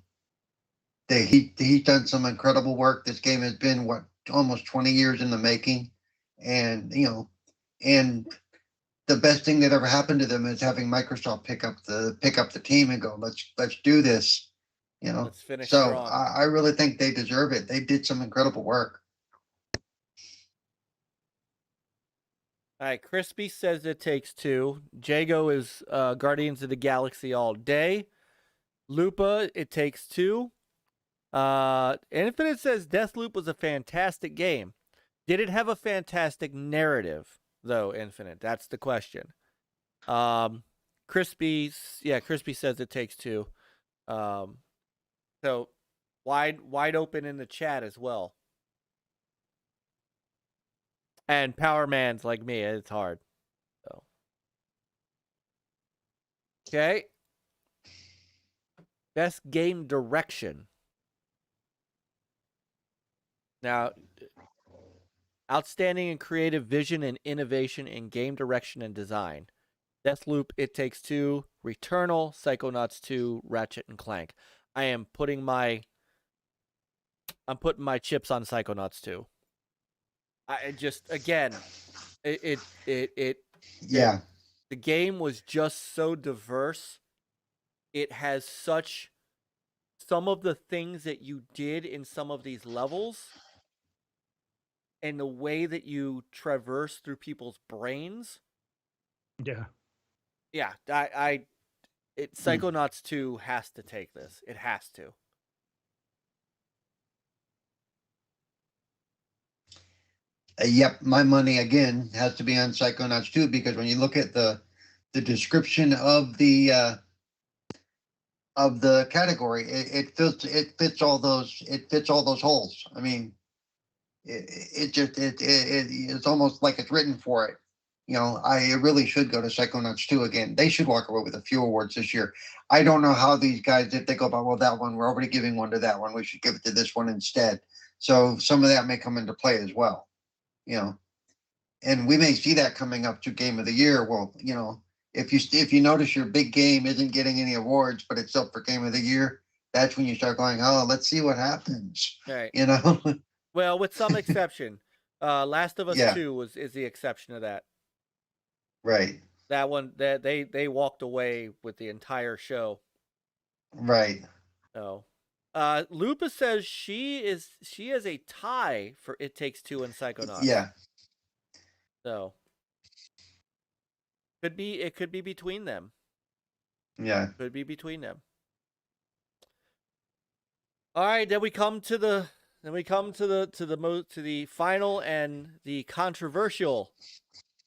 He's done some incredible work. This game has been almost 20 years in the making, and and the best thing that ever happened to them is having Microsoft pick up the team and go, let's do this. Let's finish so strong. I really think they deserve it. They did some incredible work. All right, Crispy says It Takes Two. Jago is Guardians of the Galaxy all day. Lupa, It Takes Two. Infinite says Deathloop was a fantastic game. Did it have a fantastic narrative, though, Infinite? That's the question. Crispy says It Takes Two. So wide open in the chat as well. And Power Man's like me, it's hard. So okay. Best game direction. Now, outstanding and creative vision and innovation in game direction and design. Deathloop, It Takes Two, Returnal, Psychonauts 2, Ratchet and Clank. I'm putting my chips on Psychonauts 2. The game was just so diverse. It has some of the things that you did in some of these levels and the way that you traverse through people's brains. Yeah. Yeah, Psychonauts 2 has to take this. It has to. Yep, my money again has to be on Psychonauts 2 because when you look at the description of the category, it fits all those holes. I mean, it's almost like it's written for it. It really should go to Psychonauts 2 again. They should walk away with a few awards this year. I don't know how these guys, if they go about, well, that one, we're already giving one to that one, we should give it to this one instead. So some of that may come into play as well. And we may see that coming up to Game of the Year. Well, if you notice your big game isn't getting any awards, but it's up for Game of the Year, that's when you start going, oh, let's see what happens. Right. You know. Well, with some exception, Last of Us Yeah. 2 is the exception of that. Right. That one, that they walked away with the entire show. Right. So, Lupa says she has a tie for It Takes Two and Psychonauts. Yeah. So, it could be between them. Yeah. Could be between them. All right, then we come to the final and the controversial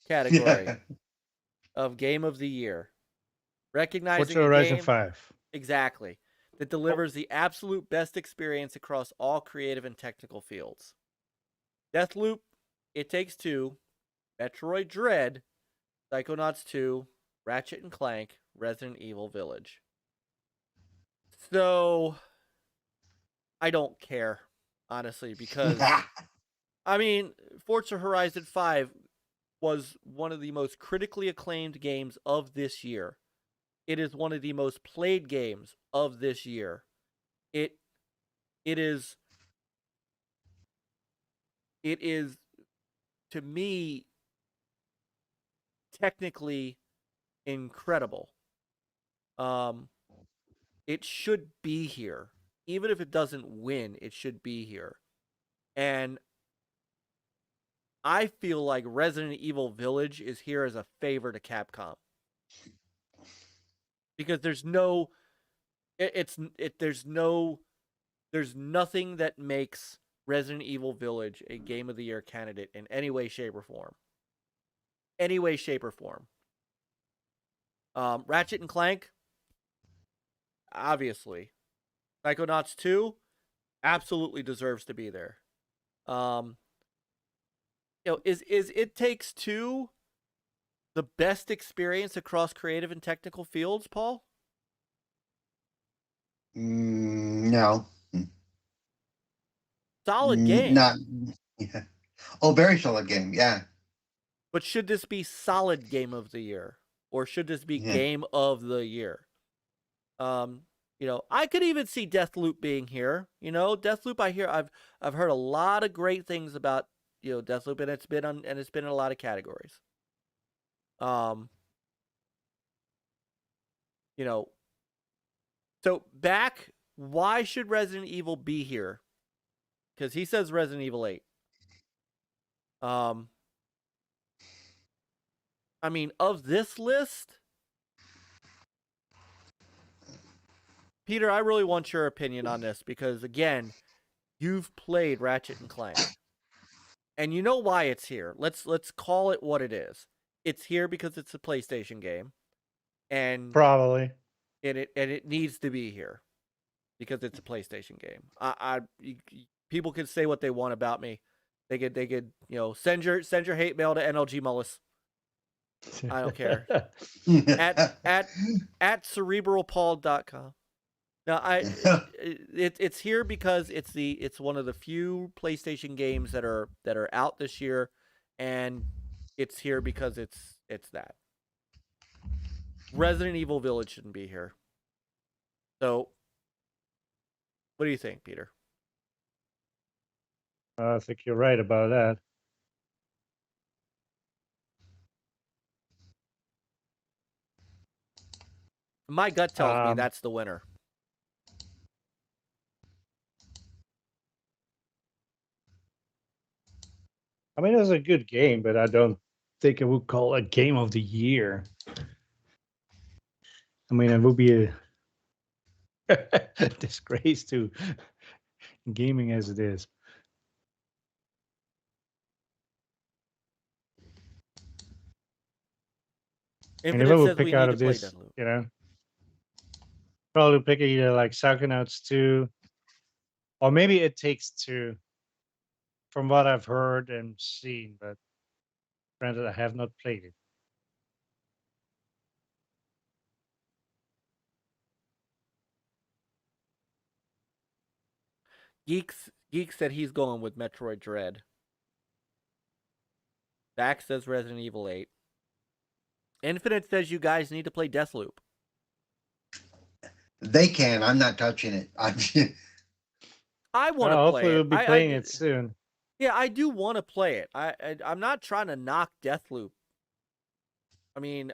category of Game of the Year. Recognizing Forza Horizon 5. Exactly. That delivers the absolute best experience across all creative and technical fields. Deathloop, It Takes Two, Metroid Dread, Psychonauts 2, Ratchet and Clank, Resident Evil Village. So, I don't care, honestly, because, I mean, Forza Horizon 5 was one of the most critically acclaimed games of this year. It is one of the most played games of this year. It is, to me, technically incredible. It should be here. Even if it doesn't win, it should be here. And I feel like Resident Evil Village is here as a favor to Capcom. Because there's nothing that makes Resident Evil Village a Game of the Year candidate in any way, shape, or form. Any way, shape, or form. Ratchet and Clank, obviously. Psychonauts 2 absolutely deserves to be there. Is It Takes Two the best experience across creative and technical fields, Paul? No. Solid game. Not. Yeah. Oh, very solid game. Yeah. But should this be solid Game of the Year, or should this be Game of the Year? I could even see Deathloop being here. Deathloop. I've heard a lot of great things about Deathloop, and it's been in a lot of categories. So back, why should Resident Evil be here? Because he says Resident Evil 8. I mean, of this list, Peter, I really want your opinion on this because, again, you've played Ratchet and Clank, and you know why it's here. Let's call it what it is. It's here because it's a PlayStation game, and probably, and it needs to be here because it's a PlayStation game. People can say what they want about me. They could send your hate mail to NLG Mullis. I don't care. at cerebralpaul.com. Now it's here because it's one of the few PlayStation games that are out this year, and it's here because it's that. Resident Evil Village shouldn't be here. So, what do you think, Peter? I think you're right about that. My gut tells me that's the winner. I mean, it was a good game, but I don't think I would call it Game of the Year. I mean, it would be a disgrace to gaming as it is. And if I would pick out of this, probably pick either like Psychonauts 2, or maybe It Takes Two, from what I've heard and seen, but granted, I have not played it. Geeks said he's going with Metroid Dread. Back says Resident Evil 8. Infinite says you guys need to play Deathloop. They can. I'm not touching it. I want to play hopefully it. we'll be playing it soon. Yeah, I do want to play it. I'm not trying to knock Deathloop. I mean,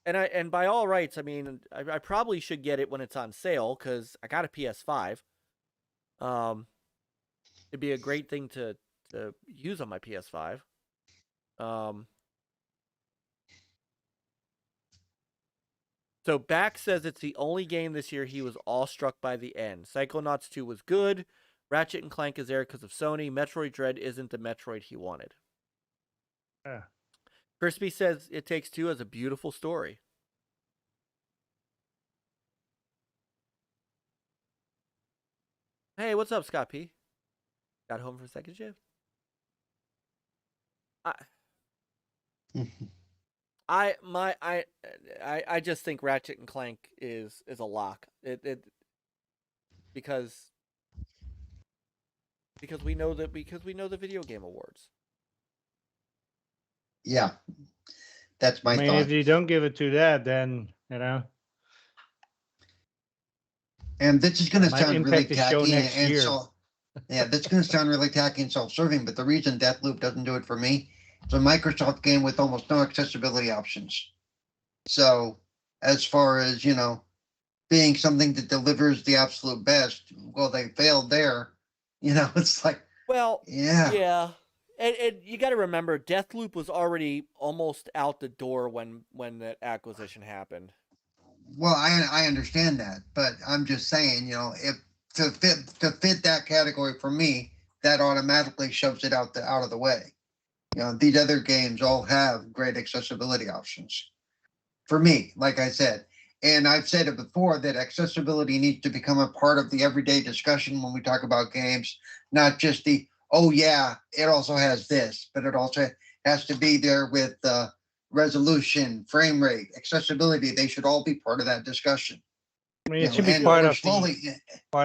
and by all rights, I mean, I probably should get it when it's on sale because I got a PS5. It'd be a great thing to use on my PS5. So Back says it's the only game this year he was awestruck by the end. Psychonauts 2 was good. Ratchet and Clank is there because of Sony. Metroid Dread isn't the Metroid he wanted. Yeah. Crispy says It Takes Two has a beautiful story. Hey, what's up, Scott P? Got home for a second shift? I just think Ratchet and Clank is a lock. Because we know the video game awards. Yeah, that's my thought. If you don't give it to that, then And this is going to sound really tacky and so. Yeah, that's going to sound really tacky and self-serving, but the reason Deathloop doesn't do it for me, it's a Microsoft game with almost no accessibility options. So, as far as being something that delivers the absolute best, well, they failed there. It's like, yeah. And you got to remember, Deathloop was already almost out the door when that acquisition happened. Well, I understand that, but I'm just saying, if to fit that category for me, that automatically shoves it out of the way. These other games all have great accessibility options. For me, like I said, and I've said it before, that accessibility needs to become a part of the everyday discussion when we talk about games, not just the, oh yeah, it also has this, but it also has to be there with resolution, frame rate, accessibility. They should all be part of that discussion. I mean, it should be part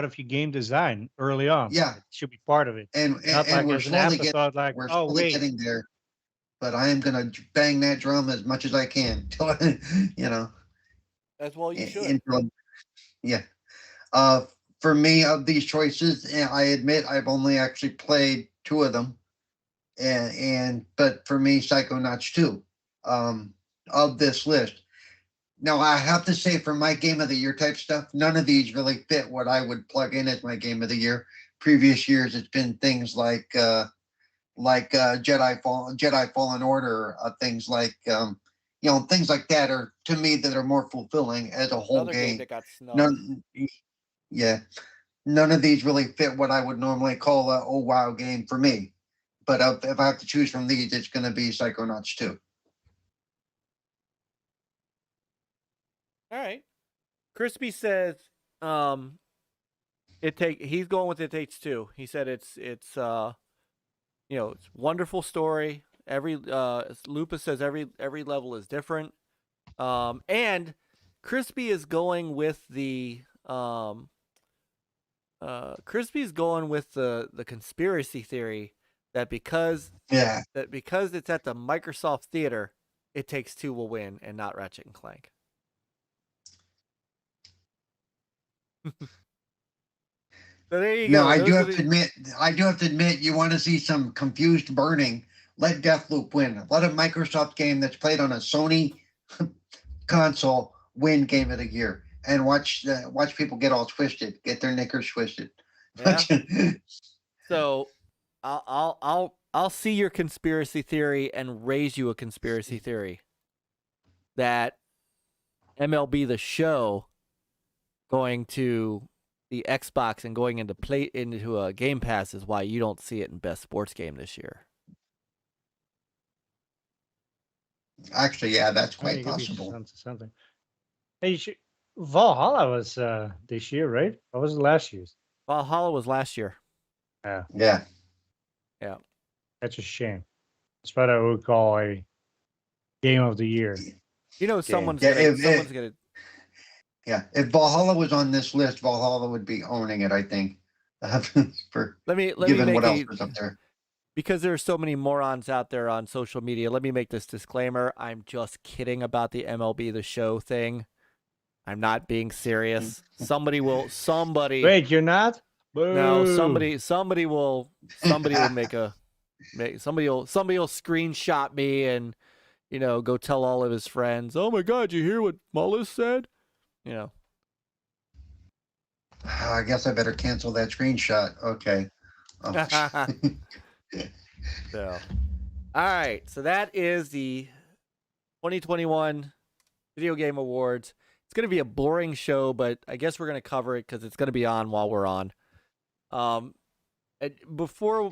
of your game design early on. Yeah, it should be part of it. And we're slowly getting there. But I am gonna bang that drum as much as I can. As well, you should. Yeah. For me, of these choices, I admit I've only actually played 2 of them, but for me, Psychonauts 2, of this list. Now, I have to say, for my Game of the Year type stuff, none of these really fit what I would plug in as my Game of the Year. Previous years, it's been things like Jedi Fallen Order, things like things like that are, to me, that are more fulfilling as a whole Another game that got snubbed. None of these really fit what I would normally call a wow game for me. But if I have to choose from these, it's going to be Psychonauts 2. All right. Crispy says he's going with It Takes Two. He said it's it's wonderful story. Every Lupa says every level is different. And Crispy is going with the Crispy's going with the conspiracy theory that because it's at the Microsoft Theater, It Takes Two will win and not Ratchet and Clank. So there you go. I do have to admit, you want to see some confused burning. Let Deathloop win. Let a Microsoft game that's played on a Sony console win Game of the Year, and watch people get all twisted, get their knickers twisted. Yeah. So I'll see your conspiracy theory and raise you a conspiracy theory that MLB The Show going to the Xbox and going into a Game Pass is why you don't see it in Best Sports Game this year. Actually, yeah, that's quite possible. Something. Hey, Valhalla was this year, right? Or was it last year's? Valhalla was last year. Yeah. That's a shame. That's what I would call a Game of the Year. Someone's gonna. Yeah, if Valhalla was on this list, Valhalla would be owning it, I think. Let me given what else was up there. Because there are so many morons out there on social media, let me make this disclaimer. I'm just kidding about the MLB The Show thing. I'm not being serious. Somebody. Wait, you're not? Boo. No, somebody will somebody will screenshot me and, go tell all of his friends, "Oh my God, you hear what Mullis said?" I guess I better cancel that screenshot. Okay. Oh. So, all right. So that is the 2021 Video Game Awards. It's going to be a boring show, but I guess we're going to cover it because it's going to be on while we're on. Before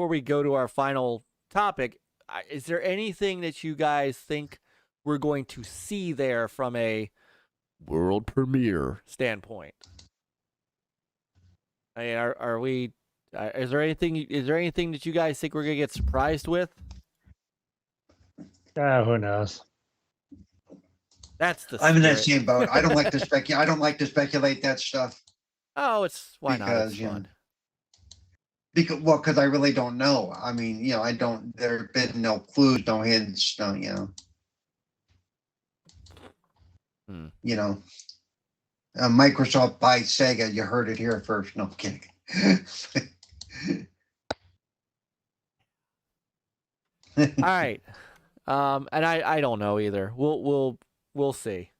we go to our final topic, is there anything that you guys think we're going to see there from a world premiere standpoint? I mean, are we? Is there anything that you guys think we're gonna get surprised with? Who knows? That's the. I'm in that same boat. I don't like to speculate. I don't like to speculate that stuff. Oh, why not? It's fun. Because I really don't know. I mean, I don't. There have been no clues, no hints, no. Microsoft buys Sega. You heard it here first. No, I'm kidding. All right. And I don't know either. We'll see.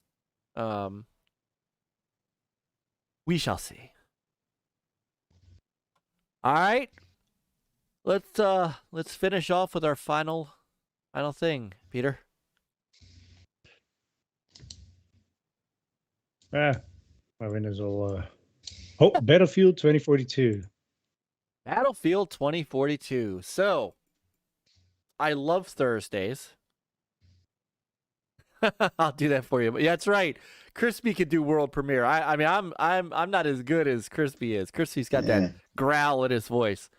We shall see. All right. Let's finish off with our final thing, Peter. My winners all. Battlefield 2042. Battlefield 2042. So, I love Thursdays. I'll do that for you. But yeah, that's right. Crispy could do world premiere. I mean, I'm not as good as Crispy is. Crispy's got that growl in his voice.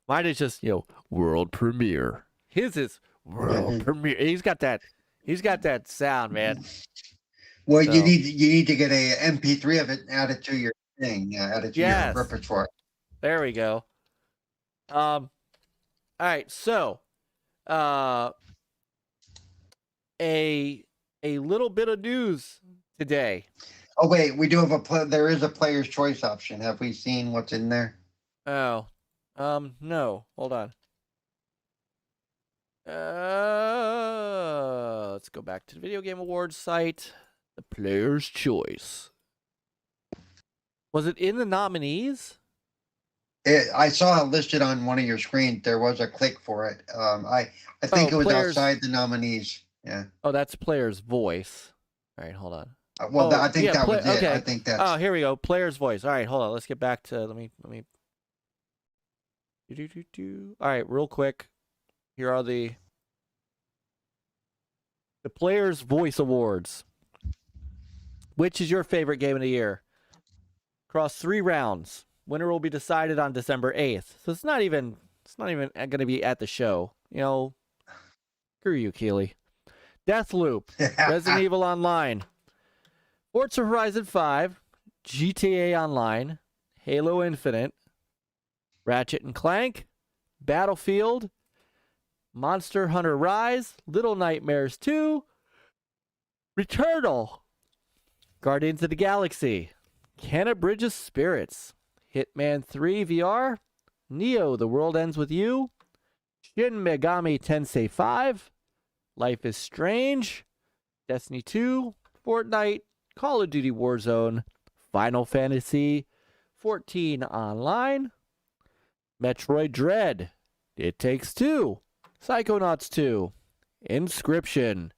Mine is just world premiere. His is world premiere. He's got that sound, man. Well, so, you need to get a MP3 of it and add it to your thing. Add it to your repertoire. There we go. All right. So, a little bit of news today. Oh wait, we do have there is a player's choice option. Have we seen what's in there? Oh, no. Hold on. Let's go back to the Video Game Awards site. The player's choice. Was it in the nominees? I saw it listed on one of your screens. There was a click for it. I think it was outside the nominees. Yeah. Oh, that's player's voice. All right, hold on. I think that was it. Okay. I think that's. Oh, here we go. Player's voice. All right, hold on. Let's get back to. Let me. All right, real quick. Here are the Player's Voice Awards. Which is your favorite game of the year? Across 3 rounds. Winner will be decided on December 8th. So it's not even going to be at the show. Screw you, Keeley. Deathloop, Resident Evil Online, Forza Horizon 5, GTA Online, Halo Infinite, Ratchet and Clank, Battlefield, Monster Hunter Rise, Little Nightmares 2, Returnal, Guardians of the Galaxy, Canna Bridges Spirits, Hitman 3 VR, Neo: The World Ends With You, Shin Megami Tensei 5, Life is Strange, Destiny 2, Fortnite, Call of Duty Warzone, Final Fantasy 14 Online, Metroid Dread, It Takes Two, Psychonauts 2, Inscription,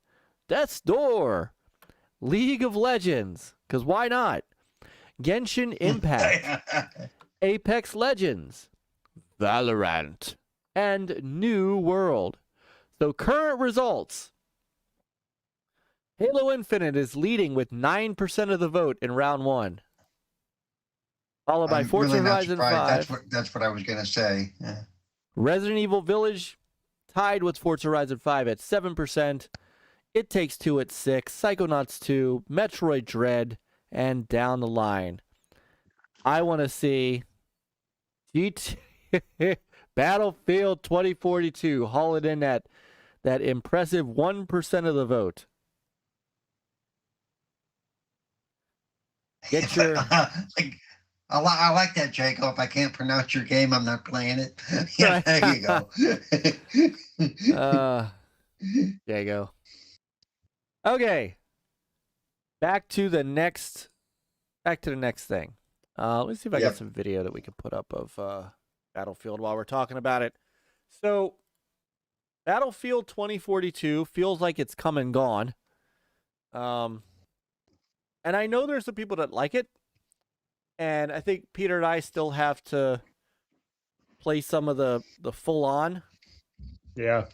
Death's Door, League of Legends, because why not? Genshin Impact, Apex Legends, Valorant, and New World. So current results. Halo Infinite is leading with 9% of the vote in round 1. Followed by Forza Horizon 5. That's what I was going to say. Yeah. Resident Evil Village tied with Forza Horizon 5 at 7%. It Takes Two at 6%. Psychonauts 2, Metroid Dread, and down the line. I want to see Battlefield 2042 haul it in that impressive 1% of the vote. Get your I like that, Jacob. If I can't pronounce your game, I'm not playing it. Yeah, there you go. There you go. Okay. Back to the next thing. Let's see if I got some video that we can put up of Battlefield while we're talking about it. So, Battlefield 2042 feels like it's come and gone. And I know there's some people that like it. And I think Peter and I still have to play some of the full on. Yeah.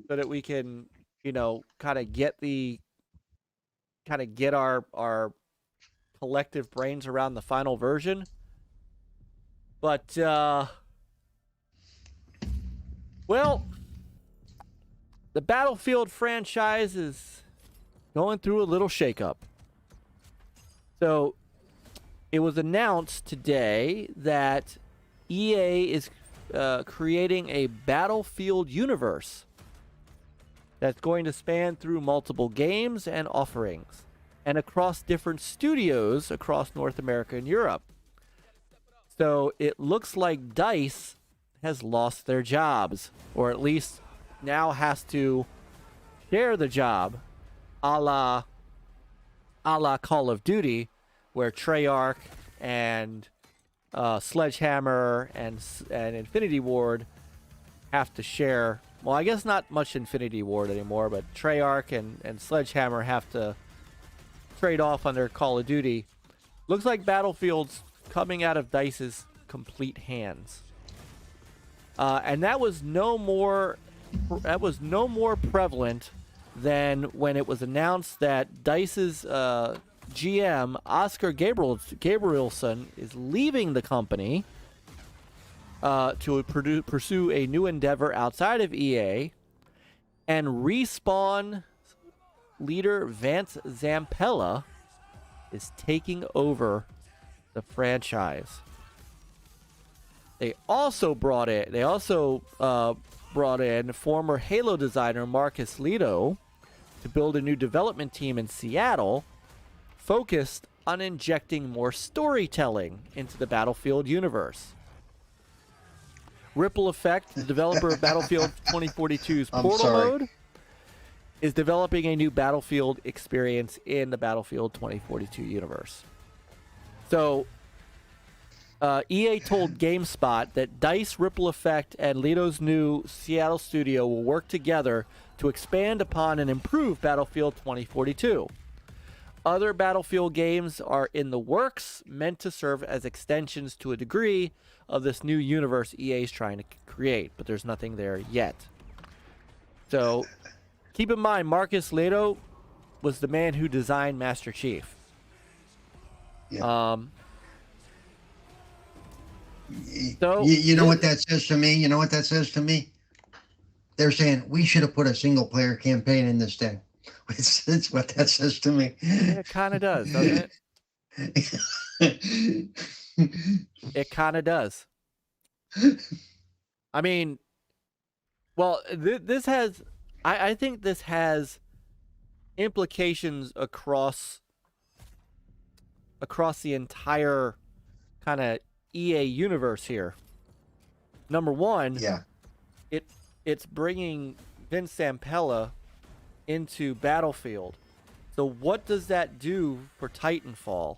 So that we can, kind of get our collective brains around the final version. But well, the Battlefield franchise is going through a little shakeup. So it was announced today that EA is creating a Battlefield universe that's going to span through multiple games and offerings and across different studios across North America and Europe. So it looks like DiCE has lost their jobs, or at least now has to share the job a la Call of Duty, where Treyarch and Sledgehammer and Infinity Ward have to share. Well, I guess not much Infinity Ward anymore, but Treyarch and Sledgehammer have to trade off on their Call of Duty. Looks like Battlefield's coming out of DiCE's complete hands. And that was no more prevalent than when it was announced that DiCE's GM Oscar Gabrielson is leaving the company to pursue a new endeavor outside of EA, and Respawn leader Vance Zampella is taking over the franchise. They also brought in former Halo designer Marcus Leto to build a new development team in Seattle focused on injecting more storytelling into the Battlefield universe. Ripple Effect, the developer of Battlefield 2042's Portal Mode, is developing a new Battlefield experience in the Battlefield 2042 universe. So, EA told GameSpot that DiCE, Ripple Effect, and Leto's new Seattle studio will work together to expand upon and improve Battlefield 2042. Other Battlefield games are in the works, meant to serve as extensions to a degree of this new universe EA is trying to create, but there's nothing there yet. So, keep in mind, Marcus Leto was the man who designed Master Chief. Yeah. So you know what that says to me? You know what that says to me? They're saying we should have put a single player campaign in this thing. It's what that says to me. Yeah, it kind of does, doesn't it? It kind of does. I mean, well, this has, I think this has implications across the entire kind of EA universe here. Number one, it's bringing Vince Zampella into Battlefield. So what does that do for Titanfall?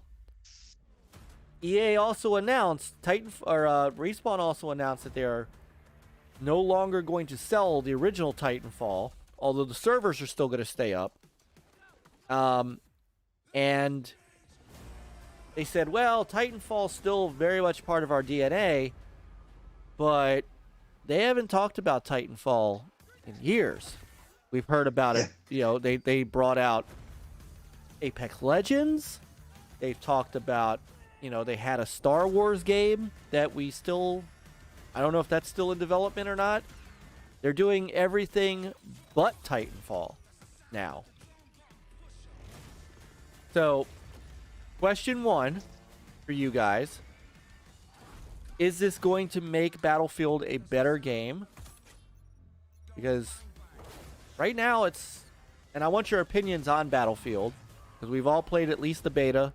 EA also announced Respawn also announced that they are no longer going to sell the original Titanfall, although the servers are still going to stay up. And they said, well, Titanfall's still very much part of our DNA, but they haven't talked about Titanfall in years. We've heard about it. They brought out Apex Legends. They've talked about, they had a Star Wars game that I don't know if that's still in development or not. They're doing everything but Titanfall now. So, question one for you guys. Is this going to make Battlefield a better game? Because right now and I want your opinions on Battlefield, because we've all played at least the beta.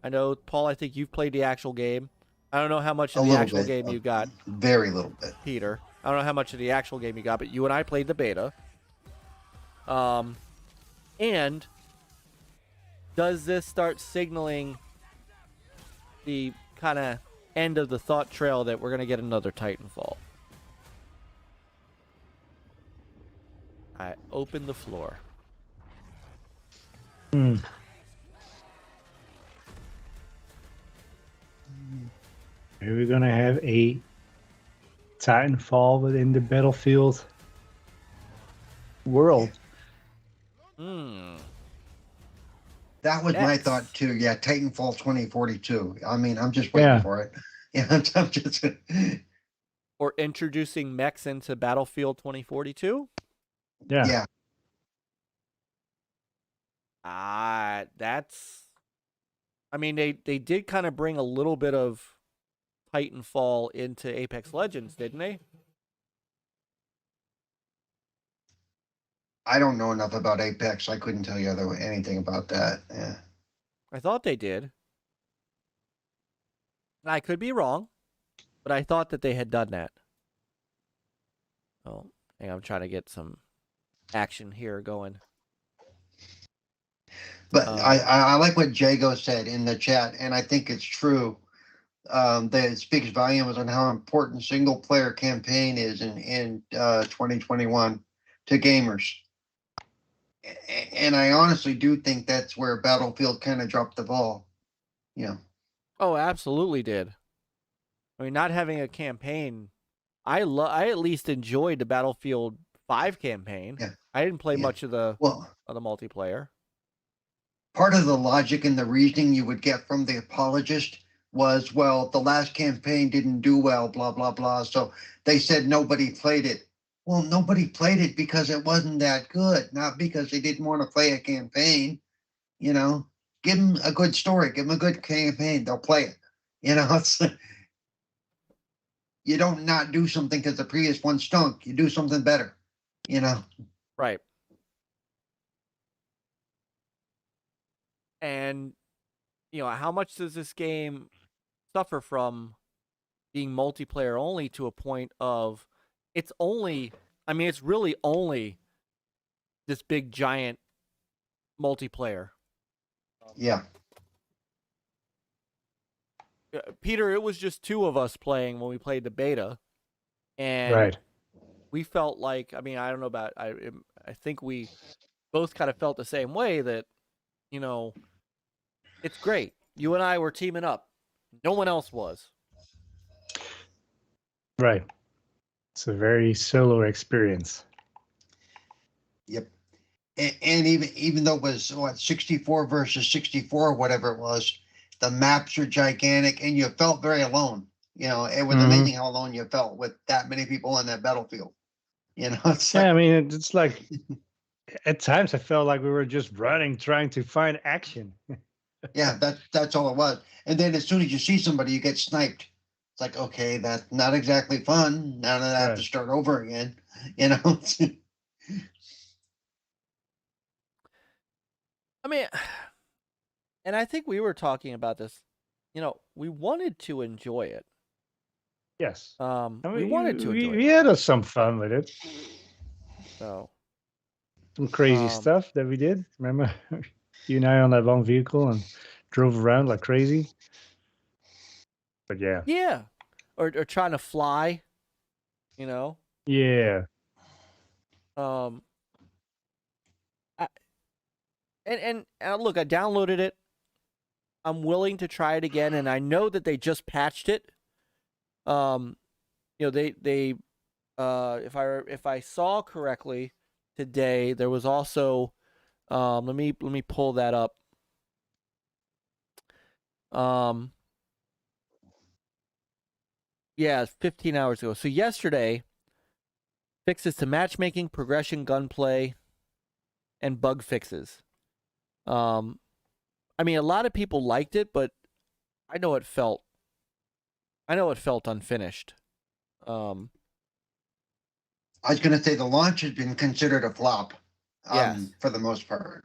I know, Paul, I think you've played the actual game. I don't know how much of the actual game you got. Very little bit. Peter. I don't know how much of the actual game you got, but you and I played the beta. And does this start signaling the kind of end of the thought trail that we're going to get another Titanfall? I open the floor. Are we going to have a Titanfall within the Battlefield world? That was my thought too. Yeah, Titanfall 2042. I mean, I'm just waiting for it. Yeah, I'm just. Or introducing mechs into Battlefield 2042. Yeah. That's. I mean, they did kind of bring a little bit of Titanfall into Apex Legends, didn't they? I don't know enough about Apex. I couldn't tell you anything about that. Yeah. I thought they did. I could be wrong, but I thought that they had done that. Oh, hang on, I'm trying to get some action here going. But I like what Jago said in the chat, and I think it's true. That it speaks volumes on how important single player campaign is in 2021 to gamers. And I honestly do think that's where Battlefield kind of dropped the ball. Yeah. Oh, absolutely did. I mean, not having a campaign, I at least enjoyed the Battlefield 5 campaign. Yeah. I didn't play much of the multiplayer. Part of the logic and the reasoning you would get from the apologist was, well, the last campaign didn't do well, blah, blah, blah. So they said nobody played it. Well, nobody played it because it wasn't that good, not because they didn't want to play a campaign. You know, give them a good story, give them a good campaign, they'll play it. You know, it's, you don't not do something because the previous one stunk. You do something better, you know. Right. And, you know, how much does this game suffer from being multiplayer only to a point of it's really only this big giant multiplayer. Yeah. Peter, it was just two of us playing when we played the beta. And we felt like, I mean, I don't know about, I think we both kind of felt the same way that, you know, it's great. You and I were teaming up. No one else was. Right. It's a very solo experience. Yep. And even though it was 64 versus 64, whatever it was, the maps are gigantic and you felt very alone. You know, it was amazing how alone you felt with that many people in that battlefield. You know, it's I mean, it's like at times I felt like we were just running, trying to find action. Yeah, that's all it was. And then as soon as you see somebody, you get sniped. It's like, okay, that's not exactly fun. Now that I have to start over again, you know. I mean, and I think we were talking about this. You know, we wanted to enjoy it. Yes. I mean, we wanted to enjoy it. We had some fun with it. So some crazy stuff that we did. Remember, you and I on that one vehicle and drove around like crazy. But yeah, or trying to fly, you know. Yeah. And look, I downloaded it. I'm willing to try it again, and I know that they just patched it. You know, they if I saw correctly today, there was also let me pull that up. Yeah, 15 hours ago. So yesterday, fixes to matchmaking, progression, gunplay, and bug fixes. I mean, a lot of people liked it, but I know it felt unfinished. I was going to say the launch has been considered a flop, for the most part.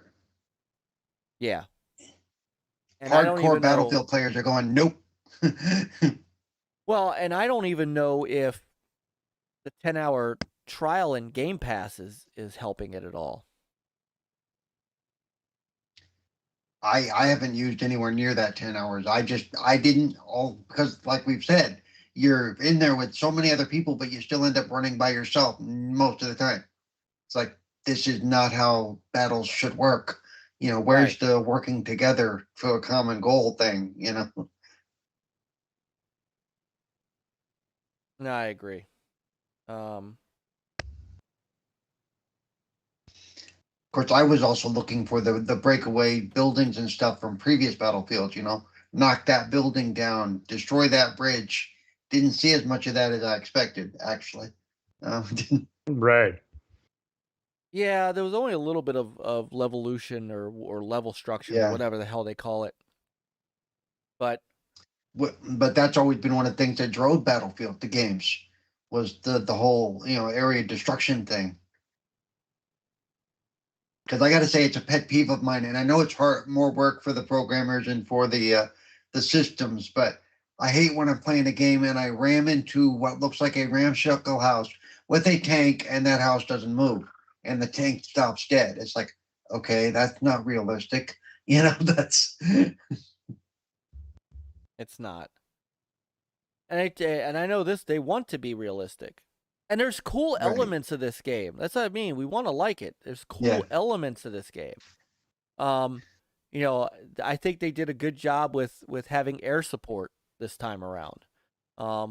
Yeah. And I don't hardcore even Battlefield players are going, nope. Well, and I don't even know if the 10-hour trial in Game Pass is helping it at all. I haven't used anywhere near that 10 hours. I didn't all because like we've said, you're in there with so many other people, but you still end up running by yourself most of the time. It's like, this is not how battles should work. You know, where's the working together for a common goal thing, you know? No, I agree. Of course, I was also looking for the breakaway buildings and stuff from previous battlefields, you know, knock that building down, destroy that bridge. Didn't see as much of that as I expected, actually. Right. Yeah, there was only a little bit of levolution or level structure, or whatever the hell they call it. But that's always been one of the things that drove Battlefield to games, was the whole, you know, area destruction thing. Because I got to say, it's a pet peeve of mine, and I know it's more work for the programmers and for the systems, but I hate when I'm playing a game and I ram into what looks like a ramshackle house with a tank, and that house doesn't move, and the tank stops dead. It's like, okay, that's not realistic. You know, that's... It's not. And I know this, they want to be realistic. And there's cool elements of this game. That's what I mean. We want to like it. There's cool elements of this game. You know, I think they did a good job with having air support this time around,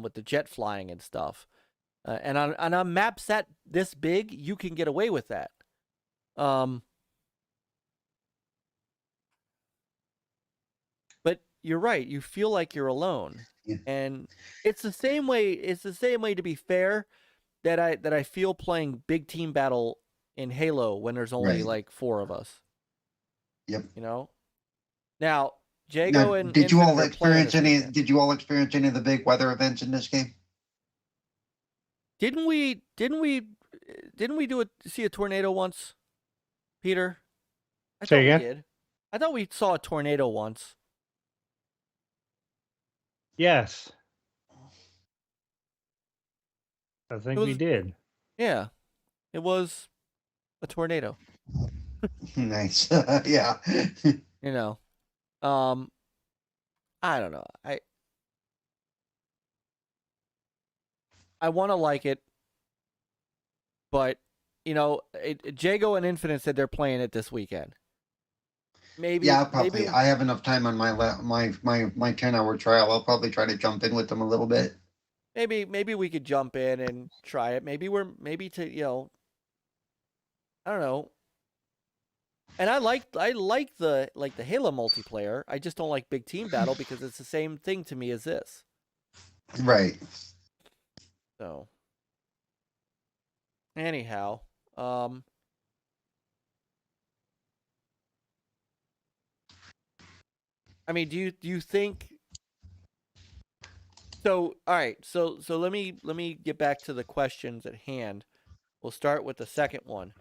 with the jet flying and stuff. And on maps that this big, you can get away with that. But you're right. You feel like you're alone, and it's the same way. It's the same way, to be fair, that I feel playing big team battle in Halo when there's only like 4 of us. Yep. You know. Now, Jago and did you all experience any? Did you all experience any of the big weather events in this game? Didn't we see a tornado once, Peter? I thought we did. I thought we saw a tornado once. Yes. I think we did. Yeah. It was a tornado. Nice. Yeah. You know. I don't know. I want to like it, but you know, Jago and Infinite said they're playing it this weekend. Maybe. Yeah, probably. I have enough time on my 10-hour trial. I'll probably try to jump in with them a little bit. Maybe we could jump in and try it. Maybe to, you know, I don't know. And I like the Halo multiplayer. I just don't like big team battle because it's the same thing to me as this. Right. So, anyhow, I mean, do you think? So, all right. So let me get back to the questions at hand. We'll start with the second one.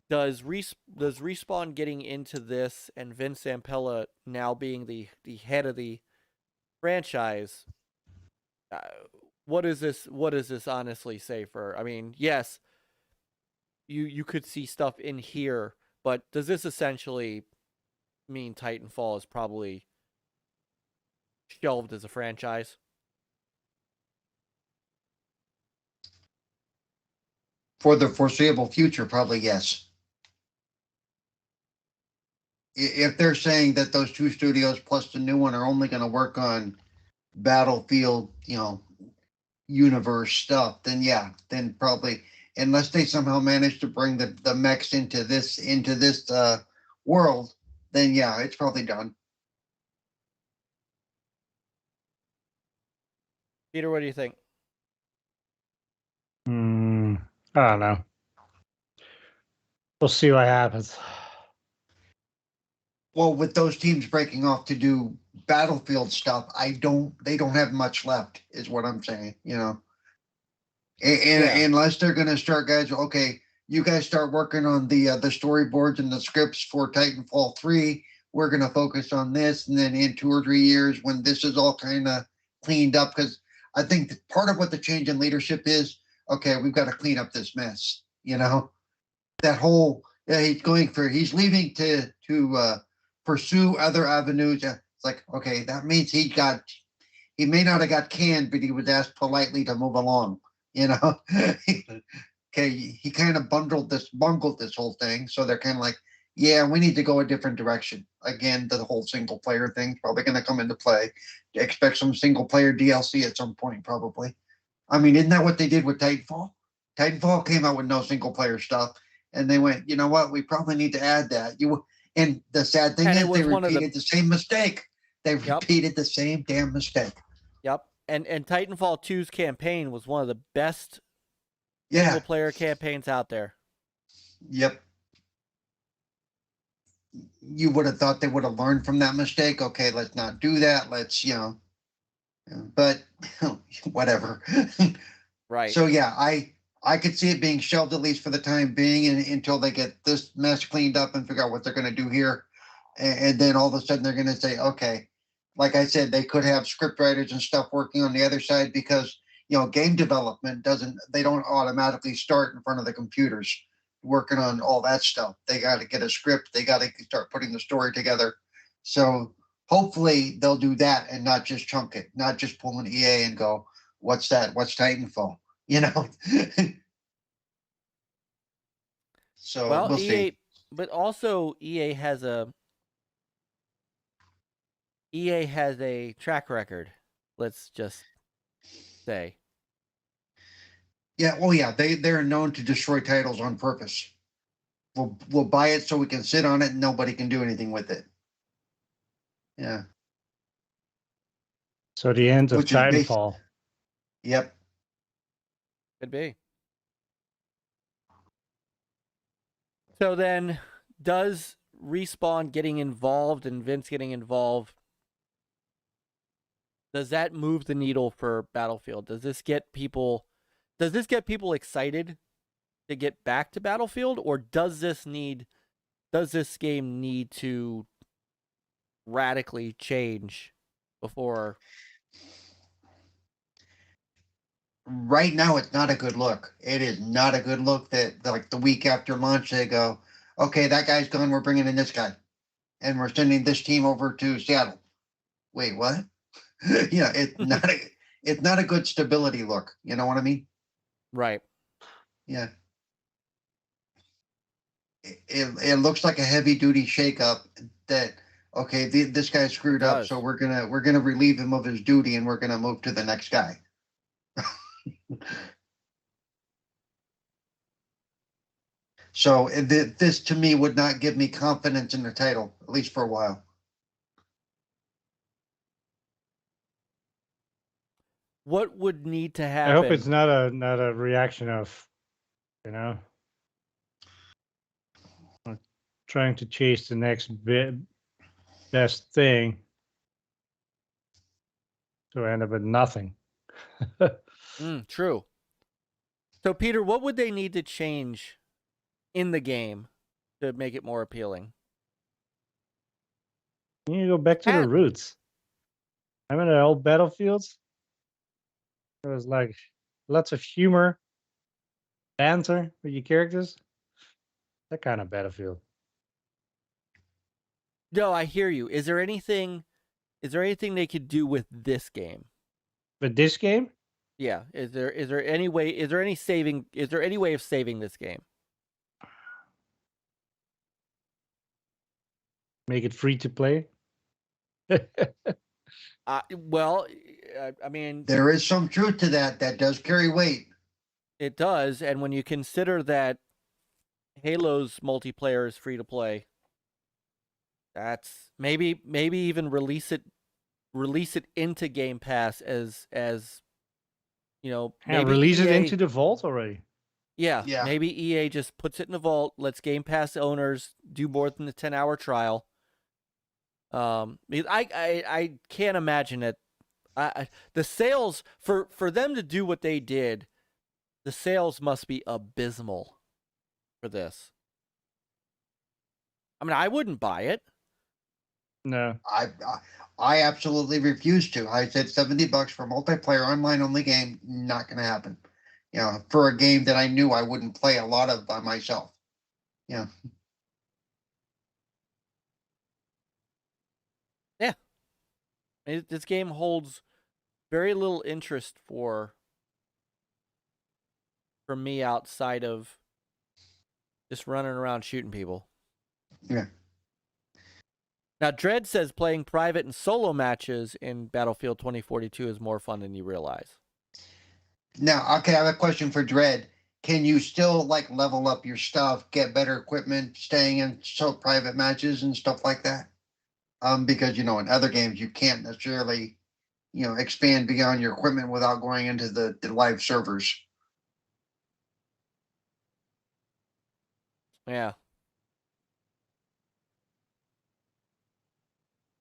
Does Respawn getting into this, and Vince Zampella now being the head of the franchise, what does this honestly say for? I mean, yes, you could see stuff in here, but does this essentially mean Titanfall is probably shelved as a franchise? For the foreseeable future, probably yes. If they're saying that those 2 studios plus the new one are only going to work on Battlefield, you know, universe stuff, then yeah, then probably, unless they somehow manage to bring the mechs into this world, then yeah, it's probably done. Peter, what do you think? I don't know. We'll see what happens. Well, with those teams breaking off to do Battlefield stuff, they don't have much left, is what I'm saying, you know. And unless they're going to start, guys, okay, you guys start working on the storyboards and the scripts for Titanfall 3. we're going to focus on this. And then in 2 or 3 years, when this is all kind of cleaned up, because I think part of what the change in leadership is, okay, we've got to clean up this mess. That whole, he's leaving to pursue other avenues. It's like, okay, that means he may not have got canned, but he was asked politely to move along. Okay, he kind of bungled this whole thing. So they're kind of like, yeah, we need to go a different direction. Again, the whole single player thing probably going to come into play. Expect some single player DLC at some point, probably. I mean, isn't that what they did with Titanfall? Titanfall came out with no single player stuff, and they went, you know what? We probably need to add that. And the sad thing is, they repeated the same mistake. They repeated the same damn mistake. Yep. And Titanfall 2's campaign was one of the best single player campaigns out there. Yep. You would have thought they would have learned from that mistake. Okay, let's not do that. Let's, but whatever. Right. So yeah, I could see it being shelved at least for the time being until they get this mess cleaned up and figure out what they're going to do here. And then all of a sudden they're going to say, okay, like I said, they could have script writers and stuff working on the other side because, game development they don't automatically start in front of the computers working on all that stuff. They got to get a script. They got to start putting the story together. So hopefully they'll do that and not just chunk it, not just pull an EA and go, what's that? What's Titanfall? So we'll EA, see. But also EA has a track record. Let's just say. Yeah, well, yeah, they're known to destroy titles on purpose. We'll buy it so we can sit on it and nobody can do anything with it. Yeah. So the end of Titanfall. Yep. Could be. So then, does Respawn getting involved and Vince getting involved, does that move the needle for Battlefield? Does this get people excited to get back to Battlefield, or does this game need to radically change before? Right now, it's not a good look. It is not a good look that like the week after launch, they go, okay, that guy's gone. We're bringing in this guy and we're sending this team over to Seattle. Wait, what? Yeah, it's not a good stability look. You know what I mean? Right. Yeah. It looks like a heavy duty shakeup that, okay, this guy screwed up. So we're going to relieve him of his duty and we're going to move to the next guy. So this to me would not give me confidence in the title, at least for a while. What would need to happen? I hope it's not a reaction of, trying to chase the next best thing to end up with nothing. True. So, Peter, what would they need to change in the game to make it more appealing? You need to go back to the roots. Remember the old Battlefields? There was like lots of humor, banter with your characters. That kind of Battlefield. No, I hear you. Is there anything they could do with this game? With this game? Yeah. Is there any way of saving this game? Make it free to play? Well, I mean, there is some truth to that. That does carry weight. It does, and when you consider that Halo's multiplayer is free to play, that's maybe even release it into Game Pass as maybe release it into the vault already. Yeah, maybe EA just puts it in the vault, lets Game Pass owners do more than the 10-hour trial. I can't imagine it. The sales for them to do what they did, the sales must be abysmal for this. I mean, I wouldn't buy it. No. I absolutely refuse to. I said $70 for a multiplayer online only game, not going to happen. You know, for a game that I knew I wouldn't play a lot of by myself. Yeah. Yeah. This game holds very little interest for me outside of just running around shooting people. Yeah. Now, Dredd says playing private and solo matches in Battlefield 2042 is more fun than you realize. Now, okay, I have a question for Dredd. Can you still like level up your stuff, get better equipment, staying in private matches and stuff like that? Because in other games you can't necessarily, expand beyond your equipment without going into the live servers. Yeah.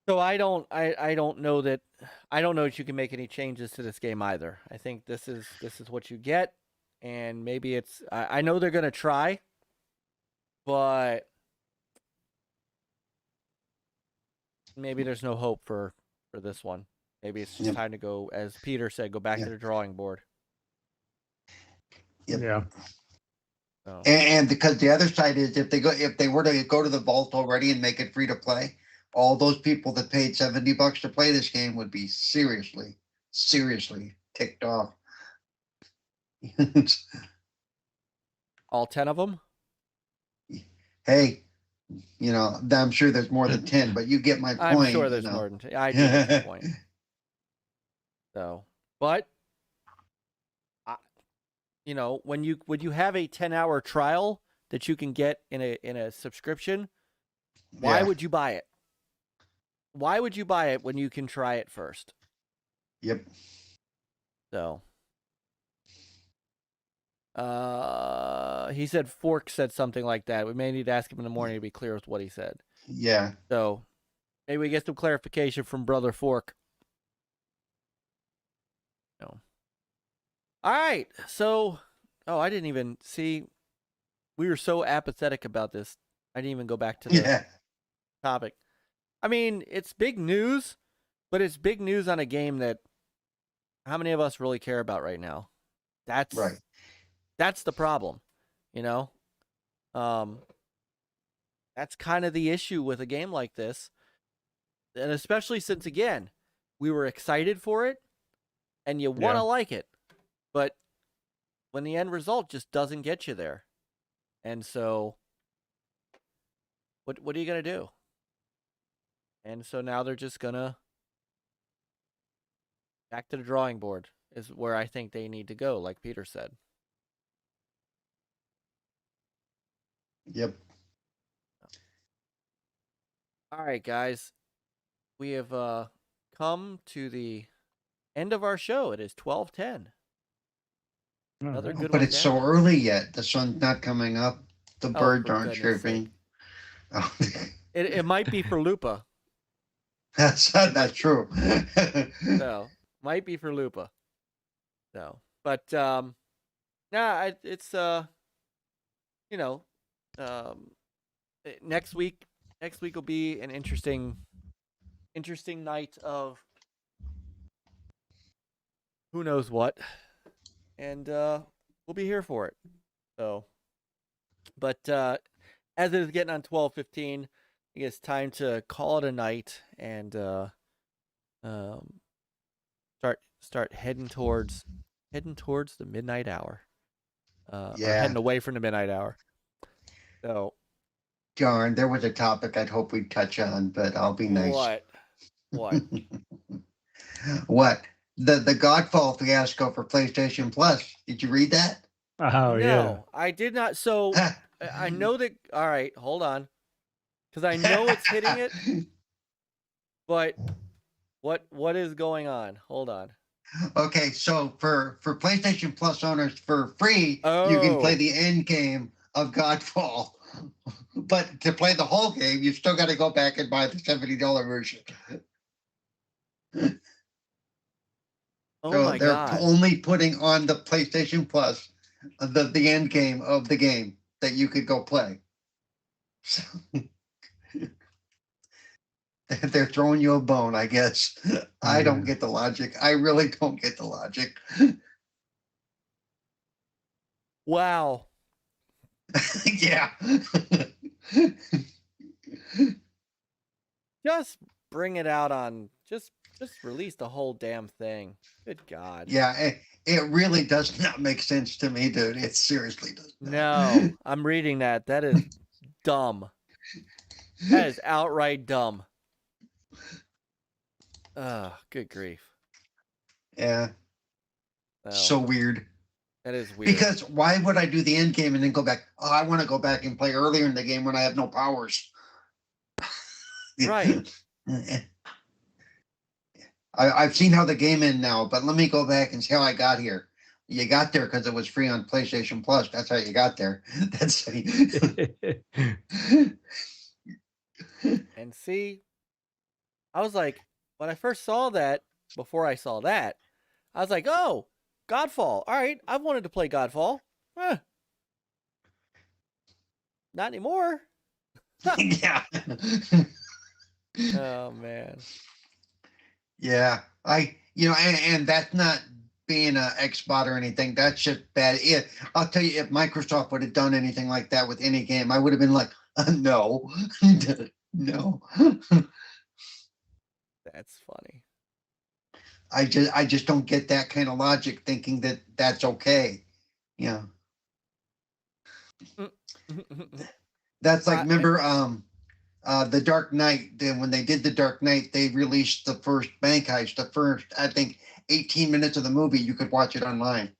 So I don't know that you can make any changes to this game either. I think this is what you get, and maybe it's I know they're gonna try, but maybe there's no hope for this one. Maybe it's just time to go, as Peter said, go back to the drawing board. Yep. Yeah. So. And because the other side is if they were to go to the vault already and make it free to play, all those people that paid $70 to play this game would be seriously ticked off. All 10 of them? Hey, I'm sure there's more than 10, but you get my point. I'm sure there's more than 10. I do get your point. So, but when you have a 10-hour trial that you can get in a subscription, why would you buy it? Why would you buy it when you can try it first? Yep. So, he said Fork said something like that. We may need to ask him in the morning to be clear with what he said. Yeah. So, maybe we get some clarification from Brother Fork. No. All right. So, I didn't even see. We were so apathetic about this. I didn't even go back to the topic. I mean, it's big news, but it's big news on a game that how many of us really care about right now? That's right. That's the problem, That's kind of the issue with a game like this. And especially since, again, we were excited for it and you want to like it. But when the end result just doesn't get you there. And so what are you going to do? And so now they're just going to back to the drawing board is where I think they need to go, like Peter said. Yep. All right, guys. We have come to the end of our show. It is 12:10. Another good but one it's down. so early yet. The sun's not coming up. The birds aren't chirping. Oh. It might be for Lupa. That's true. No, might be for Lupa. No, but it's next week will be an interesting night of who knows what, and we'll be here for it. So, but as it is getting on 12:15, I think it's time to call it a night and start heading towards the midnight hour. Or heading away from the midnight hour. So, darn, there was a topic I'd hope we'd touch on, but I'll be nice. What? What? The Godfall fiasco for PlayStation Plus. Did you read that? Oh, no, I did not. So I know that. All right, hold on, because I know it's hitting it. But what is going on? Hold on. Okay, so for PlayStation Plus owners for free, you can play the end game of Godfall. But to play the whole game, you still got to go back and buy the $70 version. So they're only putting on the PlayStation Plus the end game of the game that you could go play. So, they're throwing you a bone, I guess. I don't get the logic. I really don't get the logic. Wow. Yeah. Just bring it out on just release the whole damn thing. Good God. Yeah, it really does not make sense to me, dude. It seriously does not. No, I'm reading that. That is dumb. That is outright dumb. Good grief. Yeah. Oh, so weird. That is weird. Because why would I do the end game and then go back? Oh, I want to go back and play earlier in the game when I have no powers. Right. I've seen how the game ends now, but let me go back and see how I got here. You got there because it was free on PlayStation Plus. That's how you got there. That's how And see, I was like, when I first saw that, before I saw that, I was like, oh, Godfall. All right, I've wanted to play Godfall. Not anymore. Yeah. Oh, man. Yeah. And that's not being an Xbot or anything. That's just bad. I'll tell you, if Microsoft would have done anything like that with any game, I would have been like, no. No. That's funny. I just don't get that kind of logic thinking that that's okay. Yeah. That's like, remember the Dark Knight, when they did the Dark Knight, they released the first bank heist, the first, I think, 18 minutes of the movie. You could watch it online.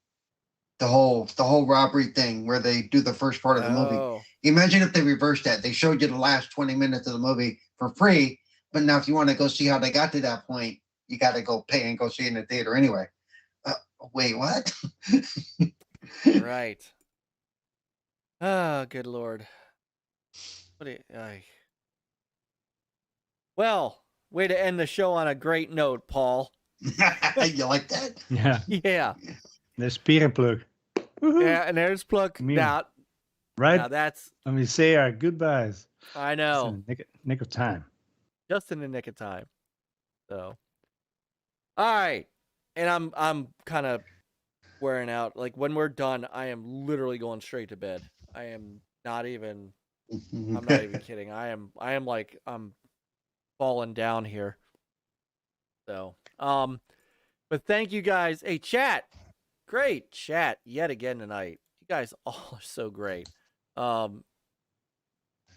The whole robbery thing where they do the first part of the movie. Imagine if they reversed that. They showed you the last 20 minutes of the movie for free, but now if you want to go see how they got to that point, you got to go pay and go see it in the theater anyway. Wait, what? Right. Oh, good Lord. Well, way to end the show on a great note, Paul. You like that? Yeah. Yeah. The spear plug. Yeah, and there's plug. Now, right. Now that's. Let me say our goodbyes. I know. Just in the nick of time. Just in the nick of time. So. All right, and I'm kind of wearing out. Like when we're done, I am literally going straight to bed. I am not even. I'm not even kidding. I am like I'm falling down here. So, but thank you guys. Hey, chat, great chat yet again tonight. You guys all are so great. And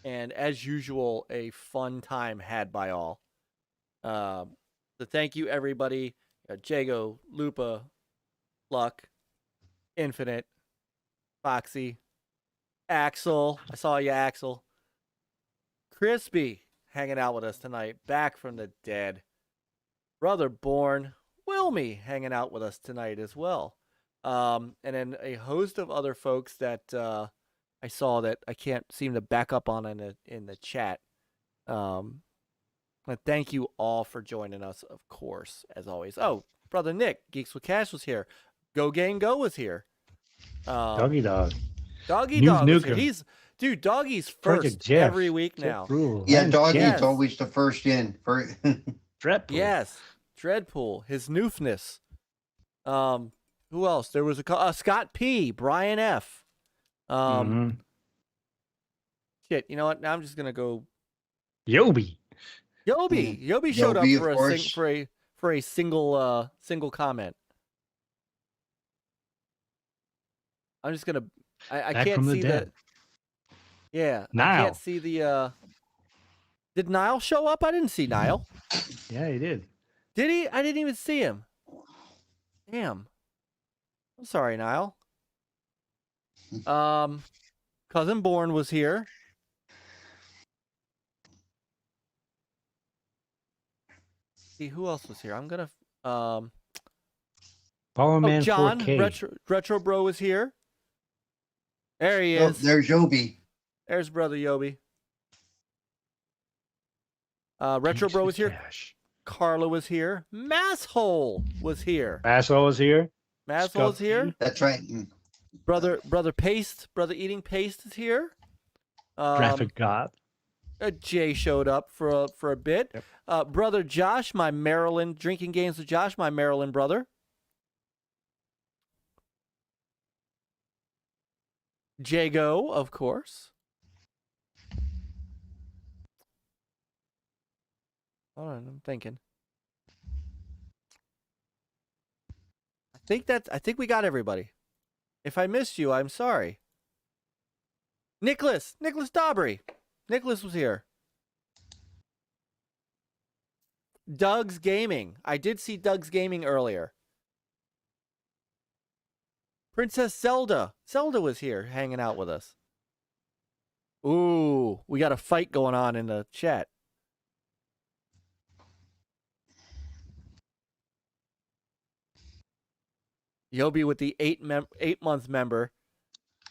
as usual, a fun time had by all. So thank you, everybody. Jago, Lupa, Luck, Infinite, Foxy, Axel. I saw you, Axel. Crispy hanging out with us tonight. Back from the dead. Brother Born. Wilmy hanging out with us tonight as well. And then a host of other folks that I saw that I can't seem to back up on in the chat. But thank you all for joining us, of course, as always. Oh, Brother Nick, Geeks with Cash was here. Go Gang Go was here. Doggy Dog. Doggy Dog was here. Dude, Doggy's first every week now. Yeah, Doggy's always the first in. Dreadpool. Yes, Dreadpool. His noofness. Who else? There was a Scott P, Brian F. Shit, you know what? Now I'm just gonna go. YOBY. YOBY showed up for a single comment. I'm just gonna. I can't see that. Yeah, Niall. I can't see the. Did Niall show up? I didn't see Niall. Yeah, he did. Did he? I didn't even see him. Damn. I'm sorry, Niall. Cousin Born was here. See who else was here. I'm gonna. Power Man John 4K. Retro Bro was here. There he is. There's YOBY. There's Brother YOBY. Retro Bro was here. Carla was here. Masshole was here. Masshole was here. Masshole is here. That's right. Brother Paste, Brother Eating Paste is here. Graphic God. Jay showed up for a bit. Yep. Brother Josh, my Maryland drinking games with Josh, my Maryland brother. Jago, of course. Hold on, I'm thinking. I think we got everybody. If I missed you, I'm sorry. Nicholas Dobry. Nicholas was here. Doug's Gaming. I did see Doug's Gaming earlier. Princess Zelda. Zelda was here hanging out with us. Ooh, we got a fight going on in the chat. YOBY with the 8-month member,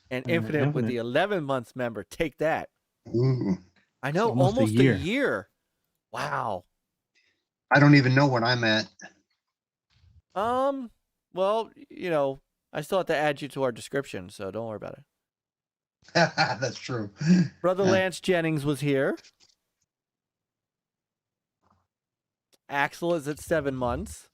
and Infinite with the 11-month member. Take that. Ooh. I know, almost a year. Wow. I don't even know what I'm at. Well, you know, I still have to add you to our description, so don't worry about it. That's true. Brother Lance Jennings was here. Axel is at 7 months.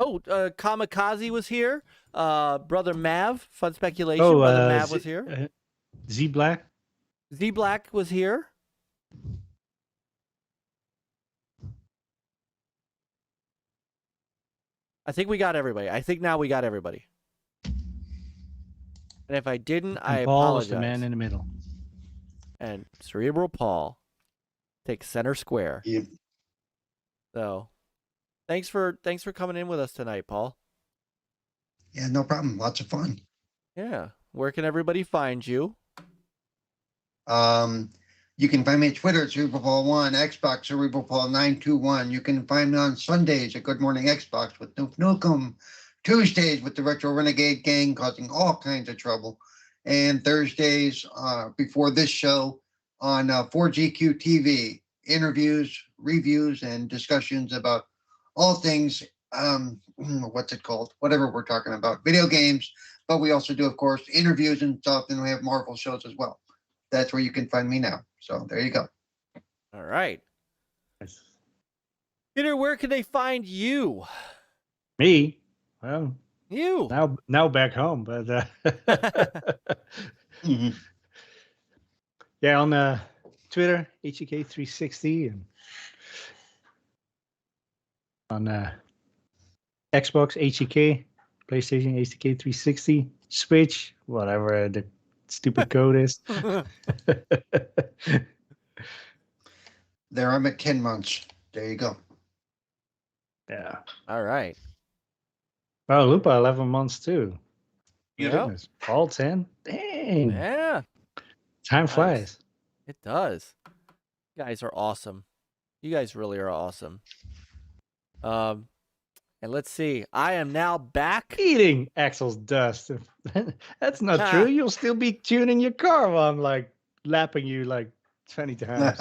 Oh, Kamikaze was here. Brother Mav, Fun Speculation. Brother Mav was here. Z-Black. Z-Black was here. I think we got everybody. I think now we got everybody. And if I didn't, I apologize. Paul is the man in the middle. And Cerebral Paul takes center square. Yep. So, thanks for coming in with us tonight, Paul. Yeah, no problem. Lots of fun. Yeah. Where can everybody find you? You can find me at Twitter, CerebralPaul1, Xbox, CerebralPaul921. You can find me on Sundays at Good Morning Xbox with Nuke Nukem, Tuesdays with the Retro Renegade Gang causing all kinds of trouble, and Thursdays before this show on 4GQ TV, interviews, reviews, and discussions about all things, what's it called? Whatever we're talking about, video games, but we also do, of course, interviews and stuff, and we have Marvel shows as well. That's where you can find me now. So there you go. All right. Peter, where can they find you? Me? Well, you. Now back home, but yeah, on Twitter, HEK360, and on Xbox, HEK, PlayStation, HEK360, Switch, whatever the stupid code is. There, I'm at 10 months. There you go. Yeah. All right. Well, Lupa, 11 months too. Yeah. Paul 10. Dang. Yeah. Time flies. It does. You guys are awesome. You guys really are awesome. And let's see. I am now back. Eating Axel's dust. That's not true. You'll still be tuning your car while I'm like lapping you like 20 times.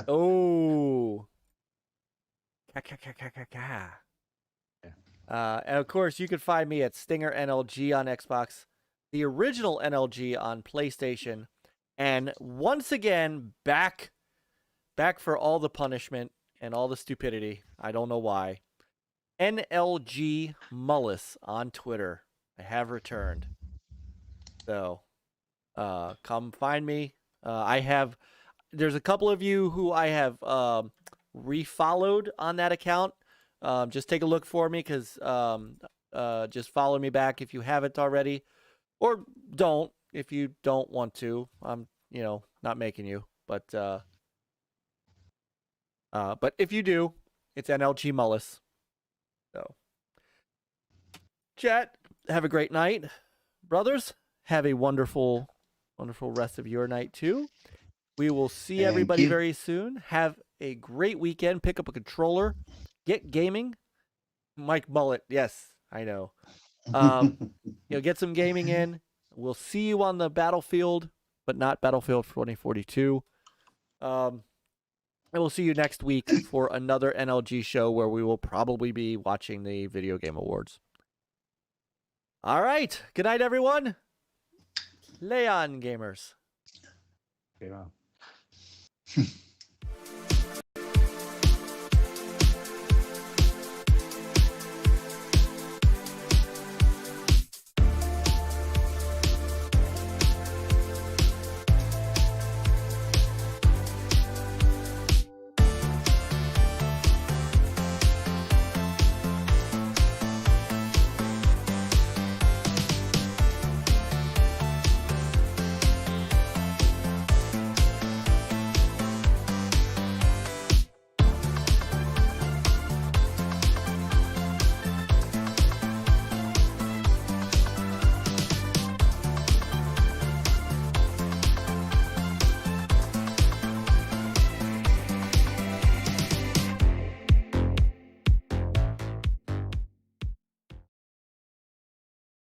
Oh. And of course, you can find me at Stinger NLG on Xbox, the original NLG on PlayStation, and once again, back for all the punishment and all the stupidity. I don't know why. NLG Mullis on Twitter. I have returned. So, come find me. There's a couple of you who I have refollowed on that account. Just take a look for me, because just follow me back if you haven't already, or don't if you don't want to. I'm not making you, but if you do, it's NLG Mullis. So, chat, have a great night, brothers. Have a wonderful rest of your night too. We will see everybody very soon. Have a great weekend. Pick up a controller. Get gaming. Mike Mullet. Yes, I know. Get some gaming in. We'll see you on the battlefield, but not Battlefield 2042. And we'll see you next week for another NLG show where we will probably be watching the Video Game Awards. All right. Good night, everyone. Lay on, gamers. Okay, well.